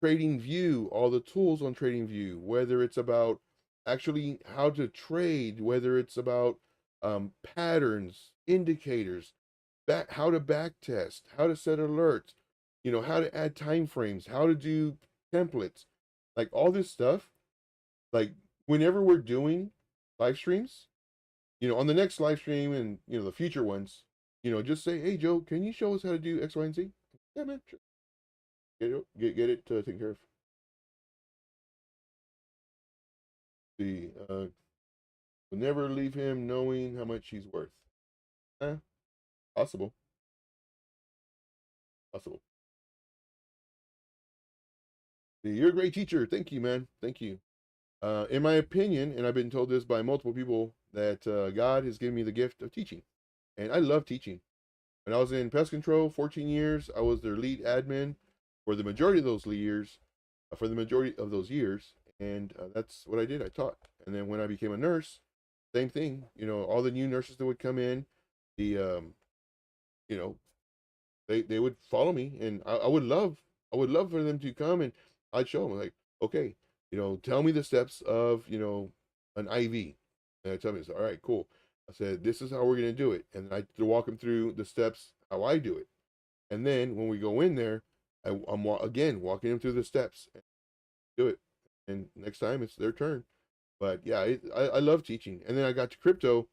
TradingView, all the tools on TradingView, whether it's about actually how to trade, whether it's about patterns, indicators, how to back test, how to set alerts, how to add time frames, how to do templates, like all this stuff. Like whenever we're doing live streams, on the next live stream and the future ones, just say, hey Joe, can you show us how to do X, Y, and Z? Yeah, man, sure. Get it taken care of. The will never leave him knowing how much he's worth. Eh, possible. Possible. You're a great teacher. Thank you, man. Thank you. In my opinion, and I've been told this by multiple people, that God has given me the gift of teaching. And I love teaching. When I was in pest control, 14 years, I was their lead admin for the majority of those years, and that's what I did. I taught. And then when I became a nurse, same thing. All the new nurses that would come in, the you know, they would follow me, and I would love for them to come, and I'd show them like, okay, tell me the steps of an IV, and I tell them, all right, cool. I said, this is how we're gonna do it, and I walk them through the steps how I do it, and then when we go in there, I'm again walking them through the steps and do it, and next time it's their turn. But yeah, I love teaching, and then I got to crypto,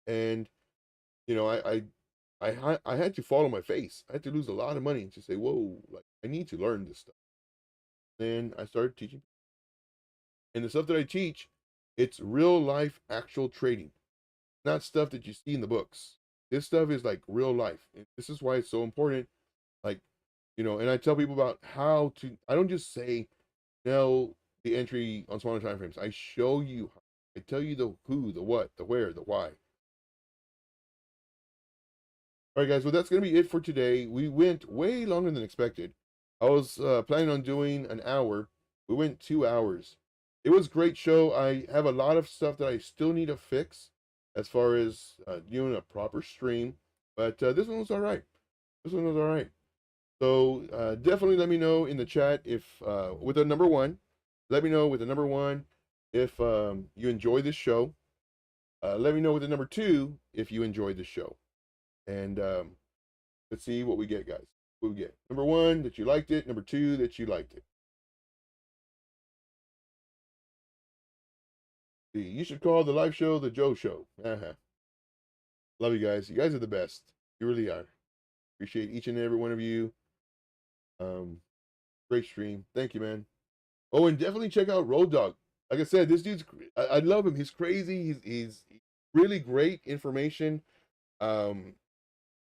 and you know I had to fall on my face. I had to lose a lot of money to say, whoa, like I need to learn this stuff. Then I started teaching, and the stuff that I teach, it's real life, actual trading, not stuff that you see in the books. This stuff is like real life. And this is why it's so important. Like, and I tell people about how to. I don't just say, no, the entry on smaller time frames. I show you. I tell you the who, the what, the where, the why. All right, guys. Well, that's going to be it for today. We went way longer than expected. I was planning on doing an hour. We went 2 hours. It was a great show. I have a lot of stuff that I still need to fix as far as doing a proper stream. But this one was all right. This one was all right. So definitely let me know in the chat if, with the number one, let me know with the number one if you enjoy this show. Let me know with the number two if you enjoyed the show. And let's see what we get, guys. What we get. Number one, that you liked it. Number two, that you liked it. You should call the live show the Joe Show. Uh-huh. Love you guys. You guys are the best. You really are. Appreciate each and every one of you. Great stream. Thank you, man. Oh, and definitely check out Road Dog. Like I said, this dude's, I love him. He's crazy. He's really great information. Um,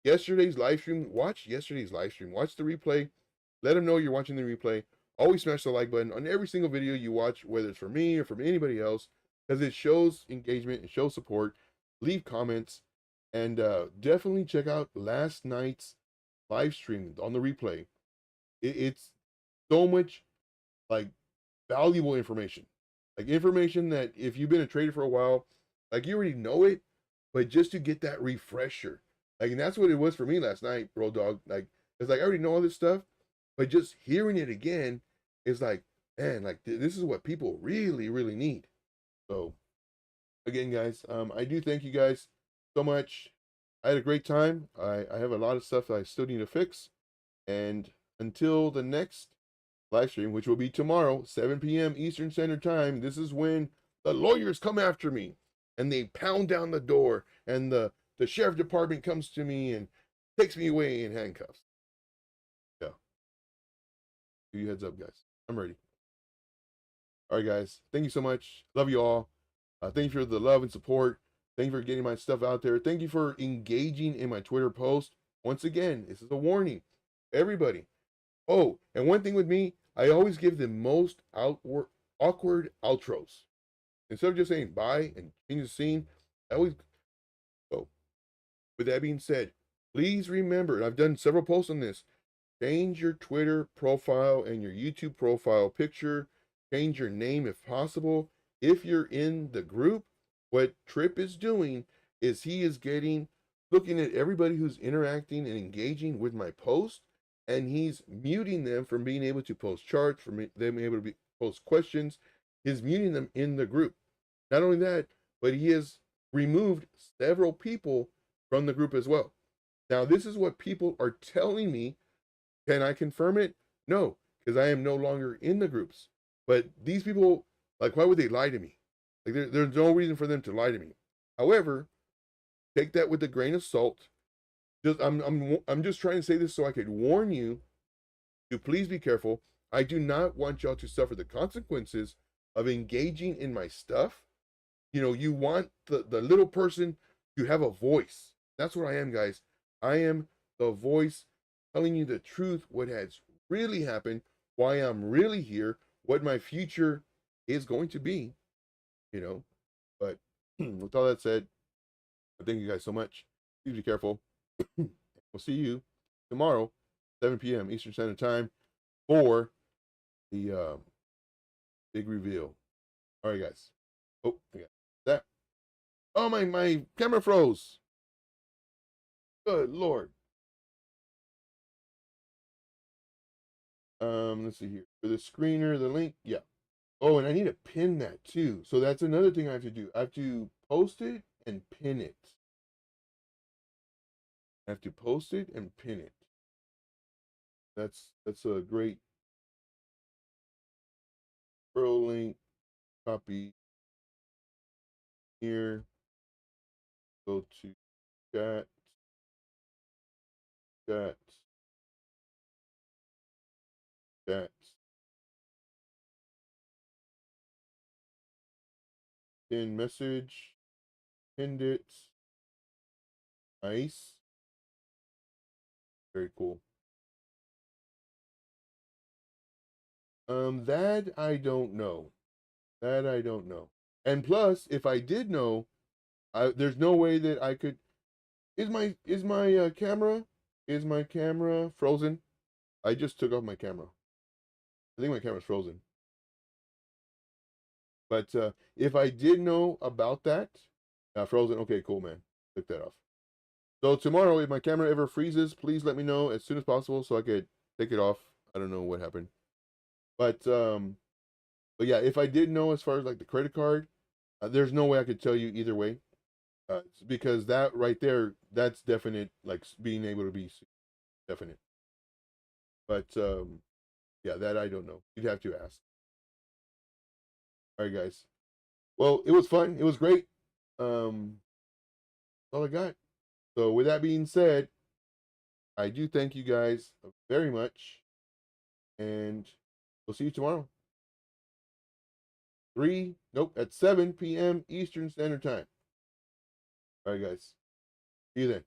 Yesterday's live stream, watch yesterday's live stream. Watch the replay. Let him know you're watching the replay. Always smash the like button on every single video you watch, whether it's from me or from anybody else, because it shows engagement, it shows support. Leave comments, and definitely check out last night's live stream on the replay. It's so much like valuable information, like information that if you've been a trader for a while, like you already know it, but just to get that refresher, like, and that's what it was for me last night, bro, dog. Like, it's like I already know all this stuff, but just hearing it again is like, man, like this is what people really, really need. So, again, guys, I do thank you guys so much. I had a great time. I have a lot of stuff that I still need to fix, and until the next live stream, which will be tomorrow, 7 p.m. Eastern Standard Time. This is when the lawyers come after me and they pound down the door, and the sheriff department comes to me and takes me away in handcuffs. Yeah. Give you heads up, guys. I'm ready. All right, guys. Thank you so much. Love you all. Thank you for the love and support. Thank you for getting my stuff out there. Thank you for engaging in my Twitter post. Once again, this is a warning. Everybody. Oh, and one thing with me, I always give the most awkward outros. Instead of just saying bye and change the scene, I always go. With that being said, please remember, and I've done several posts on this, change your Twitter profile and your YouTube profile picture. Change your name if possible. If you're in the group, what Trip is doing is he is looking at everybody who's interacting and engaging with my post, and he's muting them from being able to post charts, from them being able to post questions. He's muting them in the group. Not only that, but he has removed several people from the group as well. Now, this is what people are telling me. Can I confirm it? No, because I am no longer in the groups. But these people, like, why would they lie to me? Like, there's no reason for them to lie to me. However, take that with a grain of salt. I'm just trying to say this so I could warn you to please be careful. I do not want y'all to suffer the consequences of engaging in my stuff. You know, you want the little person to have a voice. That's what I am, guys. I am the voice telling you the truth, what has really happened, why I'm really here, what my future is going to be, you know. But with all that said, thank you guys so much. Please be careful. We'll see you tomorrow, 7 p.m. Eastern Standard Time, for the big reveal. All right, guys. Oh, I got that. Oh, my camera froze. Good Lord. Let's see here. For the screener, the link, yeah. Oh, and I need to pin that too. So that's another thing I have to do. I have to post it and pin it. I have to post it and pin it. That's a great pro link. Copy here. Go to chat. Chat. Chat. Pin message. Pinned it. Nice. Very cool. That I don't know. That I don't know. And plus, if I did know, there's no way that I could. Is my camera frozen? I just took off my camera. I think my camera's frozen. But if I did know about that, frozen. Okay, cool, man. Took that off. So tomorrow, if my camera ever freezes, please let me know as soon as possible so I could take it off. I don't know what happened, but yeah, if I did know as far as like the credit card, there's no way I could tell you either way, because that right there, that's definite, like being able to be definite. But yeah, that I don't know. You'd have to ask. All right, guys. Well, it was fun. It was great. All I got. So with that being said, I do thank you guys very much, and we'll see you tomorrow. At 7 p.m. Eastern Standard Time. All right, guys. See you then.